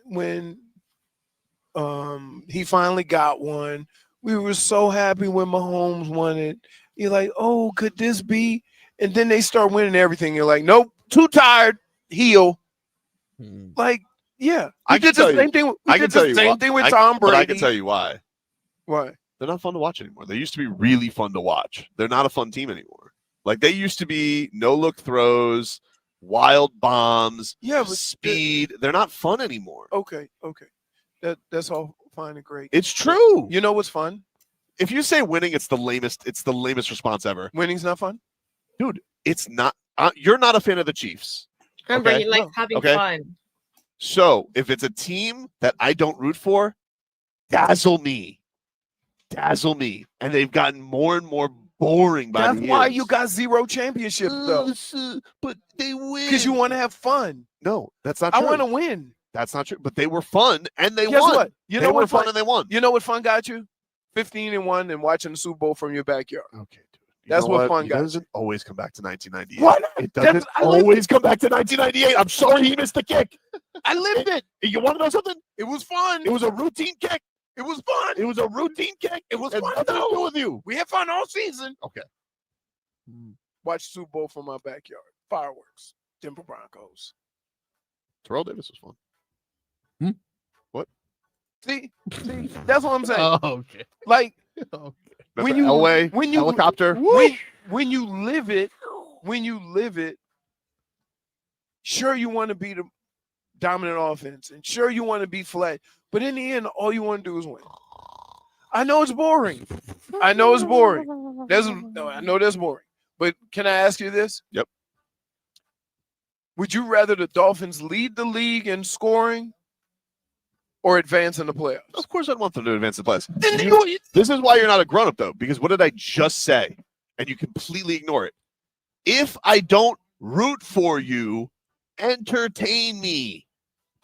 he finally got one. We were so happy when Mahomes won it. You're like, oh, could this be? And then they start winning everything. You're like, nope, too tired, heel. Like, yeah. I did the same thing. I can tell you same thing with Tom Brady. But I can tell you why. Why? They're not fun to watch anymore. They used to be really fun to watch. They're not a fun team anymore. Like they used to be no-look throws, wild bombs, speed. They're not fun anymore. Okay. That's all fine and great. It's true. You know what's fun? If you say winning, it's the lamest response ever. Winning's not fun? Dude, it's not. You're not a fan of the Chiefs. Remember, he likes having fun. So if it's a team that I don't root for, dazzle me. And they've gotten more and more boring by the years. That's why you got 0 championships, though. But they win. Because you want to have fun. No, that's not true. I want to win. That's not true. But they were fun, and they Guess won. What? They were fun, and they won. You know what fun got you? 15-1 and watching the Super Bowl from your backyard. Okay, dude. That's what fun got. It doesn't always come back to 1998. Why not? It doesn't always come back to 1998. I'm sorry he missed the kick. I lived it. You want to know something? It was fun. It was a routine kick. It was fun. It was a routine kick. It was fun. fun. Nothing to do with you. We had fun all season. Okay. Watch Super Bowl from my backyard. Fireworks. Denver Broncos. Terrell Davis was fun. What? See, that's what I'm saying. Oh, okay. Like when you helicopter, when you live it, sure you want to be the dominant offense, and sure you want to be flat, but in the end, all you want to do is win. I know it's boring. I know that's boring. But can I ask you this? Yep. Would you rather the Dolphins lead the league in scoring or advance in the playoffs? Of course I'd want them to advance in the playoffs. This is why you're not a grown-up, though, because what did I just say? And you completely ignore it. If I don't root for you, entertain me.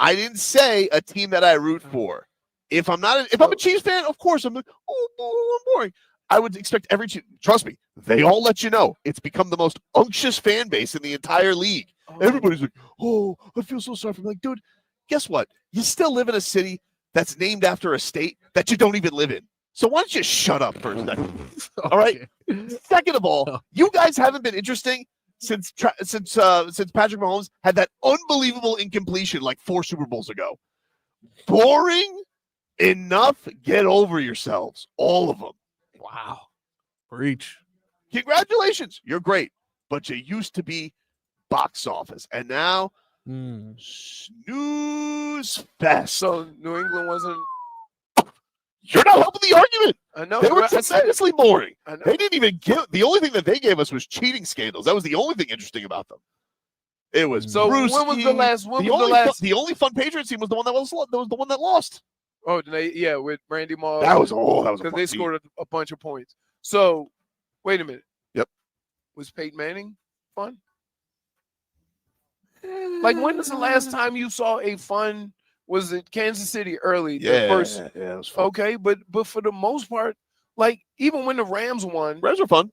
I didn't say a team that I root for. If I'm a Chiefs fan, of course I'm like, oh, I'm boring. I would expect every team. Trust me, they all let you know. It's become the most unctuous fan base in the entire league. Everybody's like, oh, I feel so sorry for them. Like, dude, guess what? You still live in a city that's named after a state that you don't even live in. So why don't you shut up for a second? All right. Second of all, you guys haven't been interesting since Patrick Mahomes had that unbelievable incompletion like 4 Super Bowls ago. Boring enough. Get over yourselves, all of them. Wow. Preach. Congratulations. You're great. But you used to be box office. And now, snooze fest. So New England wasn't. You're not helping the argument. I know. They were tremendously boring. I know. They didn't even give. The only thing that they gave us was cheating scandals. That was the only thing interesting about them. It was So Bruce. when was the last? The only fun Patriots team was the one that was the one that lost. Oh, with Randy Moss. That was because they scored a bunch of points. So, wait a minute. Yep. Was Peyton Manning fun? Like, when was the last time you saw a fun? Was it Kansas City early? Yeah, the first, yeah, it was fun. Okay, but for the most part, like even when the Rams won, Rams were fun.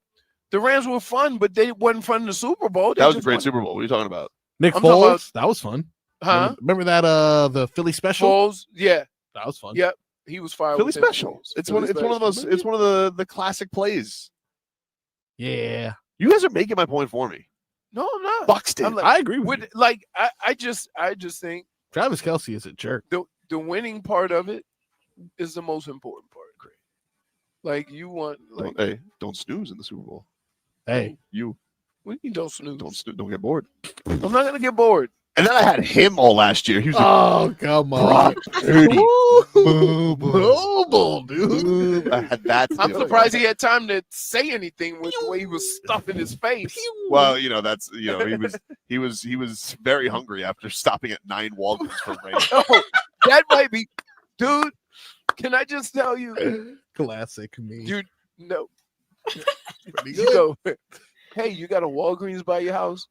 The Rams were fun, but they wasn't fun in the Super Bowl. That was a great Super Bowl. What are you talking about? Nick Foles, that was fun. Huh? Remember that the Philly special? Foles, yeah, that was fun. Yep, he was fired. Philly special. It's one of the classic plays. Yeah, you guys are making my point for me. No, I'm not. Buxton. I agree with you. Like I just think Travis Kelce is a jerk. The winning part of it is the most important part, Craig. Like you want, like, don't snooze in the Super Bowl. Hey, you. What do you mean don't snooze? Don't get bored. I'm not gonna get bored. And then I had him all last year. He was come on, dude. I had that. I'm surprised he had time to say anything with the way he was stuffing his face. Well, that's he was very hungry after stopping at 9 Walgreens for rain. Oh, that might be, dude. Can I just tell you, classic me, dude? No, you go. Hey, you got a Walgreens by your house?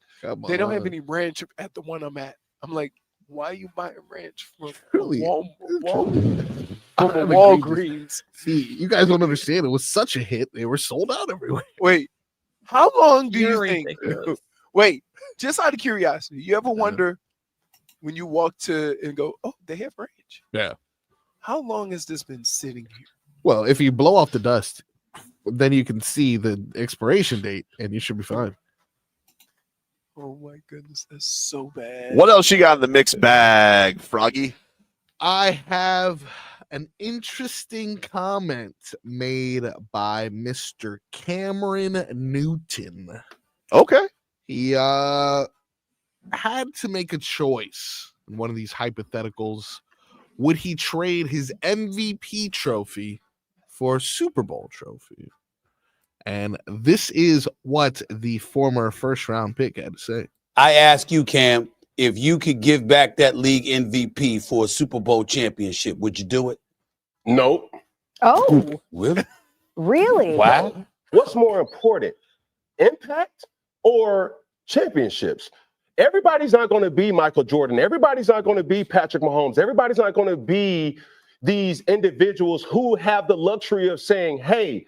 They don't have on. any ranch at the one I'm at. I'm like, why are you buying ranch from Really? Walgreens? See, you guys don't understand. It was such a hit. They were sold out everywhere. Wait, how long do you think? Wait, just out of curiosity, you ever wonder when you walk to and go, oh, they have ranch? Yeah. How long has this been sitting here? Well, if you blow off the dust, then you can see the expiration date, and you should be fine. Oh my goodness, that's so bad. What else you got in the mixed bag, Froggy? I have an interesting comment made by Mr. Cameron Newton. Okay. He had to make a choice in one of these hypotheticals. Would he trade his MVP trophy for a Super Bowl trophy? And this is what the former first-round pick had to say. I ask you, Cam, if you could give back that league MVP for a Super Bowl championship, would you do it? No. Oh. Really? Really? Wow. What's more important, impact or championships? Everybody's not going to be Michael Jordan. Everybody's not going to be Patrick Mahomes. Everybody's not going to be these individuals who have the luxury of saying, hey,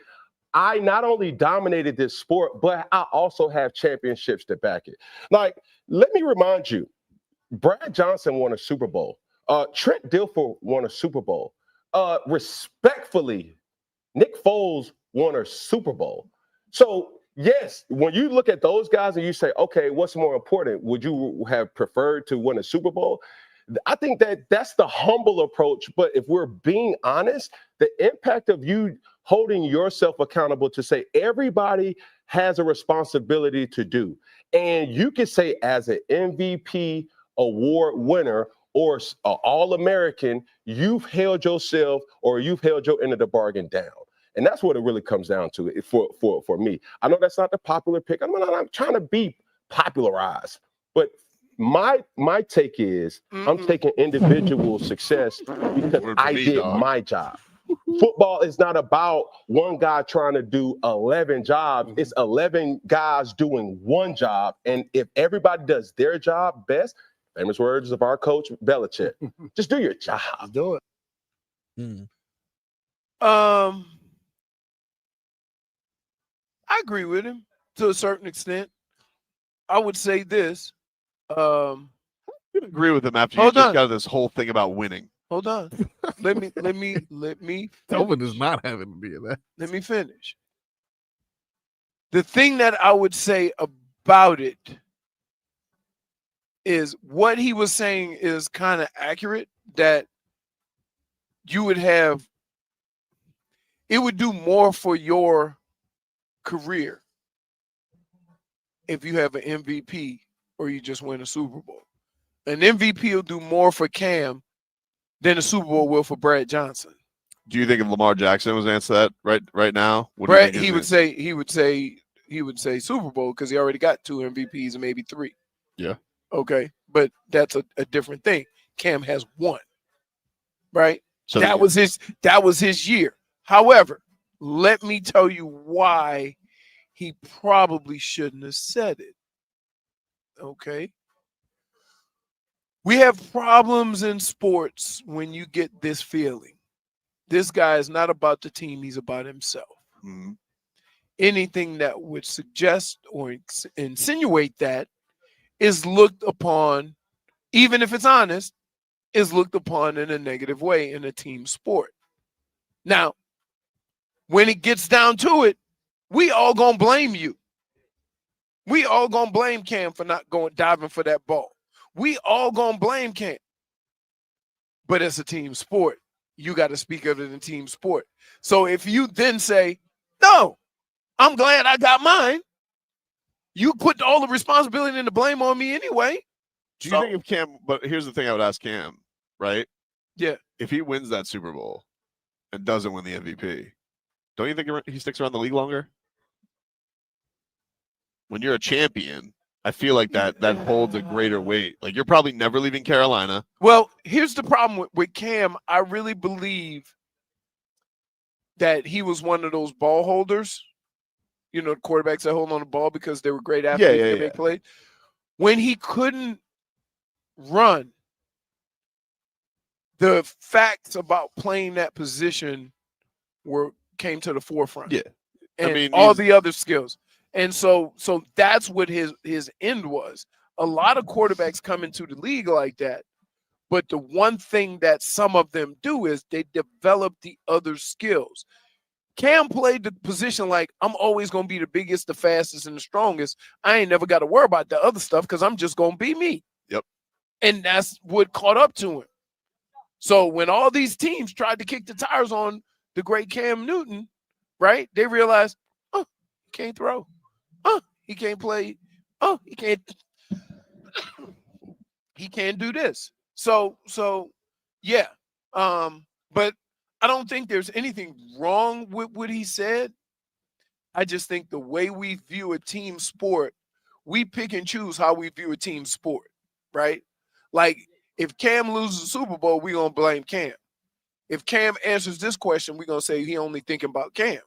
I not only dominated this sport, but I also have championships to back it. Like, let me remind you, Brad Johnson won a Super Bowl. Trent Dilfer won a Super Bowl. Respectfully, Nick Foles won a Super Bowl. So, yes, when you look at those guys and you say, okay, what's more important? Would you have preferred to win a Super Bowl? I think that's the humble approach. But if we're being honest, the impact of you holding yourself accountable to say everybody has a responsibility to do. And you can say as an MVP award winner or an All-American, you've held yourself or you've held your end of the bargain down. And that's what it really comes down to for me. I know that's not the popular pick. I'm trying to be popularized. But my take is I'm taking individual success because I did my job. Football is not about one guy trying to do 11 jobs. It's 11 guys doing one job. And if everybody does their job best, famous words of our coach Belichick, just do your job. Do it. I agree with him to a certain extent. I would say this. I agree with him after you just got this whole thing about winning. Hold on. Let me. Tobin is not having to be in that. Let me finish. The thing that I would say about it is what he was saying is kind of accurate, that you would have, it would do more for your career if you have an MVP or you just win a Super Bowl. An MVP will do more for Cam than a Super Bowl will for Brad Johnson. Do you think if Lamar Jackson was answered that right now, Brad, he would say Super Bowl because he already got 2 MVPs and maybe 3. Yeah. Okay, but that's a different thing. Cam has 1, right? So that was his year. However, let me tell you why he probably shouldn't have said it. Okay. We have problems in sports when you get this feeling. This guy is not about the team, he's about himself. Mm-hmm. Anything that would suggest or insinuate that is looked upon, even if it's honest, is looked upon in a negative way in a team sport. Now, when it gets down to it, we all gonna blame you. We all gonna blame Cam for not diving for that ball. We all gonna blame Cam. But it's a team sport. You got to speak of it in team sport. So if you then say, no, I'm glad I got mine, you put all the responsibility and the blame on me anyway. Do you think if Cam, but here's the thing I would ask Cam, right? Yeah. If he wins that Super Bowl and doesn't win the MVP, don't you think he sticks around the league longer? When you're a champion, I feel like that holds a greater weight. Like, you're probably never leaving Carolina. Well, here's the problem with Cam. I really believe that he was one of those ball holders. You know, the quarterbacks that hold on the ball because they were great athletes and they played. When he couldn't run, the facts about playing that position came to the forefront. Yeah. And I mean, all the other skills. And so that's what his end was. A lot of quarterbacks come into the league like that. But the one thing that some of them do is they develop the other skills. Cam played the position like, I'm always going to be the biggest, the fastest, and the strongest. I ain't never got to worry about the other stuff because I'm just going to be me. Yep. And that's what caught up to him. So when all these teams tried to kick the tires on the great Cam Newton, right, they realized, he can't throw. He can't play. He can't do this. So yeah. But I don't think there's anything wrong with what he said. I just think the way we view a team sport, we pick and choose how we view a team sport, right? Like, if Cam loses the Super Bowl, we're going to blame Cam. If Cam answers this question, we're going to say he only thinking about Cam.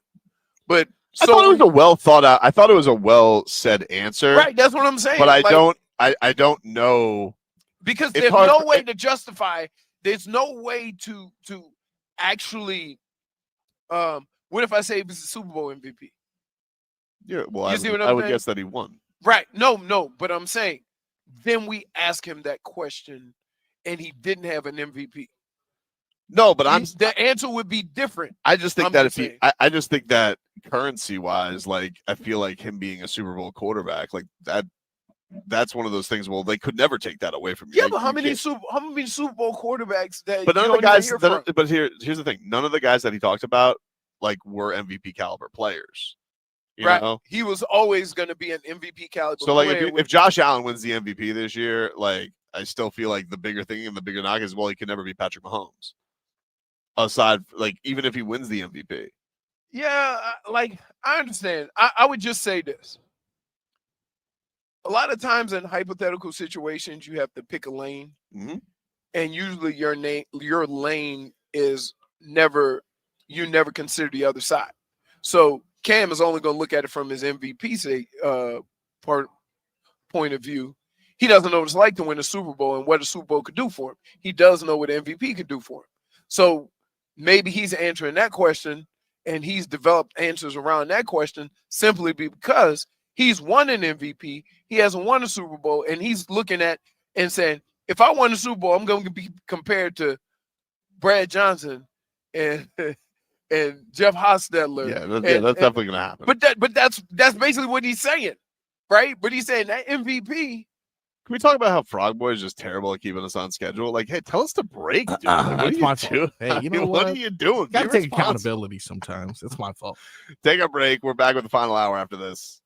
But I thought it was a well thought out. I thought it was a well said answer. Right, that's what I'm saying. But I don't know, because there's no way to justify. There's no way to actually. What if I say he's a Super Bowl MVP? Yeah, well, You see what I'm I would saying? guess that he won. Right. No. But I'm saying, then we ask him that question, and he didn't have an MVP. No, but the answer would be different. I just think I just think that currency wise, like, I feel like him being a Super Bowl quarterback, like that's one of those things. Well, they could never take that away from you. Yeah, but how many Super Bowl quarterbacks that? But none you of the don't even guys. hear from? But here's the thing: none of the guys that he talked about, like, were MVP caliber players. You know? He was always going to be an MVP caliber. So, like, player if Josh Allen wins the MVP this year, like, I still feel like the bigger thing and the bigger knock is, well, he can never be Patrick Mahomes. Aside, like, even if he wins the MVP. Yeah, like, I understand. I would just say this. A lot of times in hypothetical situations, you have to pick a lane. Mm-hmm. And usually your lane is never consider the other side. So Cam is only going to look at it from his MVP point of view. He doesn't know what it's like to win a Super Bowl and what a Super Bowl could do for him. He does know what MVP could do for him. So maybe he's answering that question, and he's developed answers around that question simply because he's won an MVP. He hasn't won a Super Bowl, and he's looking at and saying, if I won a Super Bowl, I'm going to be compared to Brad Johnson and Jeff Hostetler. Yeah, that's definitely going to happen. But that's basically what he's saying, right? But he's saying that MVP. Can we talk about how Frog Boy is just terrible at keeping us on schedule? Like, hey, tell us to break, dude. Like, what are you doing? Hey, you know what are you doing? Gotta Be take responsible. accountability sometimes. It's my fault. Take a break. We're back with the final hour after this.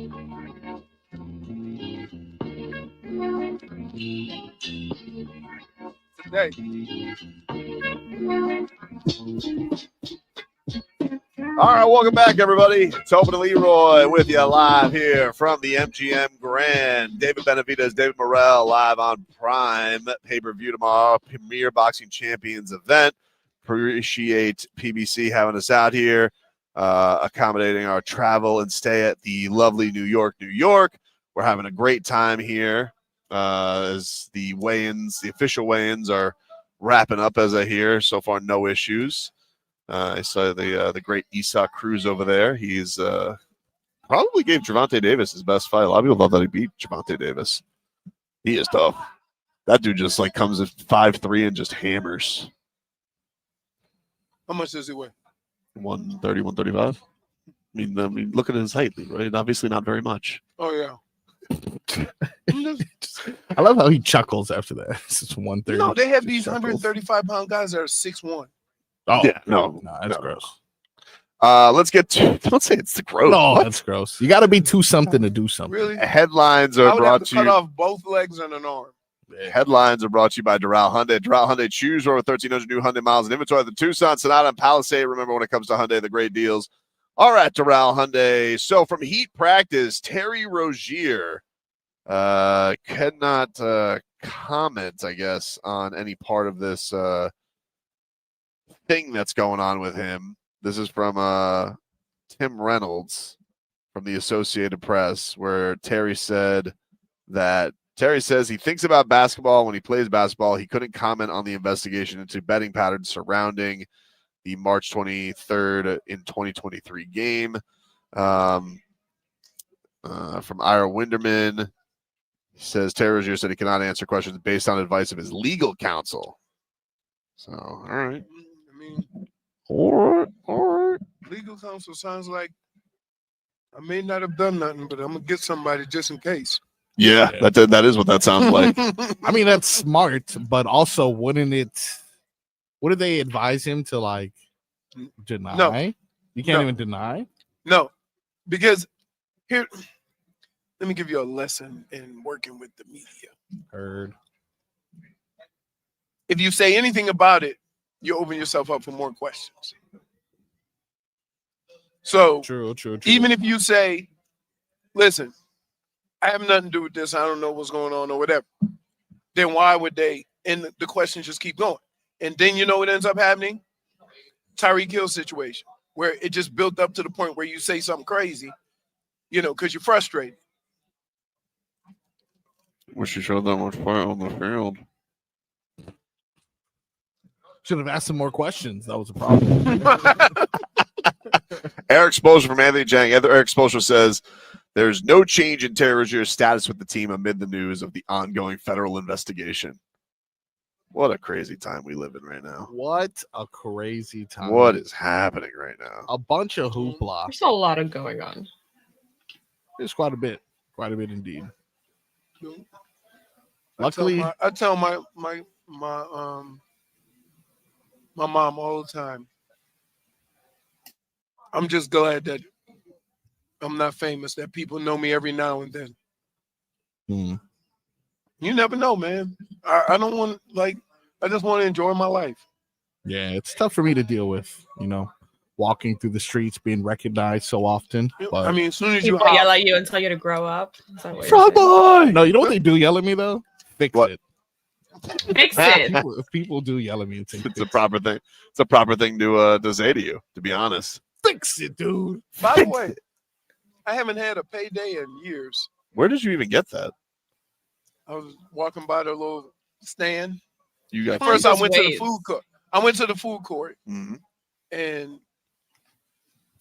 Today. All right, welcome back, everybody. Tobin and Leroy with you live here from the MGM Grand. David Benavidez, David Morrell live on Prime. Pay-per-view tomorrow, Premier Boxing Champions event. Appreciate PBC having us out here, accommodating our travel and stay at the lovely New York, New York. We're having a great time here as the weigh-ins, the official weigh-ins are wrapping up as I hear. So far, no issues. I saw the great Isak Cruz over there. He's probably gave Gervonta Davis his best fight. A lot of people love that he beat Gervonta Davis. He is tough. That dude just like comes at 5'3" and just hammers. How much does he weigh? 130, 135. I mean, look at his height, right? Obviously not very much. Oh, yeah. I love how he chuckles after that. It's 130. No, they have these 135-pound guys that are 6'1". Oh, yeah, no, that's gross. Let's get to, don't say it's gross. No, What? that's gross. You got to be two something to do something. Really? Headlines I are would brought have to to cut you. off both legs and an arm. Headlines are brought to you by Doral Hyundai. Doral Hyundai, choose over 1,300 new Hyundai miles in inventory. The Tucson, Sonata, and Palisade. Remember, when it comes to Hyundai, the great deals are at Doral Hyundai. So from Heat practice, Terry Rozier cannot comment, I guess, on any part of this thing that's going on with him. This is from Tim Reynolds from the Associated Press, where Terry said that Terry says he thinks about basketball when he plays basketball. He couldn't comment on the investigation into betting patterns surrounding the March 23rd in 2023 game. From Ira Winderman, he says Terry Rozier said he cannot answer questions based on advice of his legal counsel. So, all right. I mean, all right. Legal counsel sounds like I may not have done nothing, but I'm going to get somebody just in case. Yeah, that is what that sounds like. I mean, that's smart, but also wouldn't they advise him to like deny? No. You can't No. even deny. No, because here, let me give you a lesson in working with the media. Heard. If you say anything about it, you open yourself up for more questions. So True. even if you say, listen, I have nothing to do with this, I don't know what's going on or whatever, then why would they? And the questions just keep going. And then you know what ends up happening? Tyreek Hill situation, where it just built up to the point where you say something crazy, because you're frustrated. Wish you showed that much fight on the field. Should have asked some more questions. That was a problem. Eric Spoelstra from Anthony Jang. Eric Spoelstra says there's no change in Terry Rozier's status with the team amid the news of the ongoing federal investigation. What a crazy time we live in right now. What a crazy time. What is happening right now? A bunch of hoopla. There's a lot of going on. There's quite a bit indeed. Luckily, I tell my mom all the time, I'm just glad that I'm not famous, that people know me every now and then. You never know, man. I don't want, I just want to enjoy my life. Yeah, it's tough for me to deal with, walking through the streets, being recognized so often. But I mean, as soon as you People yell at you and tell you to grow up. Is that what you're Frog saying? boy! No, you know what they do yell at me though? Fix it. Fix it. People do yell at me. It's a proper thing. It's a proper thing to say to you, to be honest. Fix it, dude. By the way, I haven't had a payday in years. Where did you even get that? I was walking by the little stand. You got First, I went to the Wade. food court. I went to the food court, Mm-hmm. and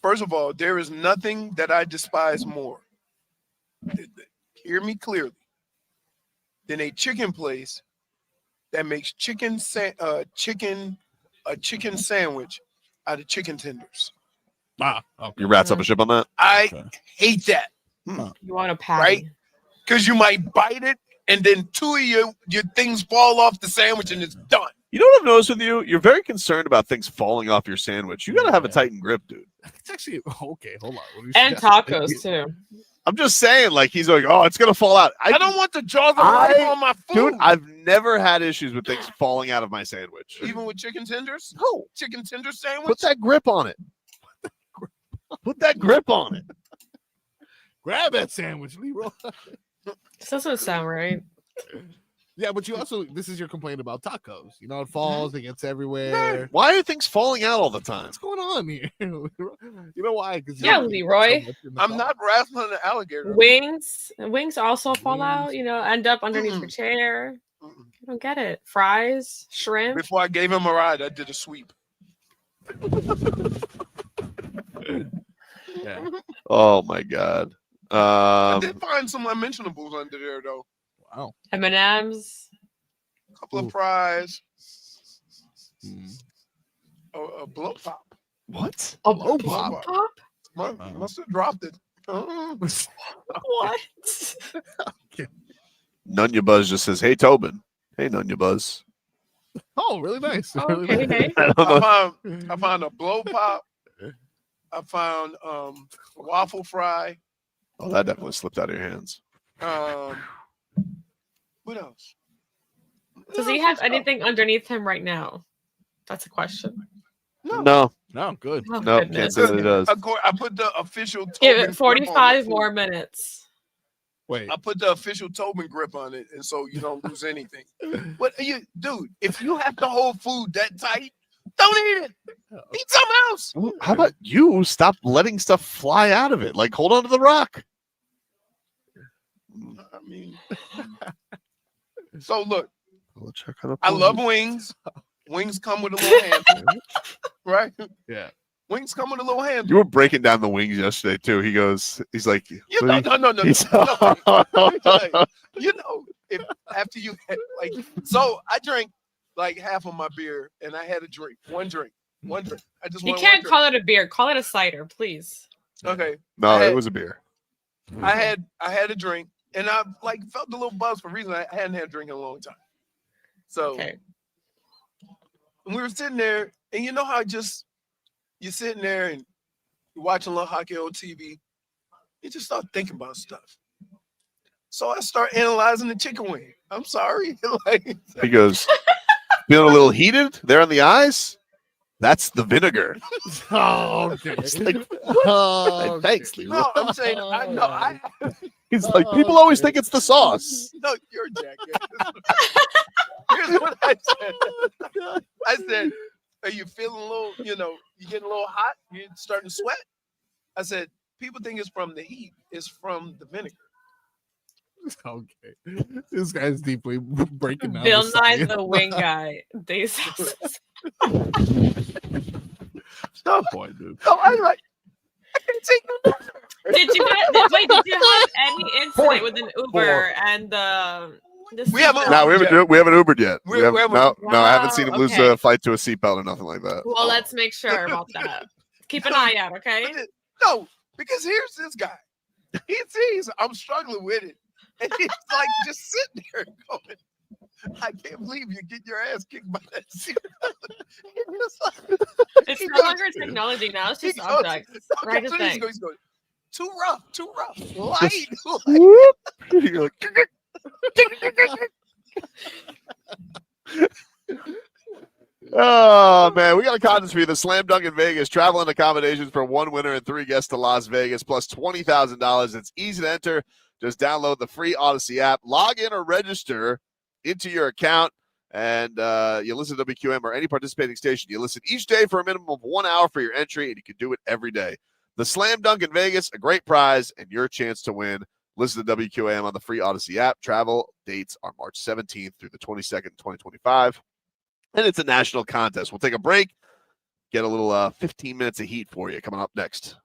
first of all, there is nothing that I despise more. Hear me clearly. Than a chicken place that makes a chicken sandwich out of chicken tenders. Ah, okay. You rats up a ship on that? I hate that. You want a patty. Right? Because you might bite it, and then two of your things fall off the sandwich, and it's done. You know what I've noticed with you? You're very concerned about things falling off your sandwich. You got to have a tighten grip, dude. It's actually okay. Hold on. And tacos too. I'm just saying, like, he's like, oh, it's going to fall out. I don't want the jaws of life on my food. Dude, I've never had issues with things falling out of my sandwich. Even with chicken tenders? No. Chicken tender sandwich? Put that grip on it. Put that grip on it. Grab that sandwich, Leroy. This doesn't sound right. Yeah, but you also, this is your complaint about tacos. You know, it falls, it gets everywhere. Why are things falling out all the time? What's going on here? You know why? Yeah, Leroy. I'm not wrestling an alligator. Wings also fall out, you know, end up underneath your chair. I don't get it. Fries, shrimp. Before I gave him a ride, I did a sweep. Yeah. Oh, my God. I did find some unmentionables under there, though. Wow. M&M's. A couple of fries. A blow pop. What? A blow pop? Must have dropped it. What? Nunya Buzz just says, hey, Tobin. Hey, Nunya Buzz. Oh, really nice. Oh, Really okay, nice. hey. I found a blow pop. I found waffle fry. Oh, that definitely slipped out of your hands. What else? Does he have anything underneath him right now? That's a question. No. No, good. Oh, No, goodness. can't say that it does. I put the official Give Tobin it 45 grip on more minutes. Wait. I put the official Tobin grip on it, and so you don't lose anything. What are you, dude? If you have to hold food that tight, don't eat it. Eat something else. Well, how about you stop letting stuff fly out of it? Like, hold on to the rock. I mean, so look, We'll check on I love wings. Wings come with a little handle, right? Yeah. Wings come with a little handle. You were breaking down the wings yesterday, too. He's like, No. You know, if after you had, like, so I drank like half of my beer, and I had a drink, one drink. I just You wanted can't one call it a beer. Call it a cider, please. drink. Okay. no, it was a beer. I had a drink, and I like felt a little buzz for a reason I hadn't had a drink in a long time. So Okay. and we were sitting there, and you know how you're sitting there and you're watching a little hockey on TV, you just start thinking about stuff. So I start analyzing the chicken wing. I'm sorry. Like, He goes, feeling a little heated there on the eyes? That's the vinegar. Oh, okay. It's like, Oh, thanks, Leroy. no, I'm saying I know. He's like, people always think it's the sauce. No, you're a jackass. Here's what I said. I said, are you feeling a little, you getting a little hot? You're starting to sweat? I said, people think it's from the heat. It's from the vinegar. Okay. This guy's deeply breaking down. Bill the Nye science. the wing guy. Oh boy, dude. No, I can't take no more. Did you have any incident with an Uber and the We haven't- No, we haven't Ubered yet. We haven't- No, I haven't seen him lose okay. a fight to a seatbelt or nothing like that. Well, let's make sure about that. Keep an eye out, okay? No, because here's this guy. He sees I'm struggling with it. And he's like just sitting there going, I can't believe you get your ass kicked by that seatbelt. It's no longer technology now. It's just objects. Right to think. He's going, too rough. Light. You're like, oh man, we got a contest for you. The Slam Dunk in Vegas. Travel and accommodations for one winner and 3 guests to Las Vegas, plus $20,000. It's easy to enter. Just download the free Odyssey app, log in or register into your account, and you listen to WQM or any participating station. You listen each day for a minimum of 1 hour for your entry, and you can do it every day. The Slam Dunk in Vegas, a great prize, and your chance to win. Listen to WQAM on the free Odyssey app. Travel dates are March 17th through the 22nd, 2025. And it's a national contest. We'll take a break, get a little 15 minutes of heat for you coming up next.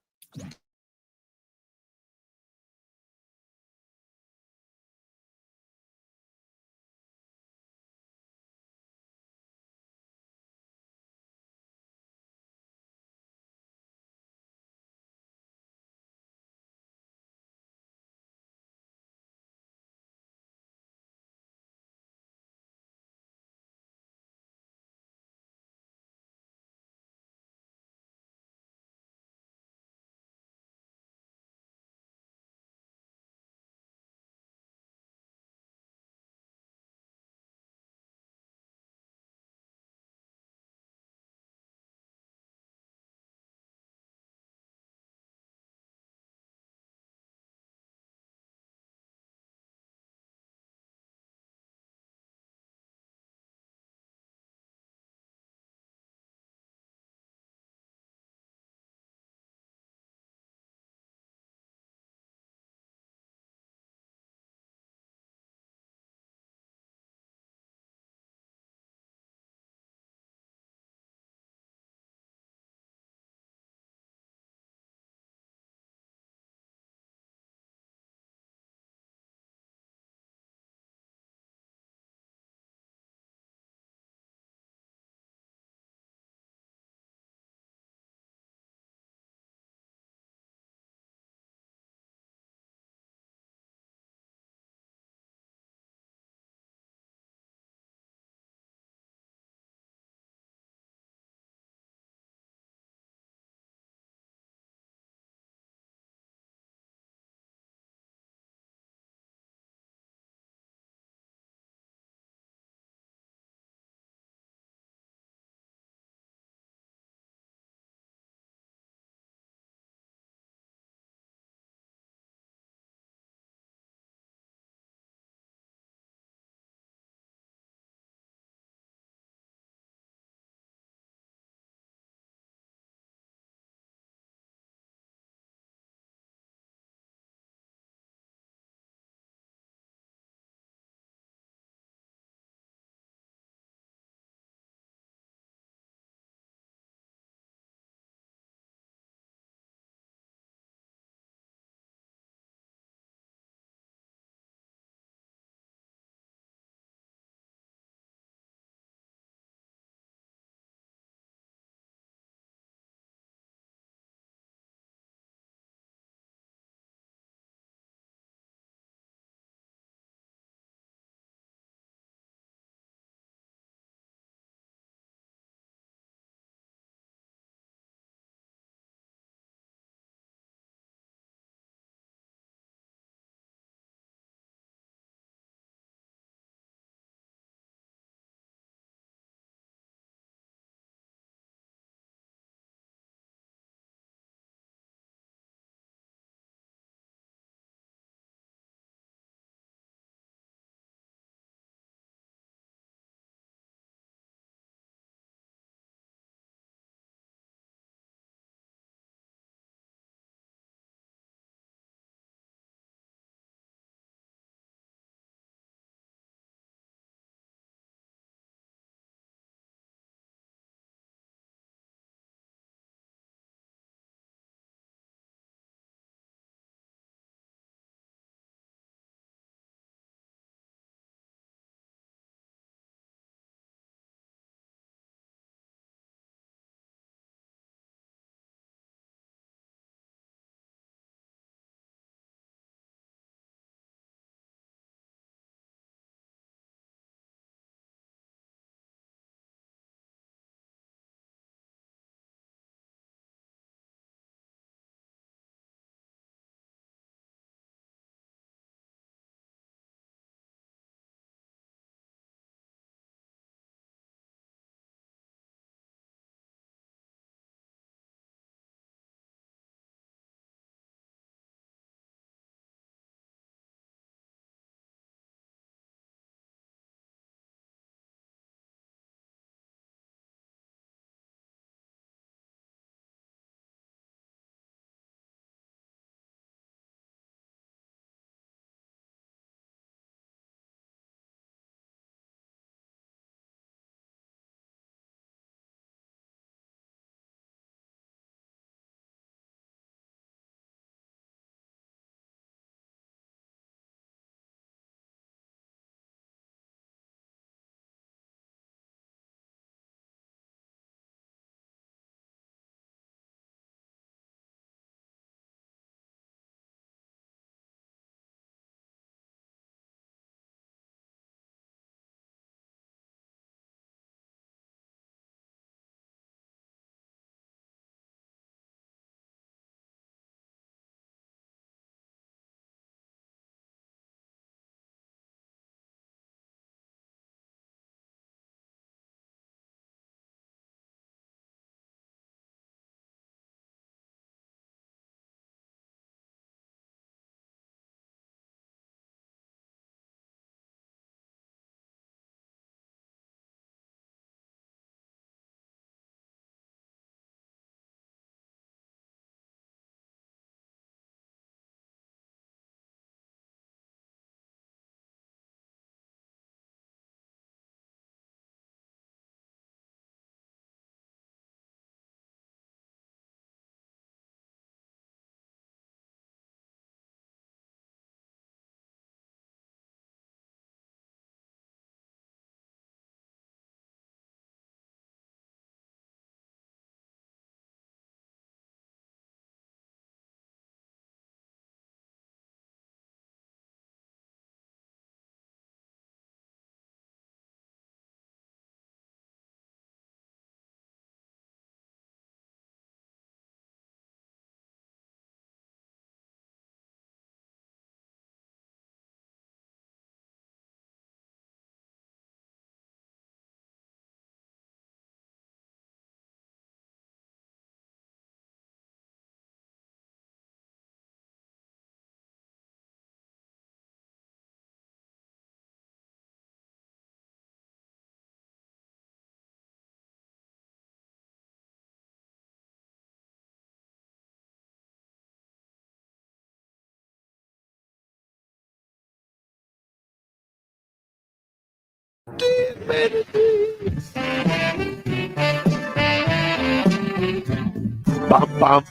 Bum, bum.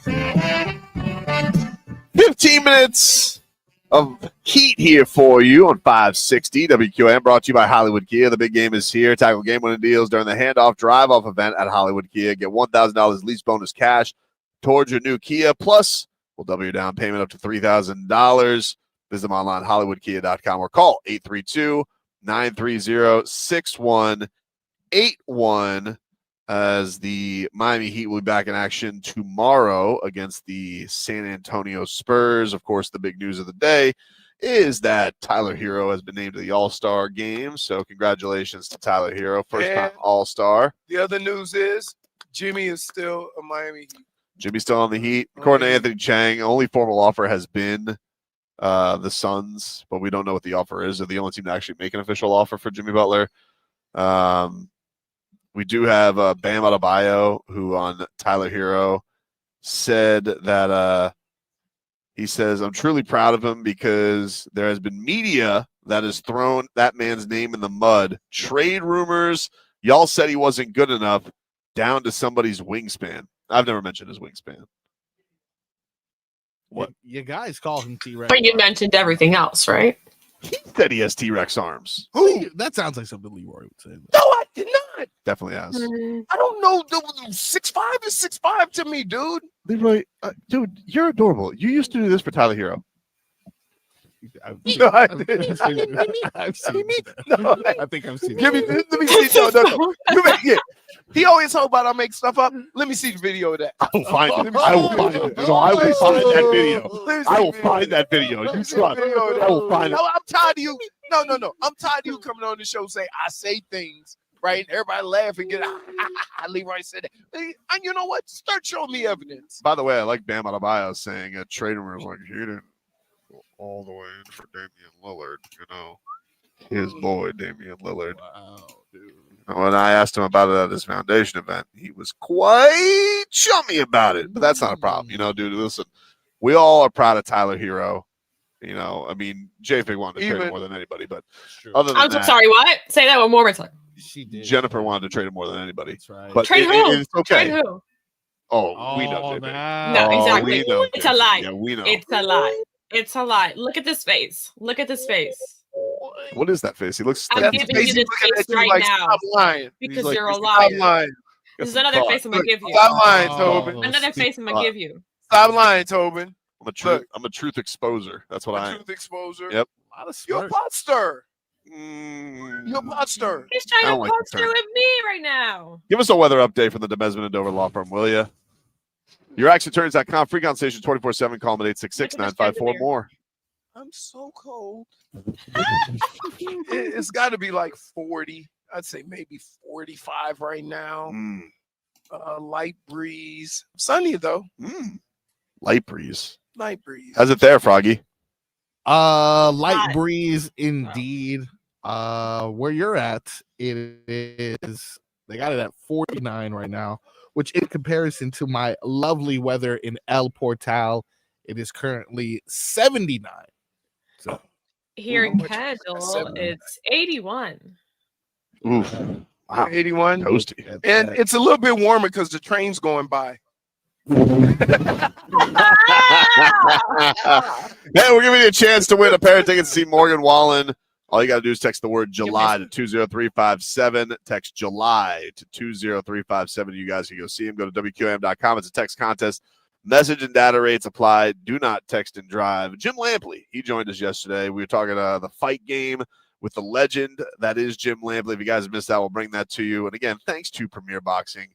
15 minutes of heat here for you on 560 WQM, brought to you by Hollywood Kia. The big game is here. Tackle game-winning deals during the handoff drive-off event at Hollywood Kia. Get $1,000 lease bonus cash towards your new Kia. Plus, we'll double your down payment up to $3,000. Visit them online, hollywoodkia.com, or call 832-930-6181 as the Miami Heat will be back in action tomorrow against the San Antonio Spurs. Of course, the big news of the day is that Tyler Herro has been named to the All-Star game. So congratulations to Tyler Herro, first-time All-Star. The other news is Jimmy is still a Miami Heat. Jimmy's still on the Heat. According to Anthony Chang, only formal offer has been the Suns, but we don't know what the offer is. They're the only team to actually make an official offer for Jimmy Butler. We do have Bam Adebayo, who on Tyler Herro said that he says, I'm truly proud of him because there has been media that has thrown that man's name in the mud. Trade rumors. Y'all said he wasn't good enough, down to somebody's wingspan. I've never mentioned his wingspan. What? You guys call him T-Rex. But you mentioned everything else, right? He said he has T-Rex arms. Who? That sounds like something Leroy would say. No, I did not. Definitely has. I don't know. 6'5" is 6'5" to me, dude. Leroy, dude, you're adorable. You used to do this for Tyler Herro. No, I didn't. I've seen that. No, I think I've seen Give me, that. let me see. No. Yeah. He always hope about I make stuff up. Let me see the video of that. I will find it. I will find it. No, I will find that video. I will find that video. You trust. I will find it. No, I'm tired of you. No. I'm tired of you coming on the show saying I say things, right? And everybody laugh and get Leroy said that. And you know what? Start showing me evidence. By the way, I like Bam Adebayo saying a trade rumor was like he didn't go all the way in for Damian Lillard, you know. His boy, Damian Lillard. Wow, dude. When I asked him about it at his foundation event, he was quite chummy about it. But that's not a problem. You know, dude, listen, we all are proud of Tyler Herro. You know, I mean, JFig wanted to trade him more than anybody, but other than I'm that, sorry, what? Say that one more time. She did. Jennifer wanted to trade him more than anybody. That's right. But Trade who? it's okay. Trade who? Oh, we know JFig. No, Oh, exactly. we know It's a JFig. lie. Yeah, we know. It's a lie. It's a lie. Look at this face. Look at this face. What is that face? He looks I'm like giving you this face right now Stop lying. because like, you're a stop liar. Stop lying. This is another face I'm gonna give you. Stop lying, Tobin. Another face I'm gonna give you. Stop lying, Tobin. I'm a truth exposer. That's what I am. Truth exposure. Yep. You're a pot stir. You're a pot stir. He's I trying don't to like the poster term. with me right now. Give us a weather update from the Demesman and Dover Law Firm, will you? YourActionAttorneys.com. Free consultation 24/7. Call them at 866-954-MORE. I'm so cold. It's got to be like 40. I'd say maybe 45 right now. Light breeze. Sunny, though. Light breeze. Light breeze. How's it there, Froggy? Light breeze indeed. Where you're at, it is. They got it at 49 right now, which in comparison to my lovely weather in El Portal, it is currently 79. So Here in Kendall, it's 81. Oof. Wow. 81. Toasty. And it's a little bit warmer because the train's going by. Hey, we're giving you a chance to win a pair of tickets to see Morgan Wallen. All you got to do is text the word July to 20357. Text July to 20357. You guys can go see him. Go to WQAM.com. It's a text contest. Message and data rates apply. Do not text and drive. Jim Lampley, he joined us yesterday. We were talking the fight game with the legend that is Jim Lampley. If you guys missed that, we'll bring that to you. And again, thanks to Premier Boxing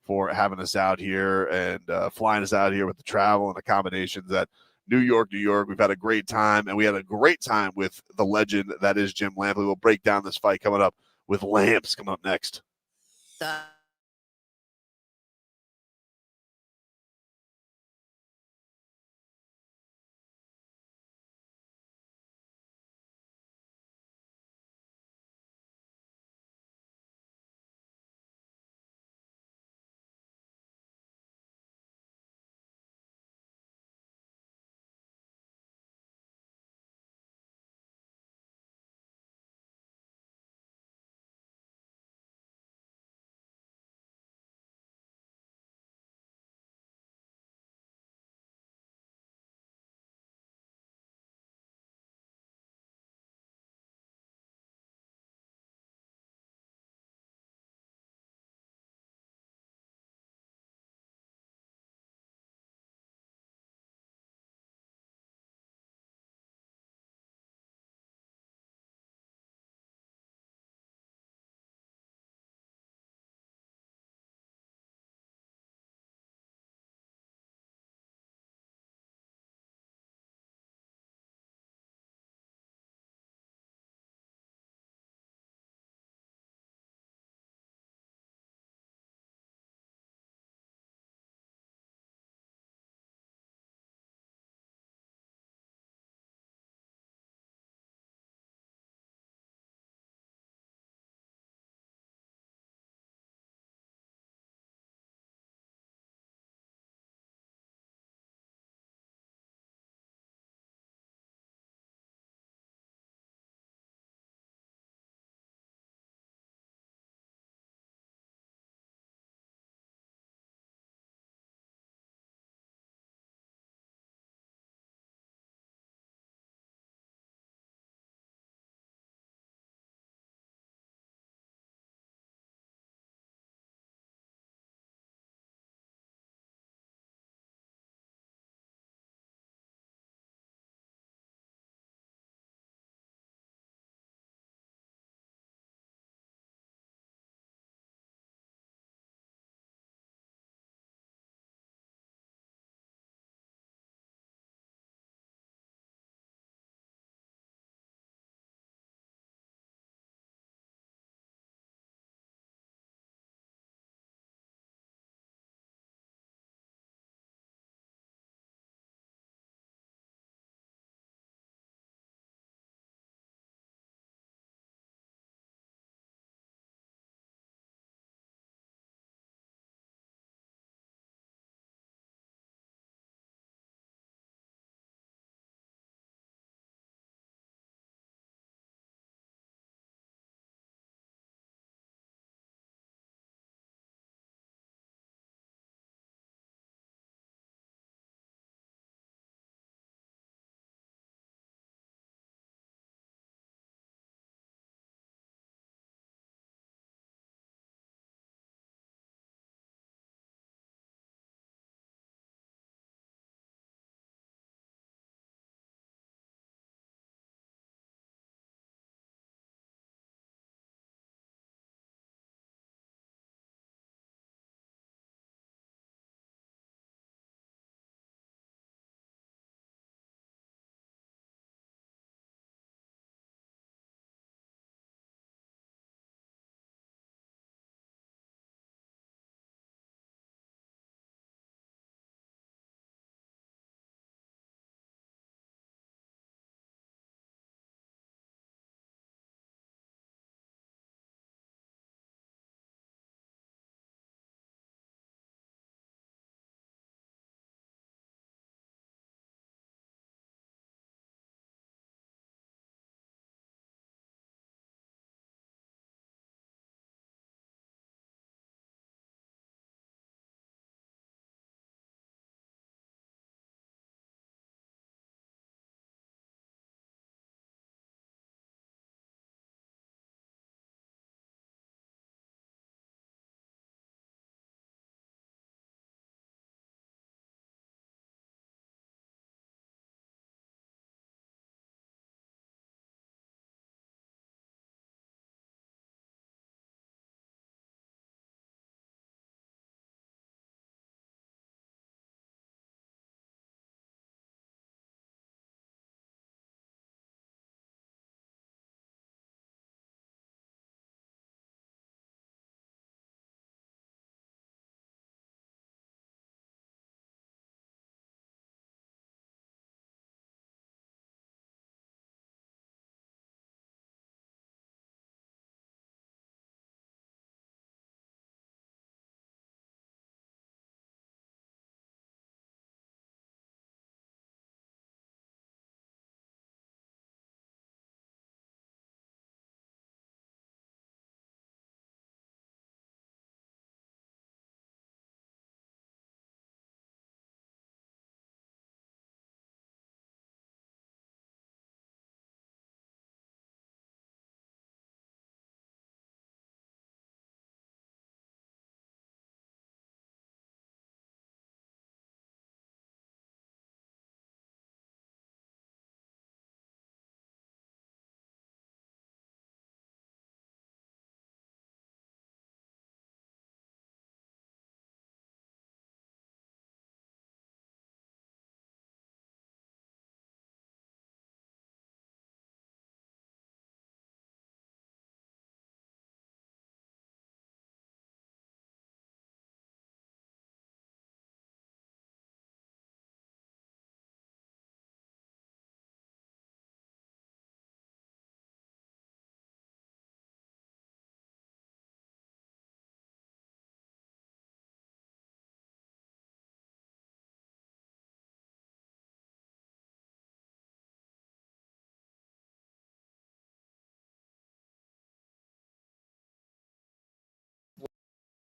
for having us out here and flying us out here with the travel and accommodations at New York, New York. We've had a great time, and we had a great time with the legend that is Jim Lampley. We'll break down this fight coming up with Lamps coming up next.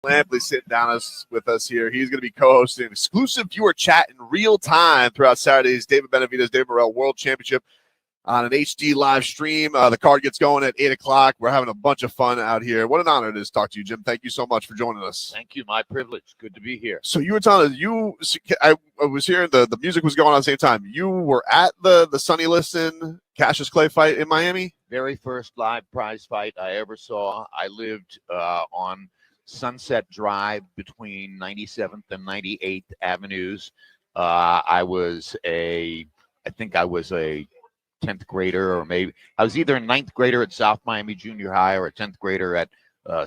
Lampley sitting down with us here. He's going to be co-hosting an exclusive viewer chat in real time throughout Saturday's David Benavidez, David Morrell World Championship on an HD live stream. The card gets going at 8 o'clock. We're having a bunch of fun out here. What an honor it is to talk to you, Jim. Thank you so much for joining us. Thank you. My privilege. Good to be here. So you were telling us, I was hearing the music was going on at the same time. You were at the Sonny Liston, Cassius Clay fight in Miami? Very first live prize fight I ever saw. I lived on Sunset Drive between 97th and 98th Avenues. I think I was a 10th grader, or maybe I was either a 9th grader at South Miami Junior High or a 10th grader at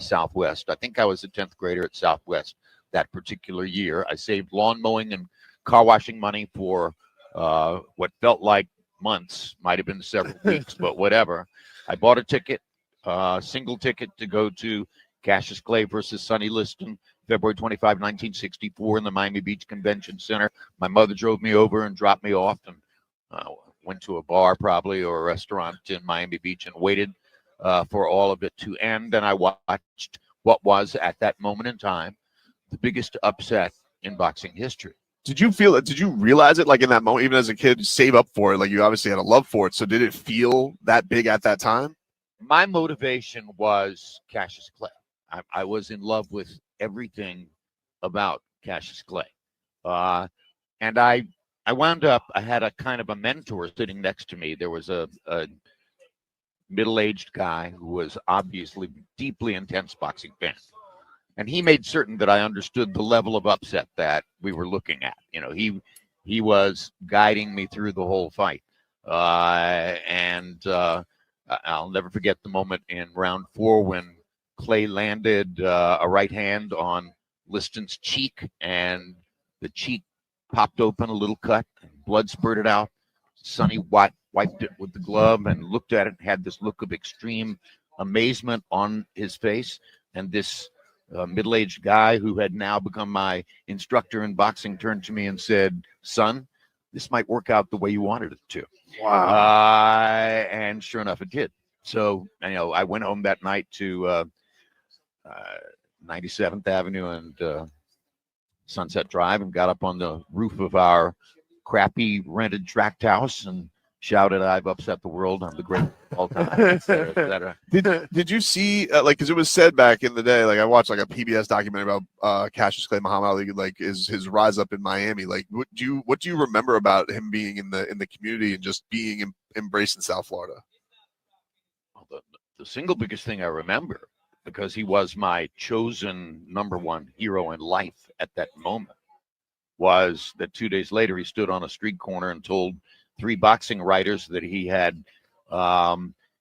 Southwest. I think I was a 10th grader at Southwest that particular year. I saved lawn mowing and car washing money for what felt like months, might have been several weeks, but whatever. I bought a ticket, single ticket to go to Cassius Clay versus Sonny Liston, February 25, 1964 in the Miami Beach Convention Center. My mother drove me over and dropped me off, and went to a bar probably or a restaurant in Miami Beach and waited for all of it to end. And I watched what was, at that moment in time, the biggest upset in boxing history. Did you feel it? Did you realize it, like in that moment, even as a kid, save up for it? Like you obviously had a love for it. So did it feel that big at that time? My motivation was Cassius Clay. I was in love with everything about Cassius Clay. And I wound up, I had a kind of a mentor sitting next to me. There was a middle-aged guy who was obviously deeply intense boxing fan. And he made certain that I understood the level of upset that we were looking at. You know, he was guiding me through the whole fight. And I'll never forget the moment in round 4 when Clay landed a right hand on Liston's cheek, and the cheek popped open, a little cut, and blood spurted out. Sonny wiped it with the glove and looked at it, had this look of extreme amazement on his face. And this middle-aged guy who had now become my instructor in boxing turned to me and said, "Son, this might work out the way you wanted it to." Wow. And sure enough, it did. So, I went home that night to 97th Avenue and Sunset Drive and got up on the roof of our crappy rented tract house and shouted, "I've upset the world. I'm the greatest of all time," et cetera, et cetera. Did you see, because it was said back in the day, like I watched like a PBS documentary about Cassius Clay, Muhammad Ali, like his rise up in Miami. Like, what do you remember about him being in the community and just being embraced in South Florida? Well, the single biggest thing I remember, because he was my chosen #1 hero in life at that moment, was that 2 days later he stood on a street corner and told 3 boxing writers that he had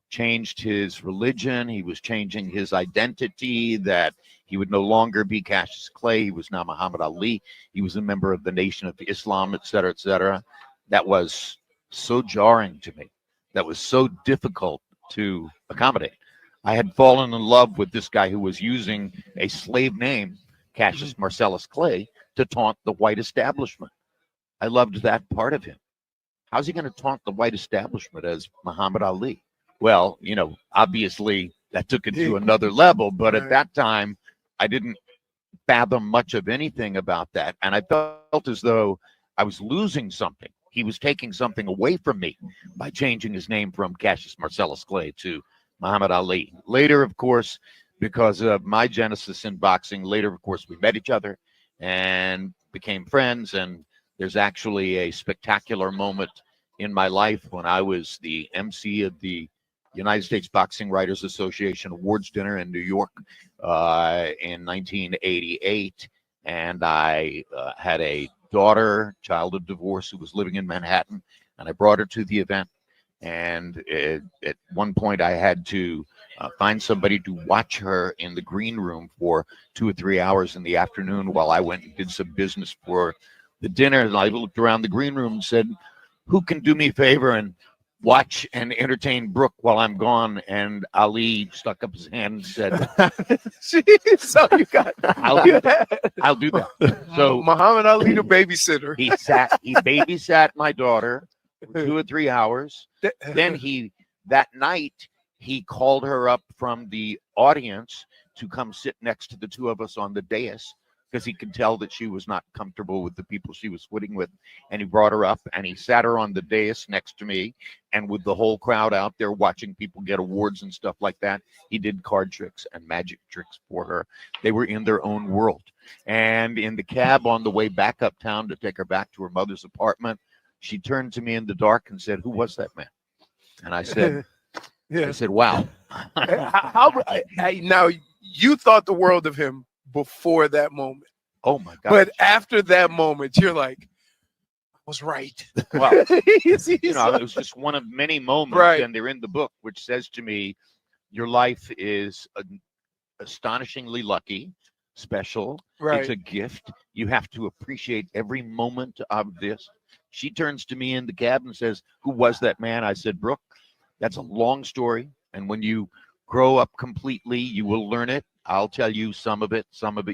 changed his religion, he was changing his identity, that he would no longer be Cassius Clay, he was now Muhammad Ali, he was a member of the Nation of Islam, et cetera, et cetera. That was so jarring to me. That was so difficult to accommodate. I had fallen in love with this guy who was using a slave name, Cassius Marcellus Clay, to taunt the white establishment. I loved that part of him. How's he going to taunt the white establishment as Muhammad Ali? Well, obviously that took it to another level, but at that time, I didn't fathom much of anything about that. And I felt as though I was losing something. He was taking something away from me by changing his name from Cassius Marcellus Clay to Muhammad Ali. Later, of course, because of my genesis in boxing, we met each other and became friends. And there's actually a spectacular moment in my life when I was the MC of the United States Boxing Writers Association Awards dinner in New York in 1988. And I had a daughter, child of divorce, who was living in Manhattan, and I brought her to the event. And at one point I had to find somebody to watch her in the green room for 2 or 3 hours in the afternoon while I went and did some business for the dinner. And I looked around the green room and said, "Who can do me a favor and watch and entertain Brooke while I'm gone?" And Ali stuck up his hand and said, So you got I'll do that. So Muhammad Ali, the babysitter. He babysat my daughter for 2 or 3 hours. Then that night he called her up from the audience to come sit next to the two of us on the dais because he could tell that she was not comfortable with the people she was sitting with. And he brought her up and he sat her on the dais next to me. And with the whole crowd out there watching people get awards and stuff like that, he did card tricks and magic tricks for her. They were in their own world. And in the cab on the way back uptown to take her back to her mother's apartment, she turned to me in the dark and said, "Who was that man?" And I said, I said, "Wow." Now, you thought the world of him before that moment. Oh my God. But after that moment, you're like, I was right. Well, it was just one of many moments, Right. and they're in the book, which says to me, your life is astonishingly lucky, special. Right. It's a gift. You have to appreciate every moment of this. She turns to me in the cab and says, "Who was that man?" I said, "Brooke, that's a long story. And when you grow up completely, you will learn it. I'll tell you some of it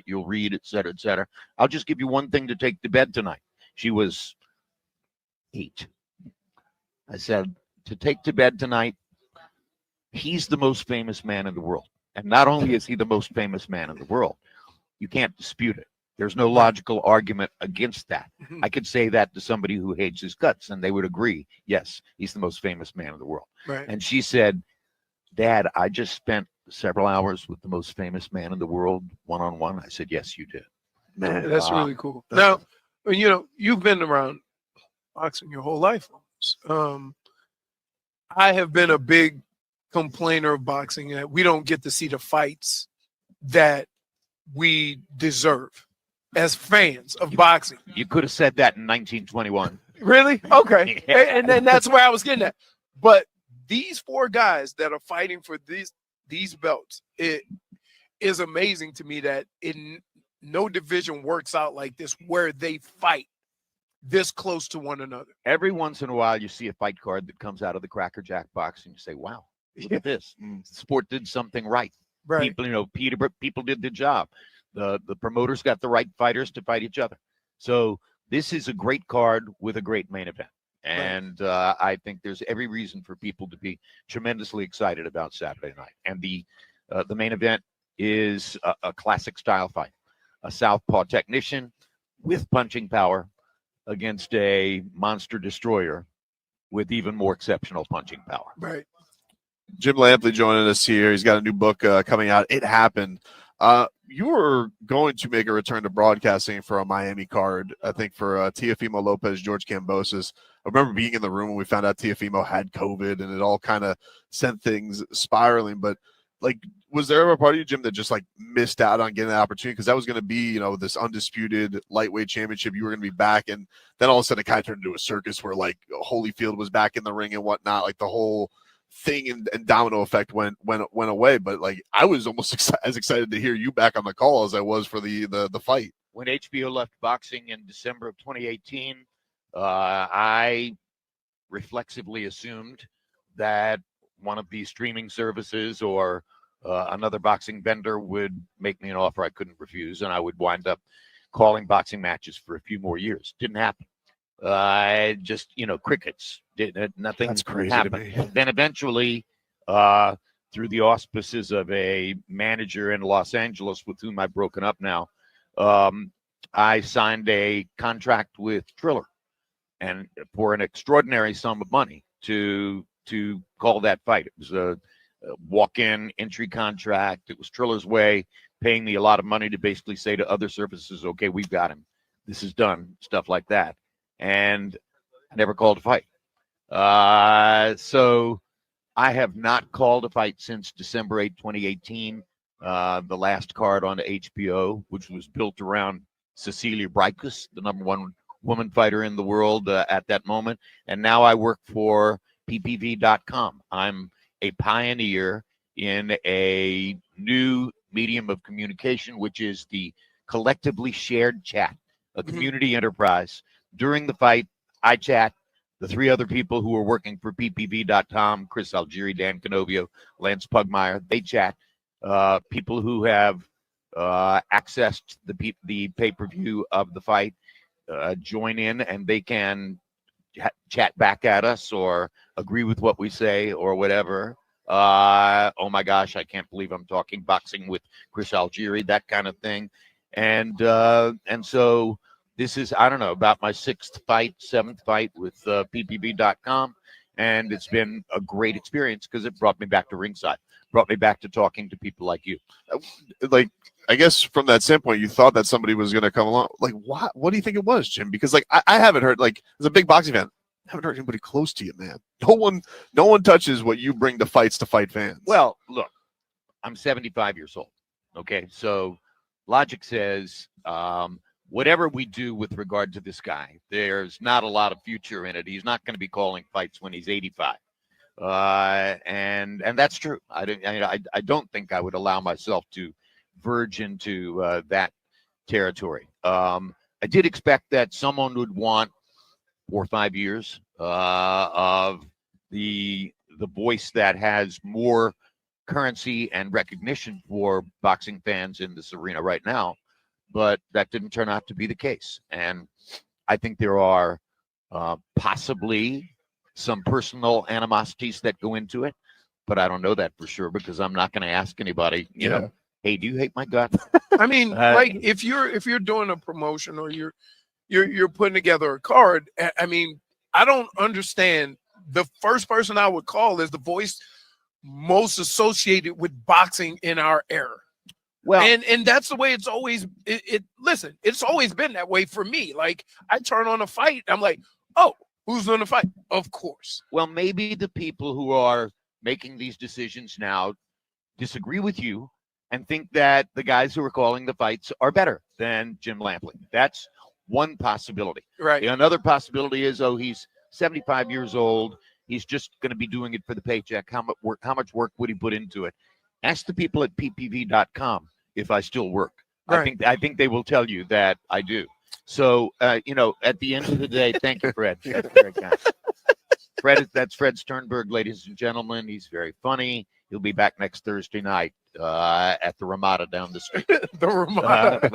you'll read, et cetera, et cetera. I'll just give you one thing to take to bed tonight." She was 8. I said, "To take to bed tonight, he's the most famous man in the world. And not only is he the most famous man in the world, you can't dispute it. There's no logical argument against that. I could say that to somebody who hates his guts, and they would agree, yes, he's the most famous man in the world." Right. And she said, "Dad, I just spent several hours with the most famous man in the world, one-on-one." I said, "Yes, you did." Man, that's really cool. Now, you've been around boxing your whole life almost. I have been a big complainer of boxing that we don't get to see the fights that we deserve as fans of boxing. You could have said that in 1921. Really? Okay. Yeah. And then that's where I was getting at. But these 4 guys that are fighting for these belts, it is amazing to me that no division works out like this where they fight this close to one another. Every once in a while, you see a fight card that comes out of the Cracker Jack box, and you say, "Wow, look at this. The sport did something right." Right. People did the job. The promoters got the right fighters to fight each other. So this is a great card with a great main event. And I think there's every reason for people to be tremendously excited about Saturday night. And the main event is a classic style fight, a southpaw technician with punching power against a monster destroyer with even more exceptional punching power. Right. Jim Lampley joining us here. He's got a new book coming out. It Happened. You were going to make a return to broadcasting for a Miami card, I think, for Teofimo Lopez, George Kambosos. I remember being in the room when we found out Teofimo had COVID, and it all kind of sent things spiraling. But, was there ever a part of you, Jim, that just, missed out on getting that opportunity? Because that was going to be, this undisputed lightweight championship. You were going to be back, and then all of a sudden it kind of turned into a circus where, Holyfield was back in the ring and whatnot. The whole thing and domino effect went away. But I was almost as excited to hear you back on the call as I was for the fight. When HBO left boxing in December of 2018, I reflexively assumed that one of these streaming services or another boxing vendor would make me an offer I couldn't refuse, and I would wind up calling boxing matches for a few more years. Didn't happen. Just crickets. Nothing. That's crazy happened. to me. Then eventually, through the auspices of a manager in Los Angeles with whom I've broken up now, I signed a contract with Triller, and for an extraordinary sum of money to call that fight. It was a walk-in entry contract. It was Triller's way, paying me a lot of money to basically say to other services, "Okay, we've got him. This is done," stuff like that. And I never called a fight. So I have not called a fight since December 8, 2018. The last card on HBO, which was built around Cecilia Brækhus, the #1 woman fighter in the world at that moment. And now I work for PPV.com. I'm a pioneer in a new medium of communication, which is the collectively shared chat, a community enterprise. During the fight, I chat. The 3 other people who are working for PPV.com, Chris Algieri, Dan Canovio, Lance Pugmire, they chat. People who have accessed the pay-per-view of the fight join in, and they can chat back at us or agree with what we say or whatever. Oh my gosh, I can't believe I'm talking boxing with Chris Algieri, that kind of thing. And so this is, I don't know, about my 7th fight with PPV.com. And it's been a great experience because it brought me back to ringside, brought me back to talking to people like you. Like, I guess from that standpoint, you thought that somebody was going to come along. Like, what do you think it was, Jim? Because like, I haven't heard, like, as a big boxing fan, I haven't heard anybody close to you, man. No one touches what you bring to fights to fight fans. Well, look, I'm 75 years old. Okay. So logic says, whatever we do with regard to this guy, there's not a lot of future in it. He's not going to be calling fights when he's 85. And that's true. I don't think I would allow myself to verge into that territory. I did expect that someone would want 4 or 5 years of the voice that has more currency and recognition for boxing fans in this arena right now, but that didn't turn out to be the case. And I think there are possibly some personal animosities that go into it, but I don't know that for sure because I'm not going to ask anybody, you know, hey, do you hate my gut? I mean, like if you're doing a promotion or you're putting together a card, I mean, I don't understand. The first person I would call is the voice most associated with boxing in our era. Well, and that's the way it's always. Listen, it's always been that way for me. Like I turn on a fight, I'm like, oh, who's going to fight? Of course. Well, maybe the people who are making these decisions now disagree with you and think that the guys who are calling the fights are better than Jim Lampley. That's one possibility. Right. Another possibility is, oh, he's 75 years old. He's just going to be doing it for the paycheck. How much work would he put into it? Ask the people at ppv.com if I still work. Right. I think they will tell you that I do. So, you know, at the end of the day, thank you, Fred. That's very kind. That's Fred Sternberg, ladies and gentlemen. He's very funny. He'll be back next Thursday night at the Ramada down the street. The Ramada.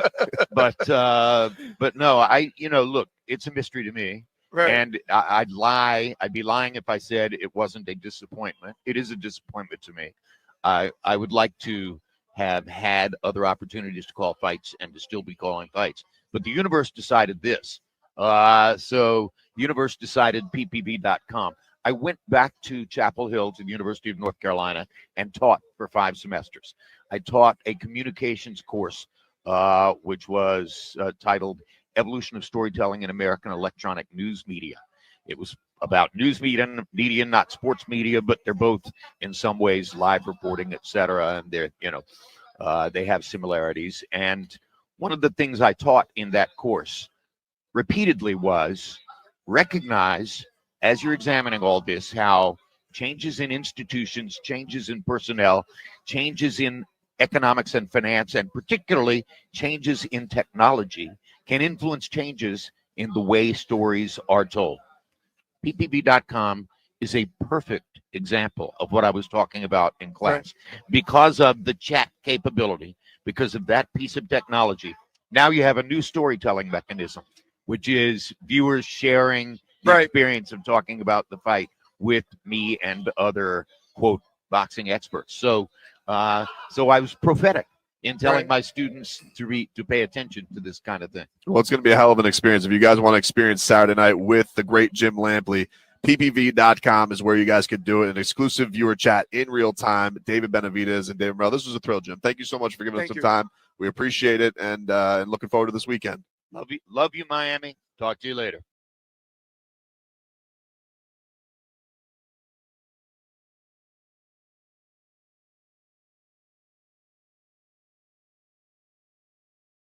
But no, look, it's a mystery to me. Right. And I'd be lying if I said it wasn't a disappointment. It is a disappointment to me. I would like to have had other opportunities to call fights and to still be calling fights. But the universe decided this. So the universe decided ppv.com. I went back to Chapel Hill to the University of North Carolina and taught for 5 semesters. I taught a communications course, which was titled Evolution of Storytelling in American Electronic News Media. It was about news media, not sports media, but they're both in some ways live reporting, etc. And they're, they have similarities. And one of the things I taught in that course repeatedly was recognize, as you're examining all this, how changes in institutions, changes in personnel, changes in economics and finance, and particularly changes in technology can influence changes in the way stories are told. PPV.com is a perfect example of what I was talking about in class. Because of the chat capability, because of that piece of technology, now you have a new storytelling mechanism, which is viewers sharing the experience of talking about the fight with me and other, quote, boxing experts. So I was prophetic in telling my students to pay attention to this kind of thing. Well, it's going to be a hell of an experience. If you guys want to experience Saturday night with the great Jim Lampley, ppv.com is where you guys could do it. An exclusive viewer chat in real time. David Benavidez and David Morrell. This was a thrill, Jim. Thank you so much for giving us some time. We appreciate it, and looking forward to this weekend. Love you, Miami. Talk to you later.